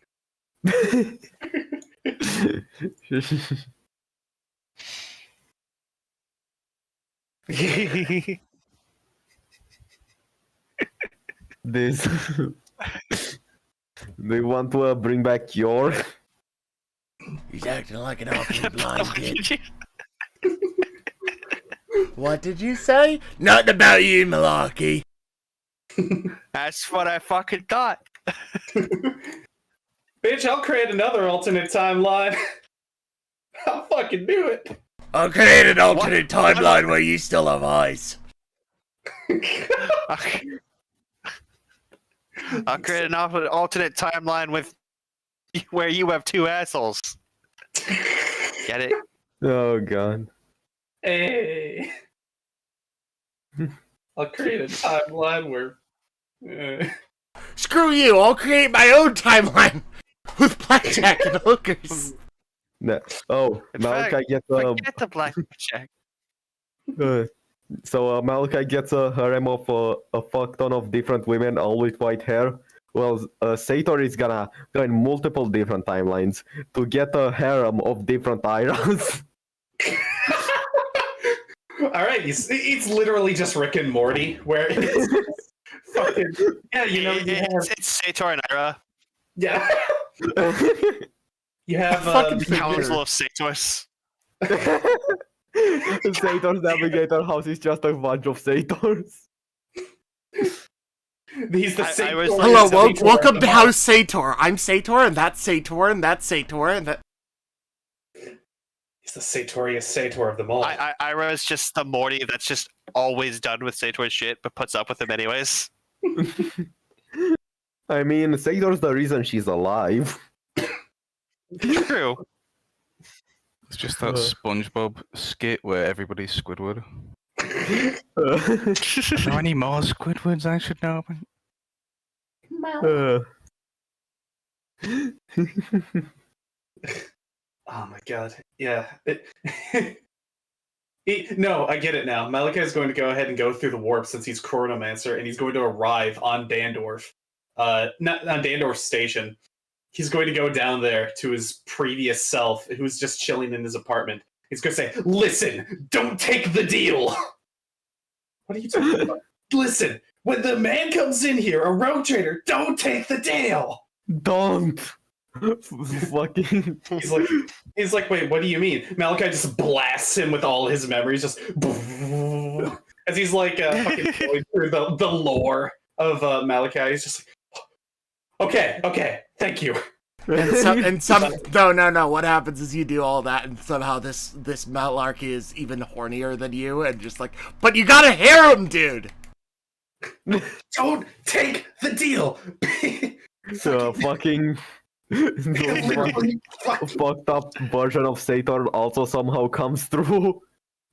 This. Do you want to bring back your? He's acting like an awfully blind kid. What did you say? Nothing about you, malarkey. That's what I fucking thought. Bitch, I'll create another alternate timeline. I'll fucking do it. I'll create an alternate timeline where you still have eyes. I'll create an alternate timeline with where you have two assholes. Get it? Oh god. Hey. I'll create a timeline where. Screw you! I'll create my own timeline with blackjack and hookers. No. Oh, In Malachi fact, gets forget the blackjack. So Malachi gets a harem of a fuck ton of different women, all with white hair. Well, Sator is gonna go in multiple different timelines to get a harem of different Iras. Alright, it's literally just Rick and Morty, where it's fucking. Yeah, you know, you have. It's Sator and Ira. Yeah. You have. Fucking Council of Sators. Sator's navigator house is just a bunch of Sators. He's the I same. was like- Hello, Sator welcome of to the House Sator. I'm Sator, and that's Sator, and that's Sator, and that. He's the Satorius Sator of them all. Ira is just the Morty that's just always done with Sator's shit, but puts up with him anyways. I mean, Sator's the reason she's alive. True. It's just that SpongeBob skit where everybody's Squidward. Are there any more Squidwards I should know about? Oh my god. Yeah. No, I get it now. Malachi is going to go ahead and go through the warp since he's Chronomancer, and he's going to arrive on Dandorf. Not on Dandorf Station. He's going to go down there to his previous self, who's just chilling in his apartment. He's going to say, "Listen, don't take the deal." What are you talking about? Listen, when the man comes in here, a rogue trader, don't take the deal. Don't. Fucking. He's like, wait, what do you mean? Malachi just blasts him with all his memories, just as he's like fucking going through the lore of Malachi. He's just like, okay, thank you. And some no. What happens is you do all that, and somehow this malarkey is even hornier than you, and just like, but you gotta hear him, dude. Don't take the deal. So fucking. Fucked up version of Sator also somehow comes through.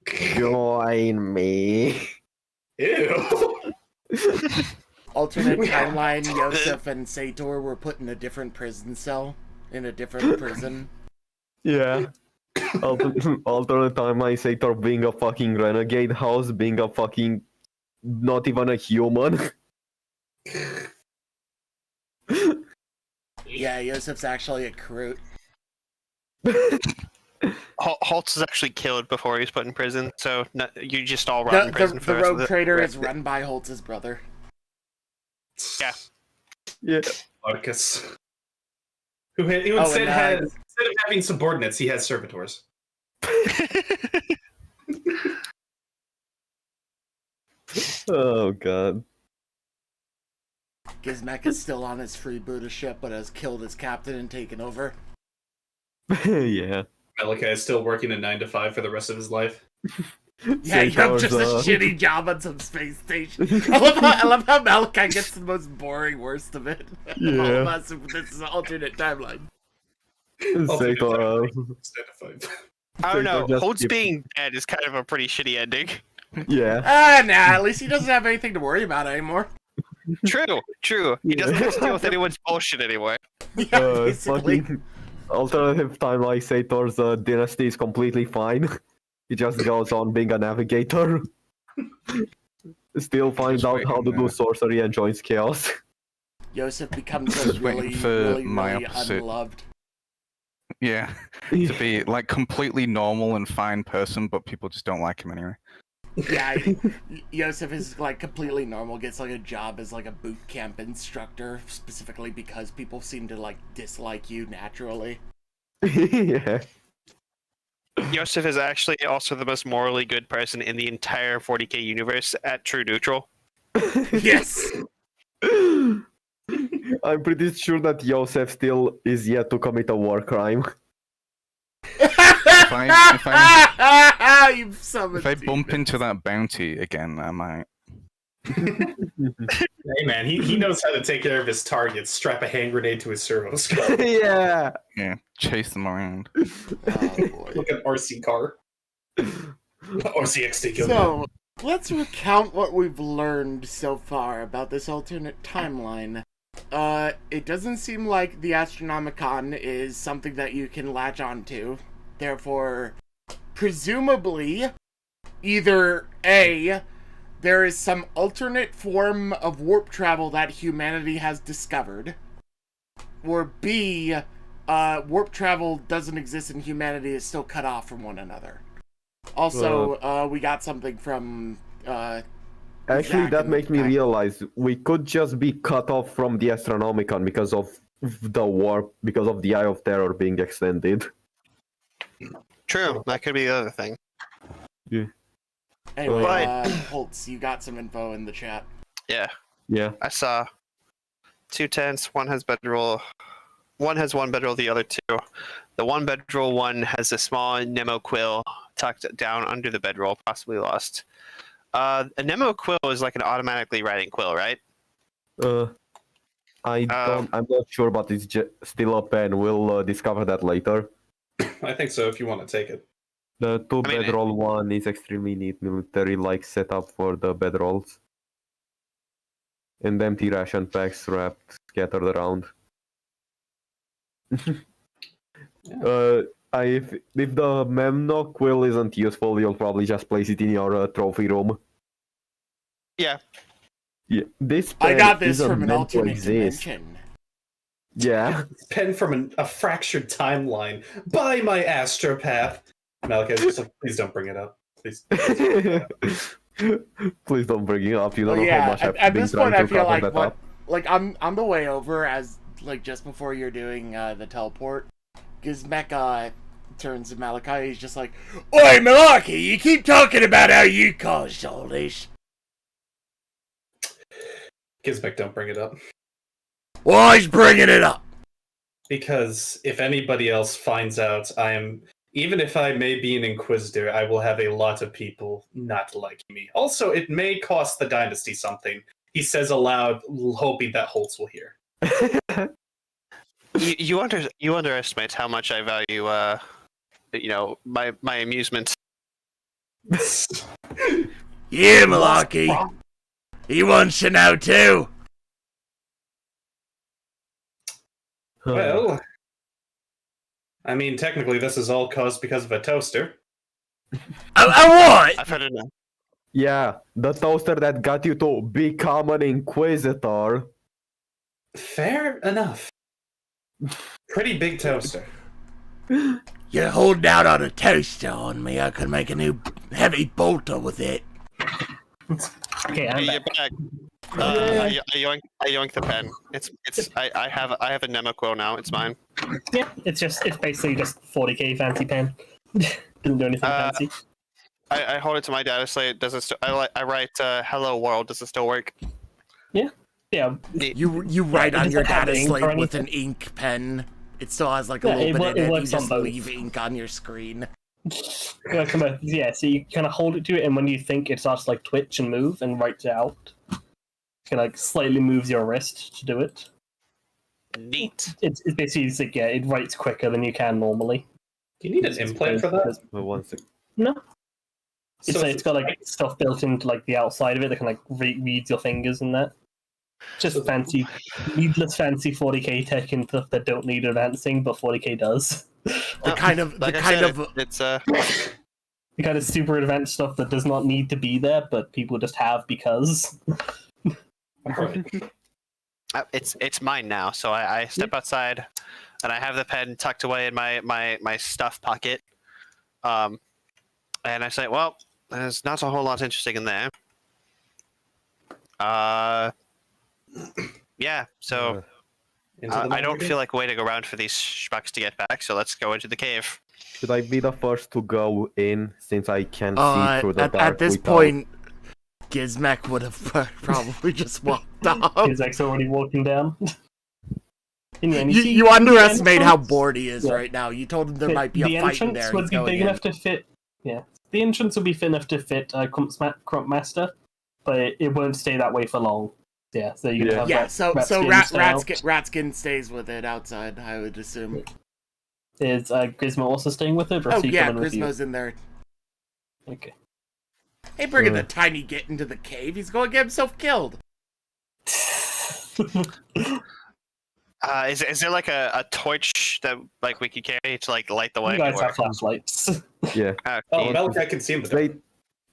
Join me. Ew. Alternate timeline, Josef and Sator were put in a different prison cell. In a different prison. Yeah. Alternate timeline, Sator being a fucking renegade house, being a fucking not even a human. Yeah, Josef's actually a Kroot. Holtz is actually killed before he was put in prison, so you just all rot in prison for The the rest rogue of trader rest is of it. run by Holtz's brother. Yeah. Yeah. Marcus. Who instead and, instead of having subordinates, he has servitors. Oh god. Gizmek is still on his freebooter ship, but has killed his captain and taken over. Yeah. Malachi is still working a 9 to 5 for the rest of his life. Yeah, you have just a shitty job on some space station. I love how Malachi gets the most boring worst of it. Yeah. All of us, this is an alternate timeline. Sator, 9 to 5. I don't know. just Holtz keep- being dead is kind of a pretty shitty ending. yeah. Nah, at least he doesn't have anything to worry about anymore. True. He doesn't have to deal with anyone's bullshit anymore. Yeah, basically. Fucking alternative timeline Sator's dynasty is completely fine. He just goes on being a navigator. Still finds Just out how to waiting, do sorcery and joins chaos. Josef becomes Just waiting really, for really, my really opposite. unloved. Yeah, to be like completely normal and fine person, but people just don't like him anyway. Yeah, Josef is like completely normal, gets like a job as like a boot camp instructor, specifically because people seem to like dislike you naturally. Yeah. Josef is actually also the most morally good person in the entire 40k universe at True Neutral. Yes! I'm pretty sure that Josef still is yet to commit a war crime. If You've summoned if I bump demons. into that bounty again, I might. Hey man, he knows how to take care of his targets. Strap a hand grenade to his servo scope. Yeah. Yeah, chase them around. Oh, boy. Look at RC car. RCXT. So, let's recount what we've learned so far about this alternate timeline. It doesn't seem like the Astronomicon is something that you can latch onto. Therefore, presumably, either A, there is some alternate form of warp travel that humanity has discovered, or B, warp travel doesn't exist and humanity is still cut off from one another. Also, we got something from, Actually, Zach that in makes me the- realize we could just be cut off from the Astronomicon because of the warp, because of the Eye of Terror being extended. True, that could be the other thing. Anyway, Right. Holtz, you got some info in the chat. Yeah, Yeah. I saw 2 tents. One has bedroll. One has one bedroll. The other two. The one bedroll one has a small Nemo quill tucked down under the bedroll, possibly lost. A Nemo quill is like an automatically writing quill, right? I'm not sure, but it's still a pen. We'll discover that later. I think so if you want to take it. The two I mean, bedroll one is extremely neat military-like setup for the bedrolls. And empty ration packs wrapped, scattered around. If the Memno quill isn't useful, you'll probably just place it in your trophy room. Yeah. Yeah, this I pen got this isn't from an meant to alternate exist. dimension. Yeah. Pen from a fractured timeline by my astropath. Malachi's just like, please don't bring it up. Please. Please don't bring it up. You don't Well, know how yeah, much I've at been this trying point, I to feel cover like that what, up. like I'm the way over as like just before you're doing the teleport. Gizmek turns to Malachi. He's just like, "Oi, Malachi! You keep talking about how you caused all this. Gizmek, don't bring it up. Why's bringing it up?" Because if anybody else finds out, even if I may be an Inquisitor, I will have a lot of people not liking me. Also, it may cost the Dynasty something. He says aloud, hoping that Holtz will hear. You underestimate how much I value, my amusement. Yeah, Malachi. He wants to know too. Well, I mean, technically, this is all caused because of a toaster. I what? I've heard enough. Yeah, the toaster that got you to become an Inquisitor. Fair enough. Pretty big toaster. You're holding out on a toaster on me. I could make a new heavy bolter with it. Okay, I'm Hey, you're back. back. I yoink the pen. I have a Nemo quill now. It's mine. Yeah, it's basically just 40k fancy pen. Doesn't do anything fancy. I hold it to my data slate. Does it? I write "Hello world." Does it still work? It Yeah. You write it on your doesn't have data ink or slate with an anything. ink pen. It still has like a Yeah, little bit in it it. You works on just both. leave ink on your screen. Yeah, so you kind of hold it to it, and when you think it starts to like twitch and move and writes it out, you can like slightly moves your wrist to do it. Neat. It's basically just, like, yeah, it writes quicker than you can normally. Do you need an implant for that? One sec. No, it's So like, it's got like stuff built into like the outside of it that can like reads your fingers and that. Just fancy, needless fancy 40k tech and stuff that don't need advancing, but 40k does. The kind of It's The kind of super advanced stuff that does not need to be there, but people just have because. Alright. it's mine now. So I step outside, and I have the pen tucked away in my stuff pocket. And I say, well, there's not a whole lot interesting in there. Yeah. So I don't feel like waiting around for these schmucks to get back. So let's go into the cave. Should I be the first to go in since I can see through the dark? At this without- point, Gizmek would have probably just walked off. Gizmek's already walking down. And yeah, and see You the underestimate how entrance- bored he is Yeah. right now. You told him there the- might be the a fight in entrance there. would He's be going big in. enough to fit. Yeah, the entrance would be fit enough to fit Crump Master, but it won't stay that way for long. Yeah, so you can have Yeah, so stay out. Ratskin stays with it outside, I would assume. Is Gizmo also staying with it, or is Oh he yeah, coming with you? Grismo's in there. Okay. Hey, bringing the tiny git into the cave. He's going to get himself killed. Is there like a torch that like we could carry to like light the way? You guys or- have flashlights. Yeah. Oh, Malachi can see him.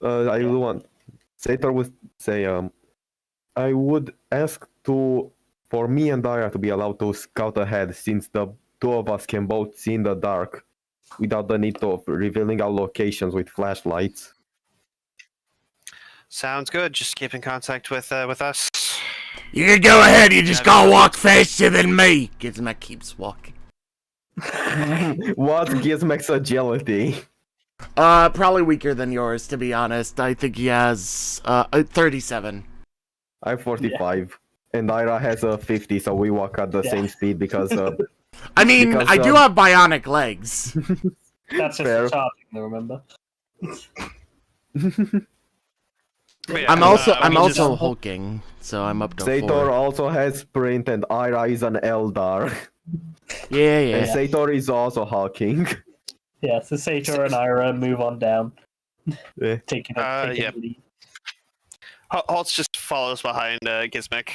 I do want. Sator would say, I would ask for me and Dara to be allowed to scout ahead, since the two of us can both see in the dark without the need of revealing our locations with flashlights. Sounds good. Just keep in contact with us. You can go ahead. You just gotta walk faster than me. Gizmek keeps walking. What Gizmek's agility? Probably weaker than yours, to be honest. I think he has 37. I'm 45, and Ira has a 50, so we walk at the same speed because. I mean, because, I do have bionic legs. That's just Fair. charging, though, remember? I'm also just- hulking, so I'm up to Sator 4. also has sprint, and Ira is an Eldar. Yeah, And yeah. Sator is also hulking. Yeah, so Sator and Ira move on down. Yeah. Taking Yeah. the lead. Holtz just follows behind Gizmek.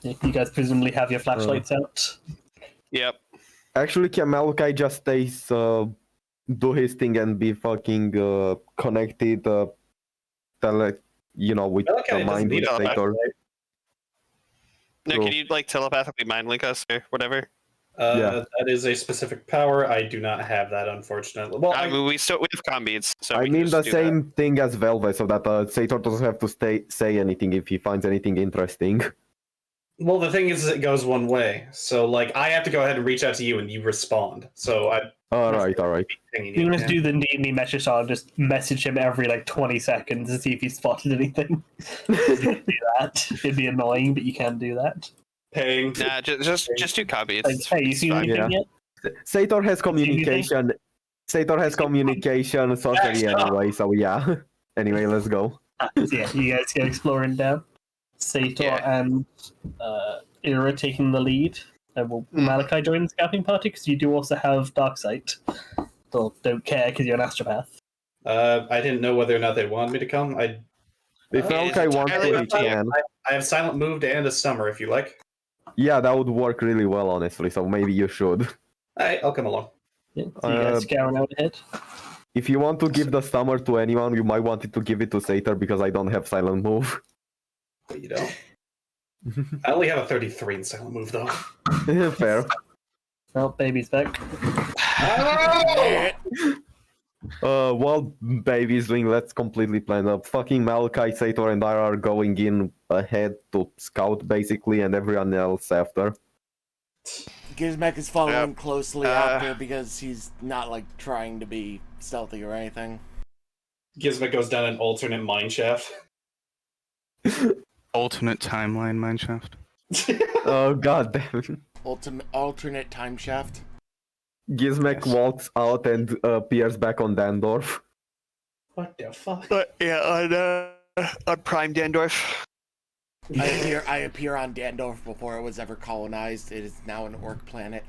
You guys presumably have your flashlights out. Yep. Actually, can Malachi just stays, do his thing and be fucking connected, with Malachi the doesn't mind need with a Sator? flashlight. No, Cool. can you like telepathically mind link us or whatever? Yeah. That is a specific power. I do not have that, unfortunately. Well, I mean, we have comm beads, so I we can mean just the do same thing as Velvet, so that Sator doesn't have to say anything if he finds anything interesting. well, the thing is, it goes one way. So, like, I have to go ahead and reach out to you, and you respond. So I. Alright. pinging You you. can just do the D&D message on, just message him every like 20 seconds to see if he spotted anything. You can do that. It'd be annoying, but you can do that. Paying. Nah, just do comm beads. Like, hey, you seen Fine. anything Yeah. yet? Sator has communication. Sator has communication sorcery anyway, so yeah. Anyway, let's go. So yeah, you guys go exploring down. Sator Yeah. and Ira taking the lead. Will Malachi join the scouting party? Because you do also have Darksight. So don't care because you're an astropath. I didn't know whether or not they wanted me to come. If It is Malachi wants to, entirely he up to you. can. I have silent moved and a summer, if you like. Yeah, that would work really well, honestly, so maybe you should. I'll come along. Yeah, so you guys scouring out ahead. If you want to give the summer to anyone, you might want it to give it to Sator because I don't have silent move. But you don't. I only have a 33 in silent move, though. Fair. Well, baby's back. While Baby's doing, let's completely plan up. Fucking Malachi, Sator, and Ira are going in ahead to scout, basically, and everyone else after. Gizmek is following Yep. closely after because he's not like trying to be stealthy or anything. Gizmek goes down an alternate mine shaft. Alternate timeline mineshaft. Oh god damn it. Alternate time shaft. Gizmek walks out and appears back on Dandorf. What the fuck? But yeah, on Prime Dandorf. I appear on Dandorf before it was ever colonized. It is now an orc planet.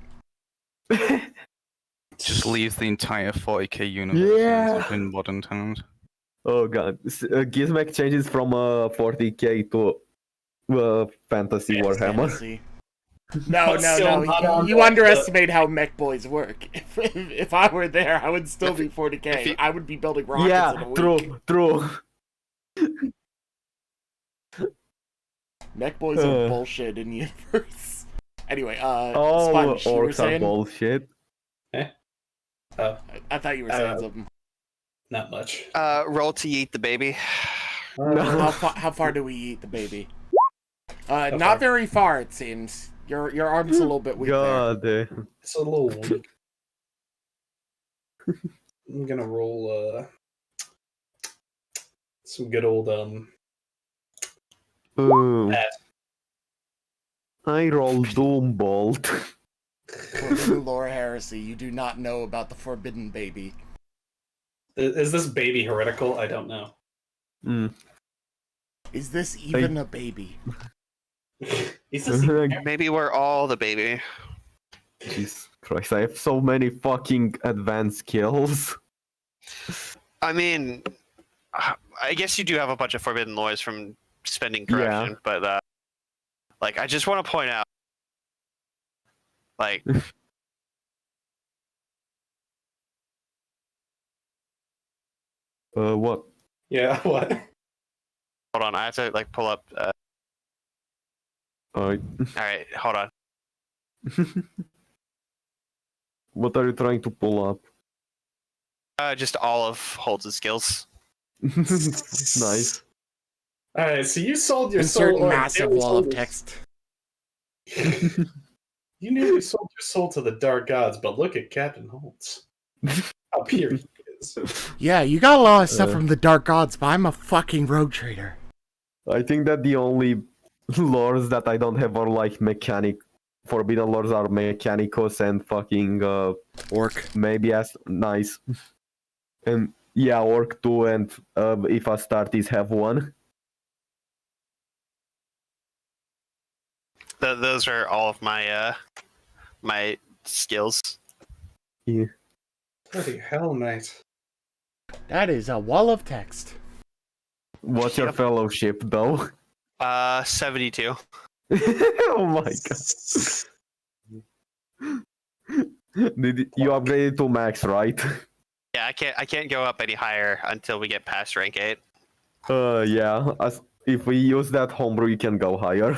Just leaves the entire 40k universe Yeah. in modern times. Oh god. Gizmek changes from 40k to fantasy Warhammer. Fantasy. No. Still not on You the- underestimate how mech boys work. If I were there, I would still be 40k. I would be building rockets in a Yeah, week. true. Mech boys are bullshit in universe. Anyway, Oh, Sponge, you were orcs are saying? bullshit. I thought you were saying something. Not much. Roll to eat the baby. How far do we eat the baby? Not very far, it seems. Your arm's a little bit weak there. God. It's a little weak. I'm gonna roll some good old Ooh. Matt. I roll Doom Bolt. Forbidden lore heresy. You do not know about the forbidden baby. Is this baby heretical? I don't know. Is this even a baby? Is this Maybe we're all the baby. Jesus Christ, I have so many fucking advanced skills. I mean, I guess you do have a bunch of forbidden laws from spending corruption, but like, I just want to point out, like, What? Yeah, what? hold on, I have to like pull up. All right, hold on. What are you trying to pull up? Just all of Holtz's skills. Nice. Alright, so you sold your Insert soul. or massive nearly wall sold of your- text. You nearly sold your soul to the dark gods, but look at Captain Holtz. How pure he is. Yeah, you got a lot of stuff from the Dark Gods, but I'm a fucking rogue trader. I think that the only lores that I don't have are like mechanic. Forbidden lores are Mechanicus and fucking Orc. maybe as nice. And yeah, Orc too, and if Astartes have one. Those are all of my my skills. Yeah. Bloody hell, mate. That is a wall of text. What's your Yep. fellowship though? 72. Oh my god. You upgraded to max, right? Yeah, I can't go up any higher until we get past rank 8. Yeah. If we use that homebrew, you can go higher.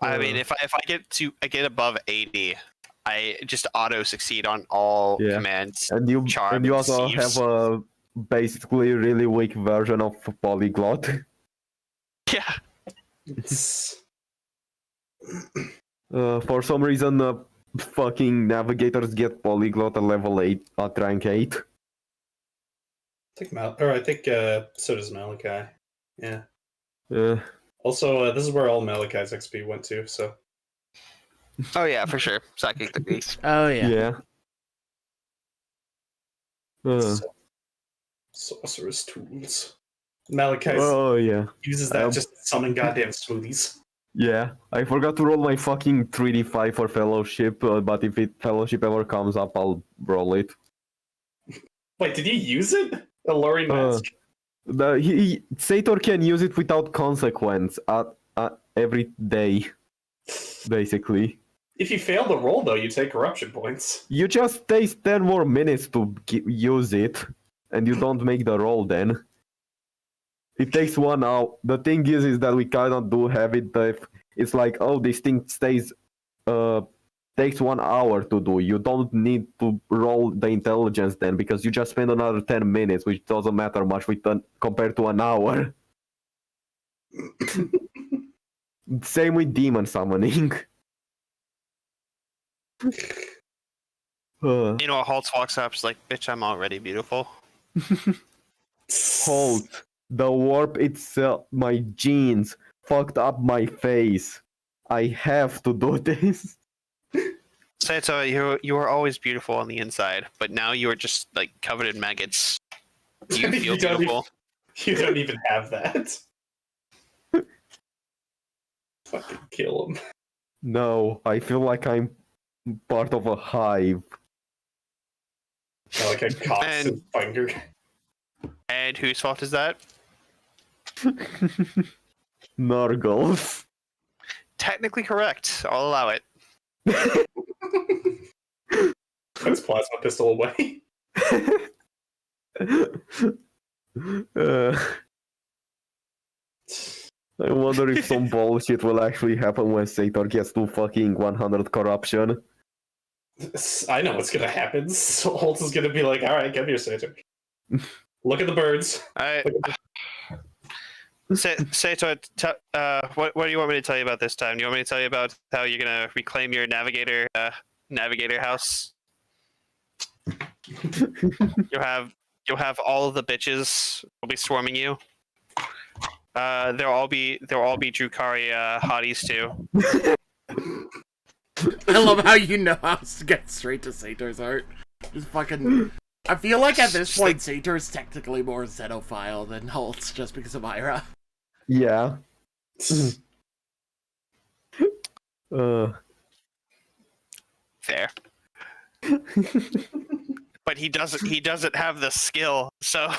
I mean, if I get above 80, I just auto succeed on all Yeah. commands. And you Charm, and you also Thieves. have a basically really weak version of polyglot. Yeah. For some reason, fucking navigators get polyglot at level 8 at rank 8. I think so does Malachi. Yeah. Uh, Also, this is where all Malachi's XP went to, so. Oh yeah, for sure. Psychic techniques. Oh, yeah. yeah. Sorcerer's tools. Malachi Oh yeah. uses that just to summon goddamn smoothies. Yeah. I forgot to roll my fucking 3d5 for fellowship, but if fellowship ever comes up, I'll roll it. Wait, did he use it? Alluring mask. Sator can use it without consequence every day, basically. If you fail the roll, though, you take corruption points. You just take 10 more minutes to use it, and you don't make the roll then. It takes 1 hour. The thing is that we cannot have it if it's like, oh, this thing takes 1 hour to do. You don't need to roll the intelligence then, because you just spend another 10 minutes, which doesn't matter much compared to an hour. Same with demon summoning. You know, Holtz walks up, is like, "Bitch, I'm already beautiful." Holt, The warp itself, my genes, fucked up my face. I have to do this. Sator, you were always beautiful on the inside, but now you are just like covered in maggots. Do you feel beautiful? You don't even have that. Fucking kill him. No, I feel like I'm part of a hive. Like a coxswain finger. And whose fault is that? Nurgles. Technically correct. I'll allow it. Puts plasma pistol away. I wonder if some bullshit will actually happen when Sator gets to fucking 100 corruption. I know what's gonna happen. So Holt is gonna be like, alright, come here, Sator. Look at the birds. Sator, what do you want me to tell you about this time? Do you want me to tell you about how you're gonna reclaim your navigator house? You'll have all of the bitches will be swarming you. They'll all be Drukari hotties too. I love how you know how to get straight to Sator's art. Just fucking. I feel like at this point, Sator is technically more Xenophile than Holtz just because of Ira. Yeah. Fair. But he doesn't have the skill, so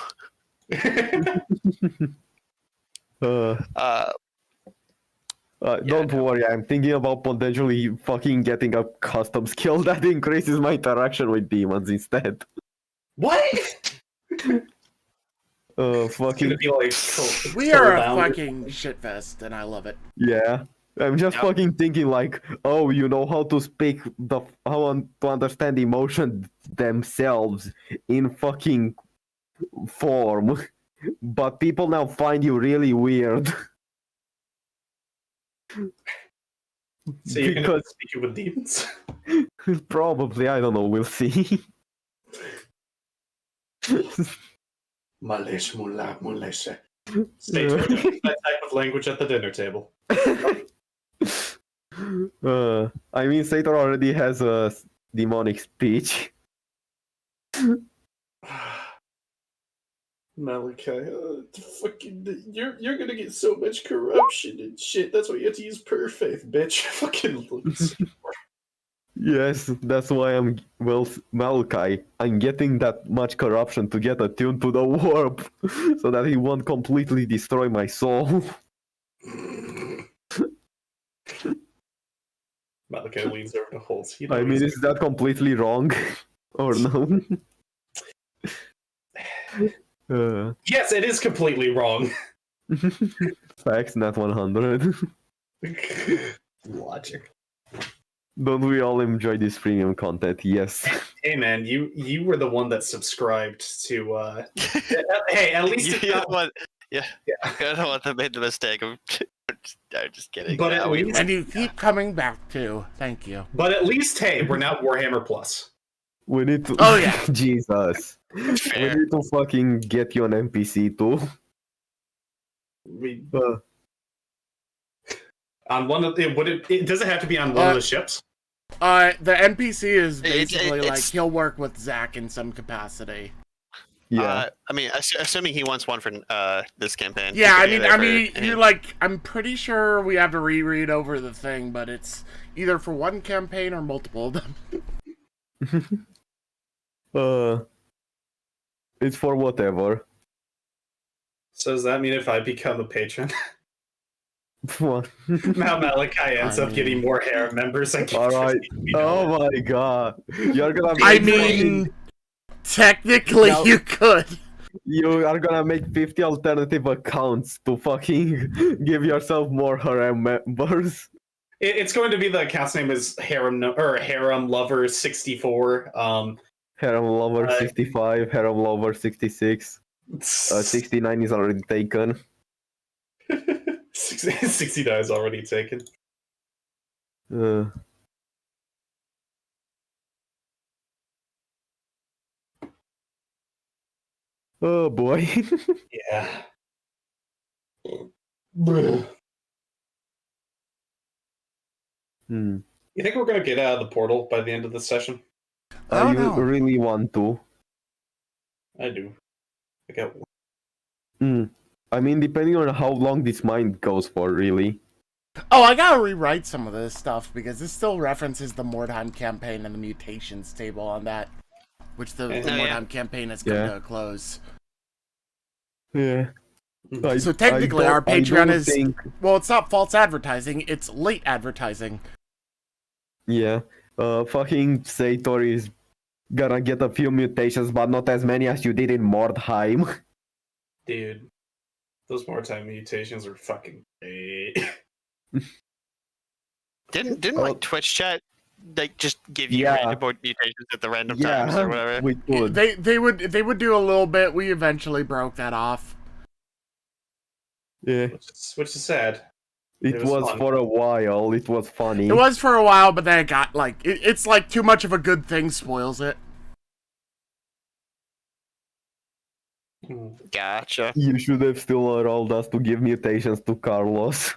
don't worry, I'm thinking about potentially fucking getting a custom skill that increases my interaction with demons instead. What? Fucking. Be like, We are a fucking shitfest, and I love it. Yeah. I'm just fucking thinking like, oh, you know how to speak how to understand emotion themselves in fucking form, but people now find you really weird. So you're gonna speak with demons? Probably, I don't know, we'll see. Malish, mullah, mulish. Sator, that type of language at the dinner table. I mean, Sator already has a demonic speech. Malachi, you're gonna get so much corruption and shit. That's why you have to use Perfect, bitch. Fucking. Yes, that's why Malachi. I'm getting that much corruption to get attuned to the warp, so that he won't completely destroy my soul. Malachi leans over to Holtz. I mean, is that completely wrong, or no? Yes, it is completely wrong. Facts, not 100. Logic. Don't we all enjoy this premium content? Yes. Hey man, you were the one that subscribed to. Hey, at least you're the one. Yeah, you're the one that made the mistake. I'm just kidding. But And you keep coming back too. Thank you. But at least, hey, we're now Warhammer Plus. We need to. Oh yeah, Jesus. Fair. We need to fucking get you an NPC too. On one of the, does it have to be on one of the ships? the NPC is basically like it's- he'll work with Zach in some capacity. Yeah. I mean, assuming he wants one for this campaign. Yeah, He could I do mean, that for- you're like, I'm pretty sure we have to reread over the thing, but it's either for one campaign or multiple of them. It's for whatever. So does that mean if I become a patron, What? now Malachi ends up getting more harem members? I All right. Oh my god. You're gonna. I mean, technically Now- you could. You are gonna make 50 alternative accounts to fucking give yourself more harem members. It's going to be the account's name is Harem Lover 64. Harem Lover 65, Harem Lover 66. 69 is already taken. 69 is already taken. Oh boy. Yeah. Hmm. You think we're gonna get out of the portal by the end of the session? I don't You know. really want to? I do. I got. I mean, depending on how long this mind goes for, really. Oh, I gotta rewrite some of this stuff because this still references the Mordheim campaign and the mutations table on that, which the Mordheim campaign has come to a close. Yeah. So technically, our Patreon is well, it's not false advertising; it's late advertising. Yeah. Fucking Sator is gonna get a few mutations, but not as many as you did in Mordheim. Dude, those Mordheim mutations are fucking great. Didn't like Twitch chat like just give you random mutations at the random times or whatever? We could. They would do a little bit. We eventually broke that off. Yeah. Which is sad. It was for a while. It was funny. It was for a while, but then it got like it's like too much of a good thing spoils it. Gotcha. You should have still allowed us to give mutations to Carlos.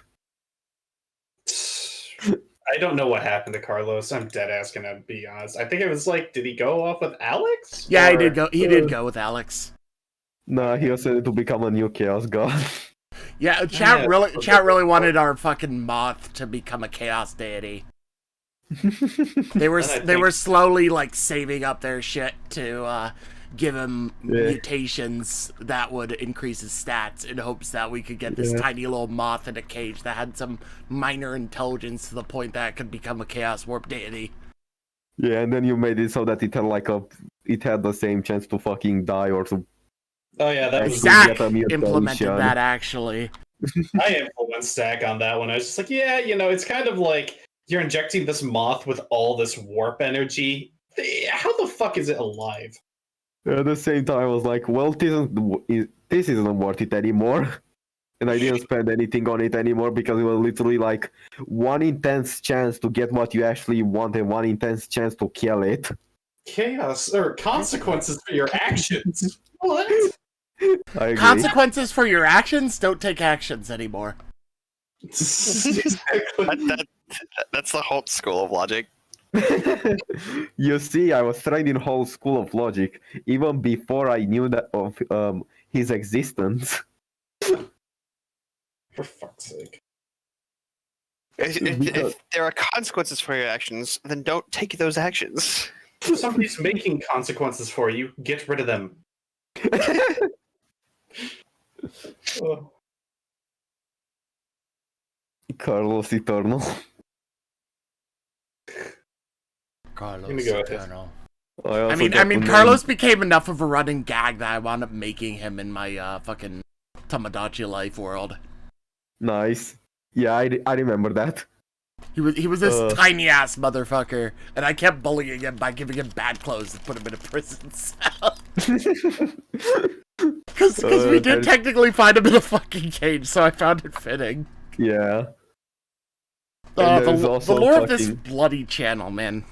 I don't know what happened to Carlos. I'm dead ass gonna be honest. I think it was like, did he go off with Alex? Yeah, he did go. He did go with Alex. Nah, he was said to become a new Chaos God. Yeah, chat really wanted our fucking moth to become a chaos deity. They were slowly like saving up their shit to give him mutations that would increase his stats in hopes that we could get this tiny little moth in a cage that had some minor intelligence to the point that it could become a chaos warp deity. Yeah, and then you made it so that it had the same chance to fucking die or to. Oh yeah, that was Zach implemented that actually. I influenced Zach on that one. I was just like, yeah, it's kind of like you're injecting this moth with all this warp energy. How the fuck is it alive? At the same time, I was like, well, this isn't worth it anymore. And I didn't spend anything on it anymore because it was literally like one intense chance to get what you actually want and one intense chance to kill it. Chaos or consequences for your actions. What? I agree. Consequences for your actions? Don't take actions anymore. Exactly. That's the whole school of logic. You see, I was trained in whole school of logic even before I knew that of his existence. For fuck's sake. If there are consequences for your actions, then don't take those actions. If somebody's making consequences for you, get rid of them. Oh. Carlos Eternal. Carlos Go Eternal. I mean, Carlos became enough of a running gag that I wound up making him in my fucking Tamagotchi life world. Nice. Yeah, I remember that. He was this tiny ass motherfucker, and I kept bullying him by giving him bad clothes and put him in a prison cell. Because we did technically find him in a fucking cage, so I found it fitting. Yeah. The lore of this bloody channel, man.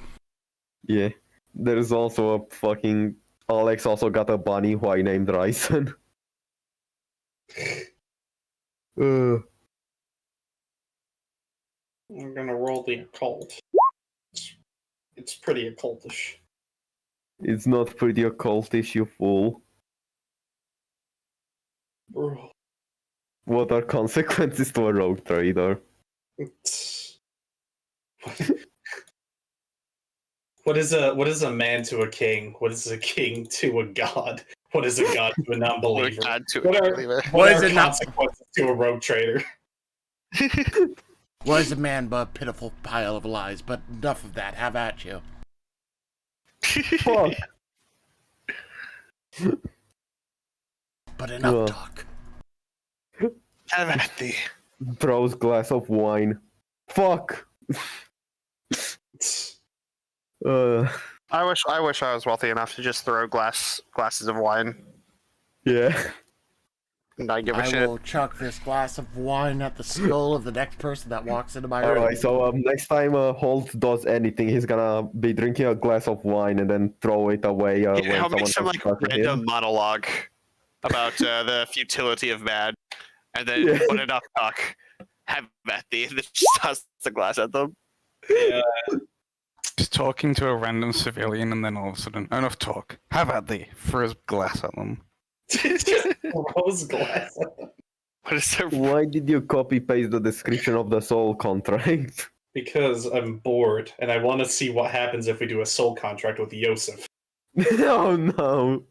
Yeah. There's also a fucking... Alex also got a bunny who I named Ryzen. I'm gonna roll the occult. It's pretty occultish. It's not pretty occultish, you fool. Bro. What are consequences to a rogue trader? What is a man to a king? What is a king to a god? What is a god to a non-believer? What are consequences to a rogue trader? What is a man but a pitiful pile of lies? But enough of that. Have at you. Fuck. But enough talk. Have at thee. Throws glass of wine. Fuck. I wish I was wealthy enough to just throw glasses of wine. Yeah. And I give a shit. I will chuck this glass of wine at the skull of the next person that walks into my room. Alright, so next time Holt does anything, he's gonna be drinking a glass of wine and then throw it away. I'll make some like random monologue about the futility of bad. and then Yeah. when enough talk, have at thee, and then just toss the glass at them. Just talking to a random civilian, and then all of a sudden, enough talk. Have at thee. Throws glass at them. Rose glass. What is there? Why did you copy paste the description of the soul contract? Because I'm bored and I want to see what happens if we do a soul contract with Josef. Oh no.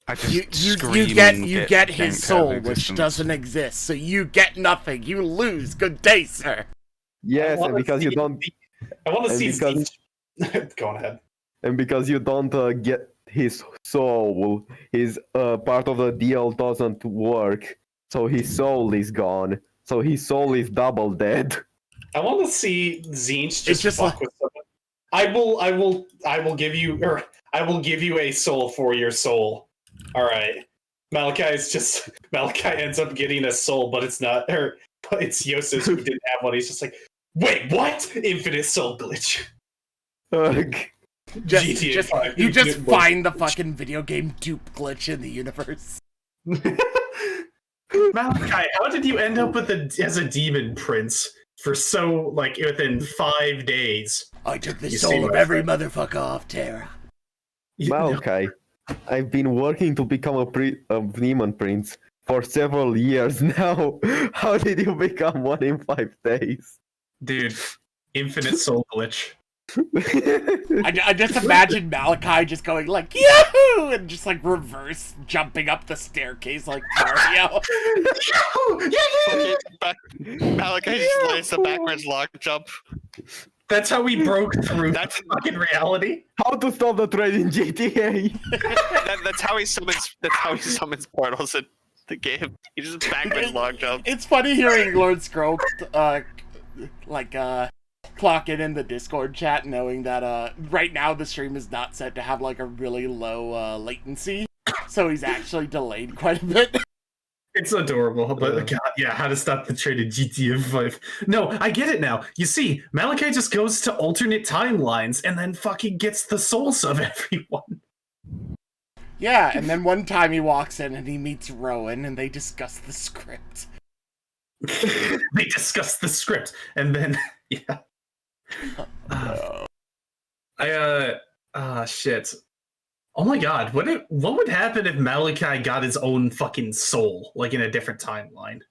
I just You scream get and his yanked out of soul, which existence. doesn't exist. So you get nothing. You lose. Good day, sir. Yes, I and wanna because you see- don't, I want to and see because- Zeech. Go on ahead. and because you don't get his soul, his part of the deal doesn't work. So his soul is gone. So his soul is double dead. I want to see Zeech just just fuck like- with someone. I will give you, or I will give you a soul for your soul. All right. Malachi ends up getting a soul, but it's not her. But it's Josef who didn't have one. He's just like, wait, what? Infinite soul glitch. Ugh. GTA 5, You just infinite soul find the fucking video game dupe glitch in the universe. Malachi, how did you end up with as a demon prince for so within 5 days? I took the You soul see of my every friend? motherfucker off Terra. Malachi, I've been working to become a demon prince for several years now. How did you become one in 5 days? Dude, infinite soul glitch. I just imagine Malachi just going like Yahoo! And just like reverse jumping up the staircase like Mario. Malachi just lays the backwards log jump. That's how we broke through That's- fucking reality. How to stop the trade in GTA? That's how he summons. That's how he summons portals in the game. He just backwards log jump. It's funny hearing Lord Scroll clock in the Discord chat knowing that right now the stream is not set to have like a really low latency. So he's actually delayed quite a bit. It's adorable, but God, yeah, how to stop the trade in GTA 5. No, I get it now. You see, Malachi just goes to alternate timelines and then fucking gets the souls of everyone. Yeah, and then one time he walks in and he meets Rowan and they discuss the script. They discuss the script, and then yeah. Shit. Oh my god, what would happen if Malachi got his own fucking soul, like in a different timeline?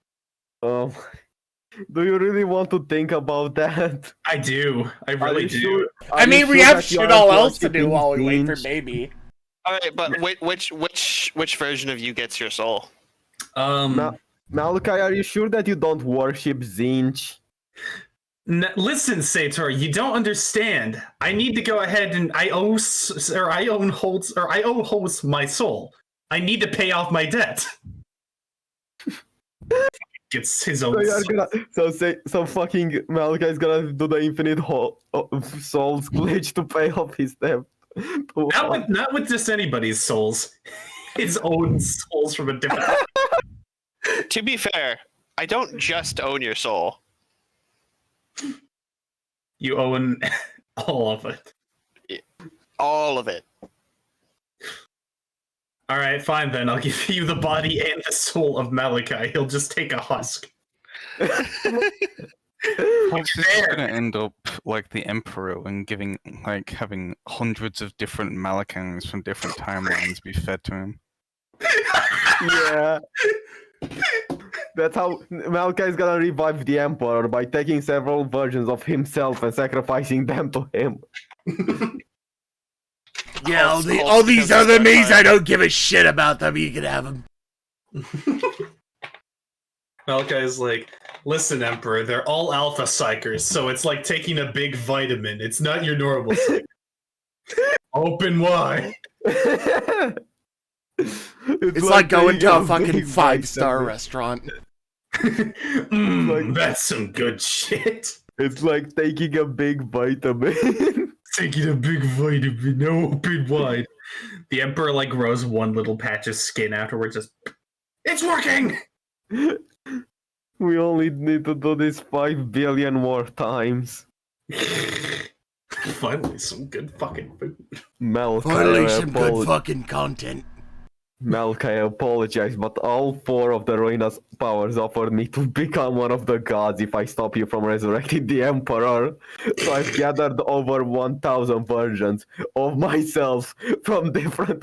Do you really want to think about that? I do. I really do. Sure? I mean, we have shit all else to do while we wait for baby. All right, but which version of you gets your soul? Malachi, are you sure that you don't worship Zinch? Listen, Sator, you don't understand. I need to go ahead and I owe Holtz my soul. I need to pay off my debt. Gets his own. So fucking Malachi's gonna do the infinite souls glitch to pay off his debt. Not with just anybody's souls. His own souls from a different. To be fair, I don't just own your soul. You own all of it. All of it. All right, fine then. I'll give you the body and the soul of Malachi. He'll just take a husk. It's just gonna end up like the Emperor and having hundreds of different Malakans from different timelines be fed to him. Yeah. That's how Malachi is gonna revive the Emperor by taking several versions of himself and sacrificing them to him. Yeah, All all these because other it's their me's, time. I don't give a shit about them. You can have them. Malachi's like, listen, Emperor, they're all alpha psychers, so it's like taking a big vitamin. It's not your normal psych. Open wide. It's like going to a fucking big 5-star vitamin. restaurant. That's some good shit. It's like taking a big vitamin. Taking a big vitamin, open wide. The Emperor like grows one little patch of skin afterwards. Just, it's working. We only need to do this 5 billion more times. Finally, some good fucking food. Malachi, Finally, I some good apologize. fucking content. Malkai, I apologize, but all 4 of the Ruina's powers offered me to become one of the gods if I stop you from resurrecting the Emperor. So I've gathered over 1,000 versions of myself from different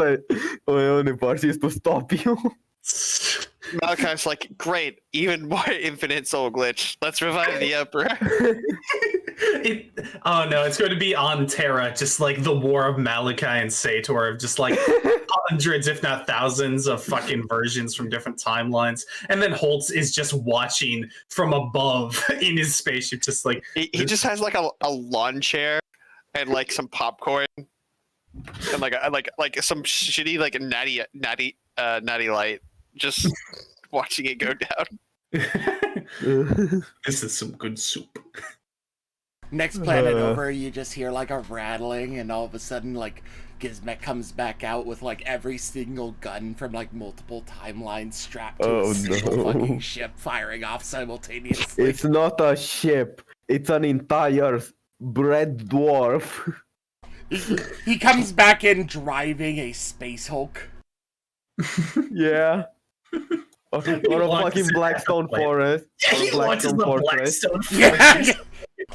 universes to stop you. Malachi's like, great, even more infinite soul glitch. Let's revive the Emperor. Oh no, it's going to be on Terra, just like the War of Malachi and Sator, of just like hundreds, if not thousands, of fucking versions from different timelines. And then Holtz is just watching from above in his spaceship, just like He just has like a lawn chair and like some popcorn and like some shitty like natty light, just watching it go down. this is some good soup. Next planet over, you just hear like a rattling, and all of a sudden, like Gizmek comes back out with like every single gun from like multiple timelines strapped to a single fucking ship, firing off simultaneously. It's not a ship. It's an entire red dwarf. He comes back in driving a Space Hulk. Yeah. Or a fucking Blackstone forest. Yeah, he launches the Blackstone forest. Yeah.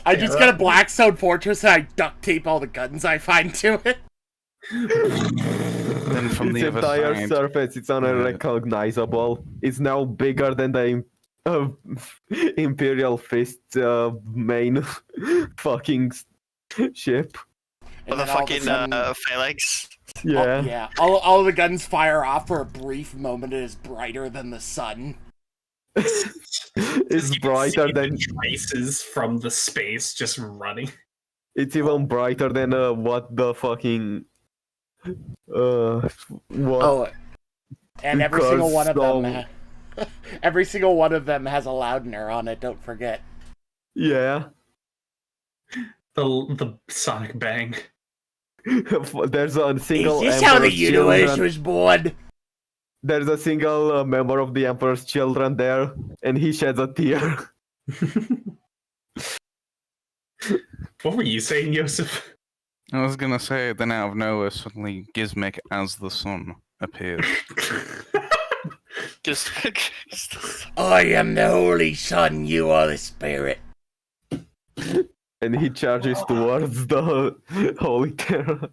I just get a Blackstone fortress and I duct tape all the guns I find to it. Then from Its the other entire side, surface, it's unrecognizable. It's now bigger than the Imperial Fist main fucking ship. And The then all of a fucking sudden- phalanx. Yeah. Yeah, all the guns fire off for a brief moment. It is brighter than the sun. It's You can brighter see than... the traces from the space just running. It's even brighter than what the fucking... what? Oh, and every Because single one of some- them, every single one of them has a Loudner on it. Don't forget. Yeah. The sonic bang. There's a single Is this how the Emperor's universe children. was born? There's a single member of the Emperor's children there, and he sheds a tear. What were you saying, Josef? I was gonna say, then out of nowhere, suddenly Gizmek as the sun appears. Just I am the Holy Sun. You are the Spirit. And he charges towards the Holy Terra.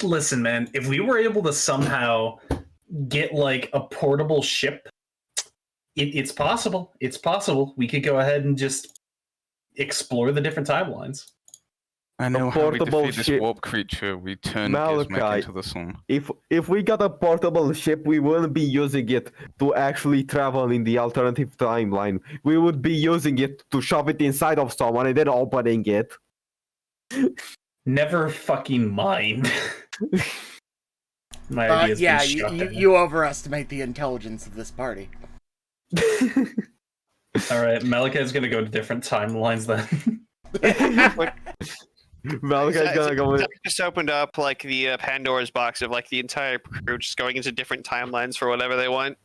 Listen, man, if we were able to somehow get like a portable ship, it's possible. It's possible. We could go ahead and just explore the different timelines. I know how we portable defeat this ship- warp creature. We turn Malachi. Gizmek into the sun. If we got a portable ship, we wouldn't be using it to actually travel in the alternative timeline. We would be using it to shove it inside of someone and then opening it. Never fucking mind. My idea's Yeah, been shut down. you overestimate the intelligence of this party. All right, Malika is gonna go to different timelines then. Malachi's gonna go in. just opened up like the Pandora's box of like the entire crew just going into different timelines for whatever they want.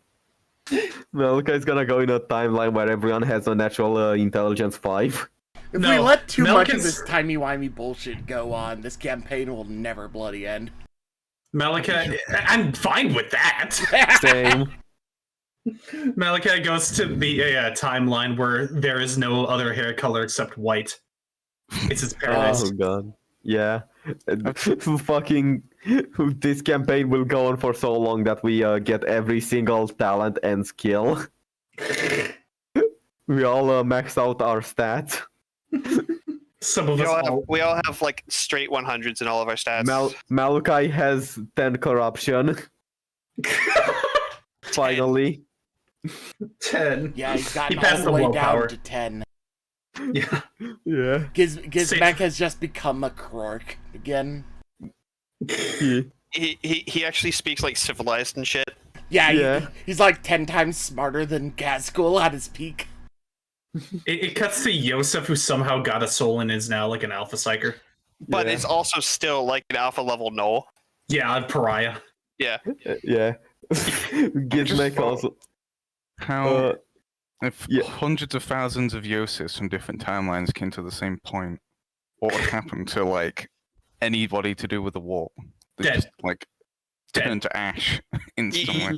Malachi's gonna go in a timeline where everyone has a natural intelligence 5. If No, we let too much of Melkin's- this timey-wimey bullshit go on, this campaign will never bloody end. Malika, I'm fine with that. Same. Malika goes to the timeline where there is no other hair color except white. It's his paradise. Oh god. Yeah. Fucking this campaign will go on for so long that we get every single talent and skill. We all max out our stats. Some of us We all have like straight 100s in all of our stats. Malachi has 10 corruption. Finally. 10. Yeah, he's gotten He passed all the the way willpower. down to 10. Yeah. Yeah. Gizmek has just become a Krork again. He actually speaks like civilized and shit. Yeah, Yeah. He's like 10 times smarter than Gazgul at his peak. It cuts to Josef, who somehow got a soul and is now like an alpha psyker. But Yeah. it's also still like an alpha level null. Yeah, a pariah. Yeah. Yeah. Gizmek also. How if yeah. hundreds of thousands of Yosefs from different timelines came to the same point, what would happen to like anybody to do with the warp? They Dead. just like turn to ash instantly.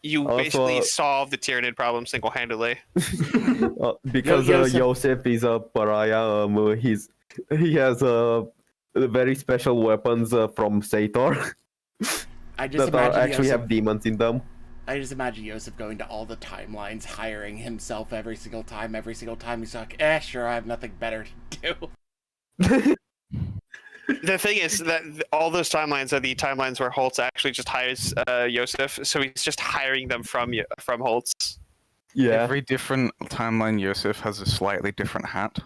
You Also, basically solve the Tyranid problem single-handedly. Because Josef is a pariah, he has very special weapons from Sator I just that imagine actually Josef, have demons in them. I just imagine Josef going to all the timelines, hiring himself every single time. He's like, sure, I have nothing better to do. The thing is that all those timelines are the timelines where Holtz actually just hires Josef, so he's just hiring them from Holtz. Yeah. Every different timeline, Josef has a slightly different hat.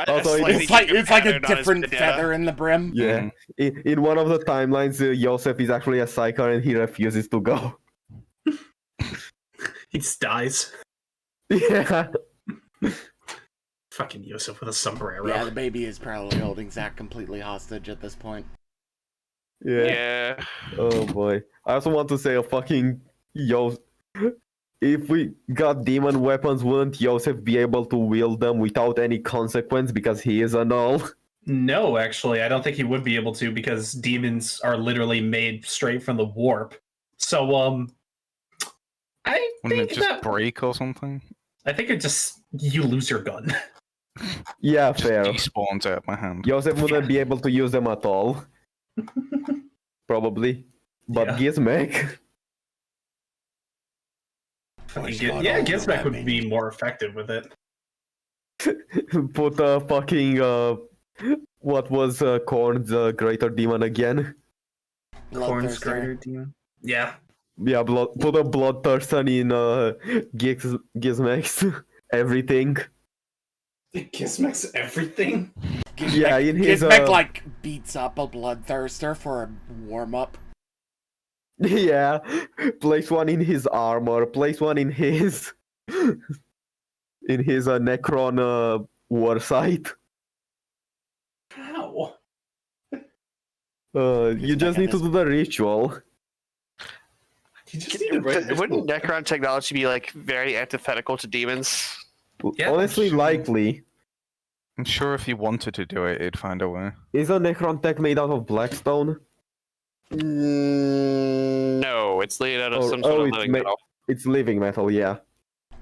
Also, it's like a different feather in the brim. Yeah. In one of the timelines, Josef is actually a psyker and he refuses to go. He just dies. Yeah. Fucking Josef with a sombrero. Yeah, the baby is probably holding Zach completely hostage at this point. Yeah. Oh boy. I also want to say a fucking if we got demon weapons, wouldn't Josef be able to wield them without any consequence because he is a null? No, actually, I don't think he would be able to because demons are literally made straight from the warp. So, I Wouldn't think it just that break or something? I think it just you lose your gun. Yeah, Just fair. despawns out my hand. Josef wouldn't be able to use them at all. Probably. But Yeah. Gizmek. Yeah, Gizmek would be more effective with it. Put a fucking what was Korn's greater demon again? Corn's Bloodthirster. greater demon. Yeah. Yeah, put a bloodthirster in Gizmek's everything. Gizmek's everything. Yeah, in his Gizmek like beats up a bloodthirster for a warm up. Yeah, place one in his armor, place one in his Necron war site. How? You just need to do the ritual. You just need to write Wouldn't Necron technology be like very antithetical to demons? Yeah, Honestly, sure. likely. I'm sure if he wanted to do it, he'd find a way. Is a Necron tech made out of Blackstone? No, it's laid out of some sort of it's living metal. It's living metal, yeah.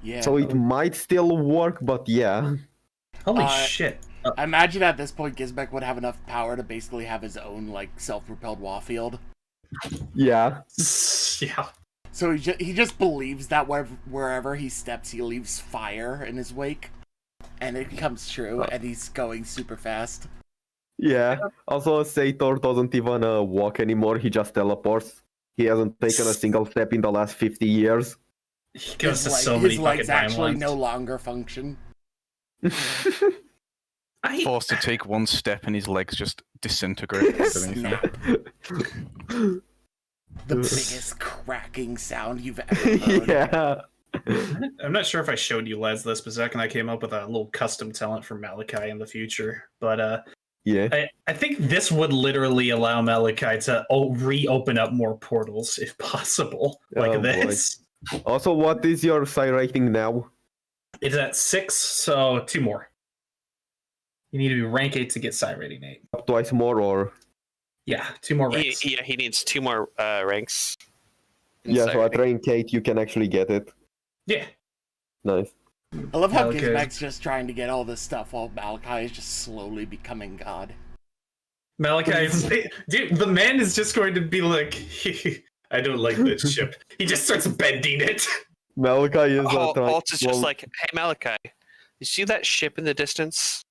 Yeah. So it might still work, but yeah. Holy shit. I imagine at this point Gizmek would have enough power to basically have his own like self-propelled Warfield. Yeah. Yeah. So he just believes that wherever he steps, he leaves fire in his wake, and it comes true. And he's going super fast. Yeah. Also, Sator doesn't even walk anymore. He just teleports. He hasn't taken a single step in the last 50 years. He goes to His so many his legs fucking actually timelines. no longer function. Forced to take one step and his legs just disintegrate underneath him. Snap. The biggest cracking sound you've ever heard. Yeah. I'm not sure if I showed you Les this, but Zach and I came up with a little custom talent for Malachi in the future. But Yeah. I think this would literally allow Malachi to reopen up more portals if possible, like Oh, boy. this. Also, what is your psi rating now? It's at 6, so 2 more. You need to be rank 8 to get psi rating 8. Up twice more, or Yeah, 2 more ranks. He needs 2 more ranks. yeah? So at Inside. rank 8, you can actually get it. Yeah. Nice. I love how Malachi. Gizmek's just trying to get all this stuff while Malachi is just slowly becoming God. Malachi is... Dude, the man is just going to be like, I don't like this ship. He just starts bending it. Malachi is Holtz is just like, hey Malachi, you see that ship in the distance?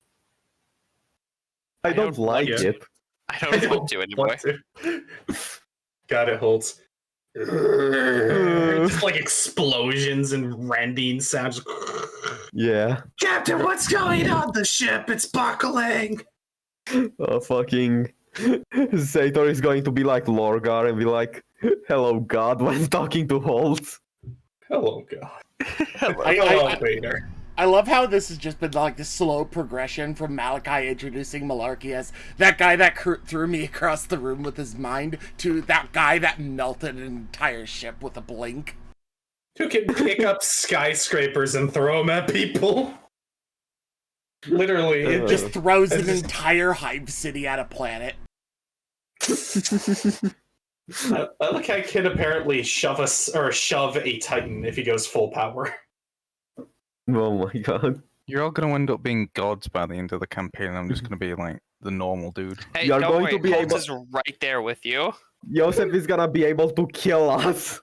I don't like like it. I don't want to anymore. want to. Got it, Holtz. Just like explosions and rending sounds. Yeah. Captain, what's going on the ship? It's buckling. Fucking Sator is going to be like Lorgar and be like, "Hello, God," when talking to Holtz. Hello, God. I Vader. I love how this has just been like this slow progression from Malachi introducing Malarkey as that guy that threw me across the room with his mind to that guy that melted an entire ship with a blink. Who can pick up skyscrapers and throw them at people? Literally. It just throws an entire hive city at a planet. I like how I can apparently shove a Titan if he goes full power. Oh my god. You're all going to end up being gods by the end of the campaign. I'm just going to be like the normal dude. Hey, You're don't going worry, to be Holt able- is right there with you. Josef is gonna be able to kill us.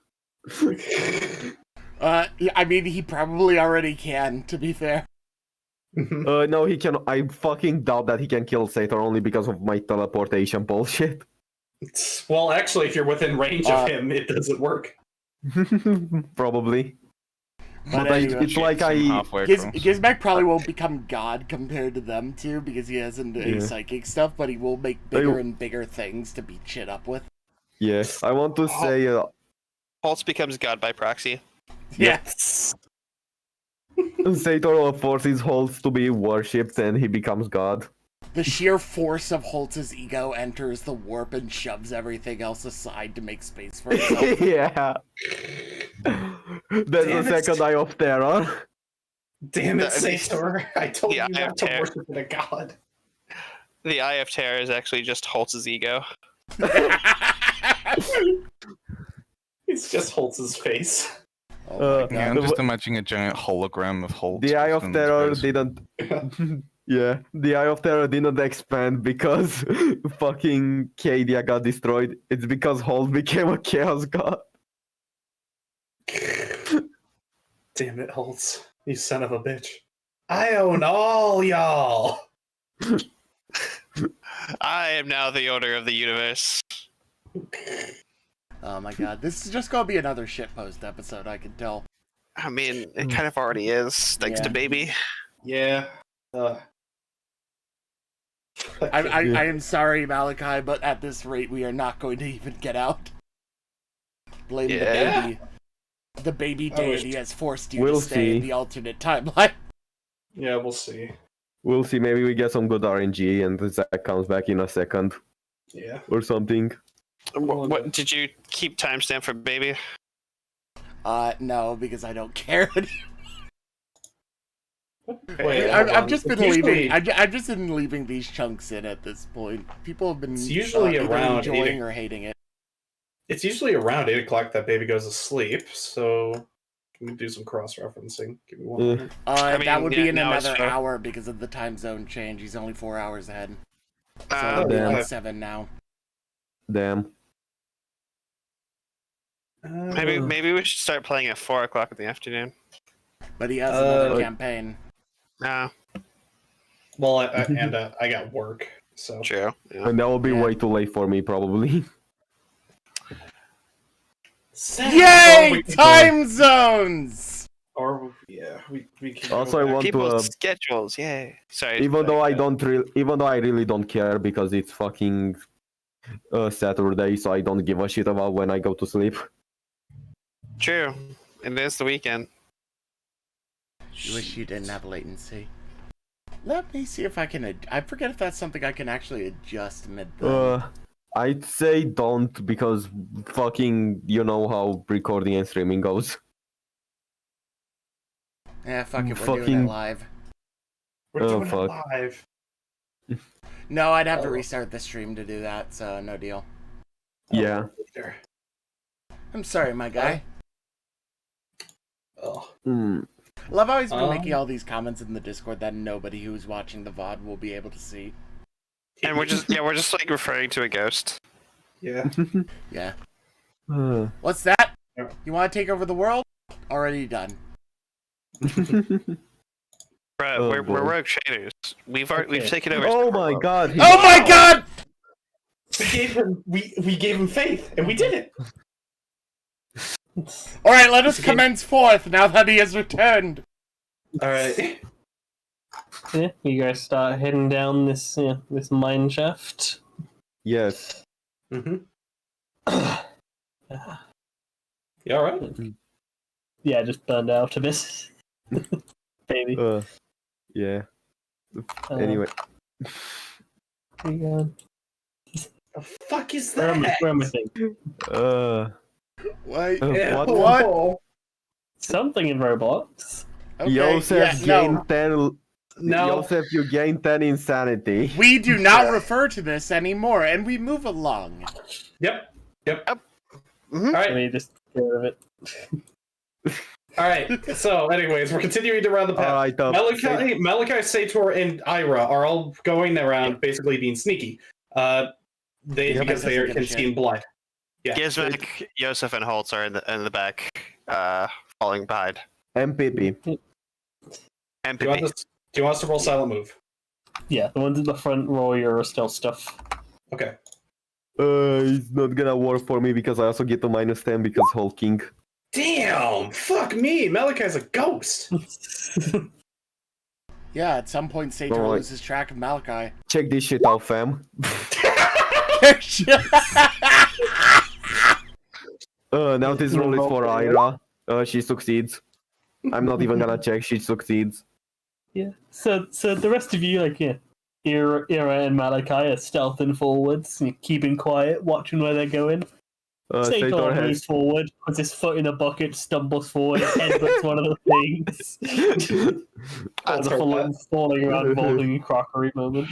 I mean, he probably already can, to be fair. No, he can. I fucking doubt that he can kill Sator only because of my teleportation bullshit. Well, actually, if you're within range of him, it doesn't work. Probably. But But anyway, it's like I'm halfway across. Gizmek probably won't become god compared to them too, because he hasn't any Yeah. psychic stuff, but he will make bigger and bigger things to beat shit up with. Yes, I want to say. Holtz becomes god by proxy. Yes. Sator forces Holtz to be worshipped and he becomes god. The sheer force of Holtz's ego enters the warp and shoves everything else aside to make space for himself. Yeah. That's Damn the it. second eye of terror. Damn it, I mean, Sator! I told yeah, you I have not to tear. worship a god. The Eye of Terror is actually just Holtz's ego. It's just Holtz's face. Oh my Uh, god. Yeah, I'm The- just imagining a giant hologram of Holt. The Eye of in Terror space. didn't. Yeah, the Eye of Terror didn't expand because fucking Cadia got destroyed. It's because Holt became a Chaos God. Damn it, Holtz. You son of a bitch. I own all y'all! I am now the owner of the universe. Oh my god. This is just gonna be another shitpost episode, I can tell. I mean, it kind of already is, thanks Yeah. to Baby. Yeah. I am sorry, Malachi, but at this rate, we are not going to even get out. Blame the Yeah. baby. The baby I wish- deity has forced you We'll to stay in see. the alternate timeline. Yeah, we'll see. We'll see. Maybe we get some good RNG and Zach comes back in a second Yeah. or something. What did you keep timestamp for Baby? No, because I don't care. Wait, I've just been leaving. Usually- I've just been leaving these chunks in at this point. People have been It's usually either around enjoying 8 or hating it. It's usually around 8 o'clock that baby goes to sleep, so can we do some cross-referencing? Give me one Yeah. moment. I That mean, would yeah, be in now it's another fair. hour because of the time zone change. He's only 4 hours ahead. So Uh, it'll be damn. like 7 now. Damn. maybe we should start playing at 4 o'clock in the afternoon. But he has another Uh, campaign. No, Well, I got work, so true. Yeah. And that will be Yeah. way too late for me, probably. Or Yay! we can- Time zones! Or yeah, we can. Also, go I back. want to. People's schedules, yay. Sorry. Even though I really don't care because it's fucking Saturday, so I don't give a shit about when I go to sleep. True. And it's the weekend. You wish you didn't have latency. Let me see if I can. I forget if that's something I can actually adjust mid. I'd say don't because fucking you know how recording and streaming goes. Yeah, fuck it. We're doing fucking- it live. We're Oh, doing fuck. it live. No, I'd have to Oh. restart the stream to do that, so no deal. Yeah. There. I'm sorry, my guy. Oh. Mm. Love how he's been Um, making all these comments in the Discord that nobody who's watching the VOD will be able to see. And we're just like referring to a ghost. Yeah. Yeah. Uh, What's that? Yeah. You want to take over the world? Already done. Bro, Oh, we're boy. rogue traders. We've Okay. taken over. oh Star my World. god. he- Oh my god! We gave him faith, and we did it. Alright, let us commence forth now that he has returned. All right. Yeah, you guys start heading down this this mine shaft. Yes. Mm-hmm. You all right? Yeah, I just burned out a bit. Baby. Yeah. Anyway. Anyway. The fuck is Where am I that? thinking? Wait. What? What? Something in Roblox. Okay, Josef yeah, no. gained 10 No. Josef, you gain 10 insanity. We do not refer to this anymore, and we move along. Yep. All Let right. me just get rid of it. All right. So, anyways, we're continuing to round the path. All right, Malachi, Sator, and Ira are all going around, basically being sneaky. Because they can see in blood. Yeah. Gizmek, Josef, and Holtz are in the back, falling behind. MPP. MPP. Do you want us to roll silent move? Yeah, the ones in the front row are still stuff. Okay. It's not gonna work for me because I also get a -10 because hulking. Damn! Fuck me! Malachi's a ghost! Yeah, at some point, Sator Alright. loses track of Malachi. Check this shit out, fam. Now this roll is for Ira. She succeeds. I'm not even gonna check. She succeeds. Yeah. So the rest of you, Ira and Malachi are stealthing forwards, keeping quiet, watching where they're going. Sator Sator moves has. forward, puts his foot in a bucket, stumbles forward, headbutts one of the things. It's a full falling around molding crockery moment.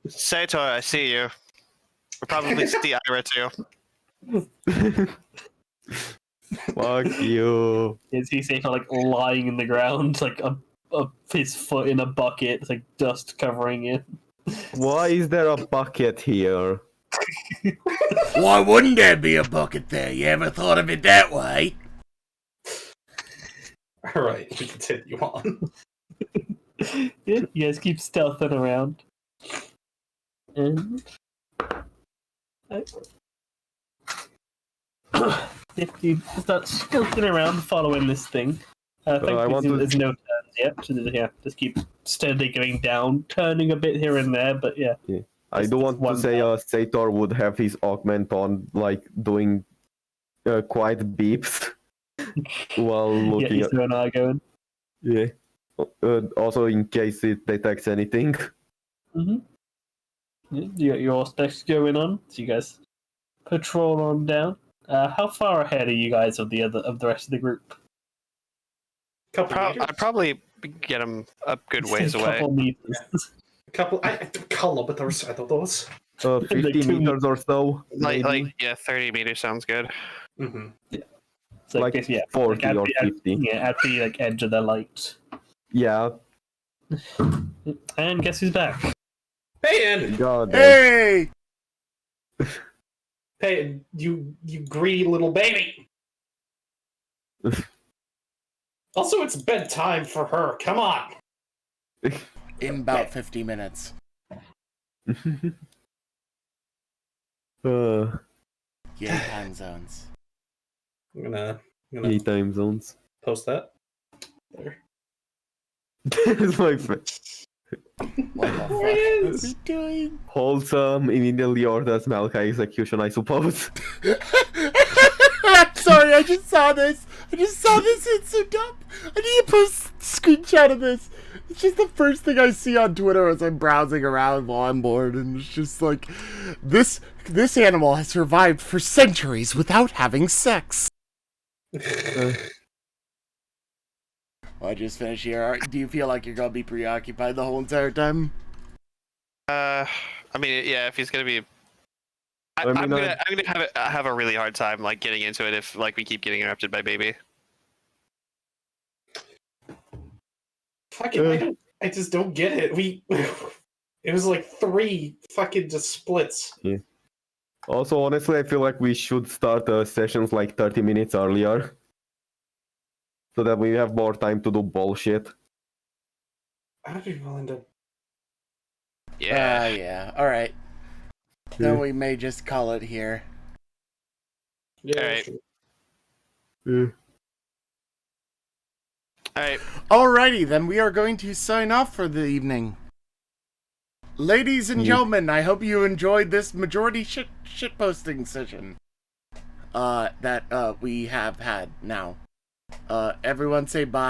Sator, I see you. We probably see Ira too. Fuck you. You see Sator lying in the ground, his foot in a bucket, dust covering it. Why is there a bucket here? Why wouldn't there be a bucket there? You ever thought of it that way? Alright, we continue on. Yeah, you guys keep stealthing around. And if you start stealthing around following this thing, I want to- there's no turns yet, so just keep steadily going down, turning a bit here and there, but yeah. I do want to say Sator would have his augment on, doing quiet beeps while looking he's at. an eye going. Yeah. Also, in case it detects anything. Mm-hmm. Yeah, you got your specs going on, so you guys patrol on down. How far ahead are you guys of the rest of the group? I'd probably get him a good ways A away. couple meters. I kilometers, I thought those. 50 2 meters or so. maybe. 30 meters sounds good. Mm-hmm. So Like 40 at or the, 50. at the edge of the light. Yeah. And guess who's back? Payan! God. Hey! Payan, you greedy little baby! Also, it's bedtime for her. Come on! In about 50 minutes. Yeah, time zones. I'm gonna 8 time zones. post that. There. It's my friend. What the fuck There he are is. we doing? Wholesome immediately orders Malachi execution, I suppose. Sorry, I just saw this. It's so dumb. I need to post a screenshot of this. It's just the first thing I see on Twitter as I'm browsing around while I'm bored, and it's just like, this animal has survived for centuries without having sex. Well, I just finished here. Do you feel like you're gonna be preoccupied the whole entire time? I mean, yeah, if he's gonna be, I'm gonna have a really hard time getting into it if we keep getting interrupted by baby. Fucking, I just don't get it. It was 3 fucking just splits. Yeah. Also, honestly, I feel like we should start sessions 30 minutes earlier. So that we have more time to do bullshit. I'd be willing to. Yeah. Yeah. Alright. Then we may just call it here. Yeah. Alright. Sure. Yeah. All right. Alrighty, then we are going to sign off for the evening. Ladies and gentlemen, I hope you enjoyed this majority shitposting session that we have had now. Everyone say bye.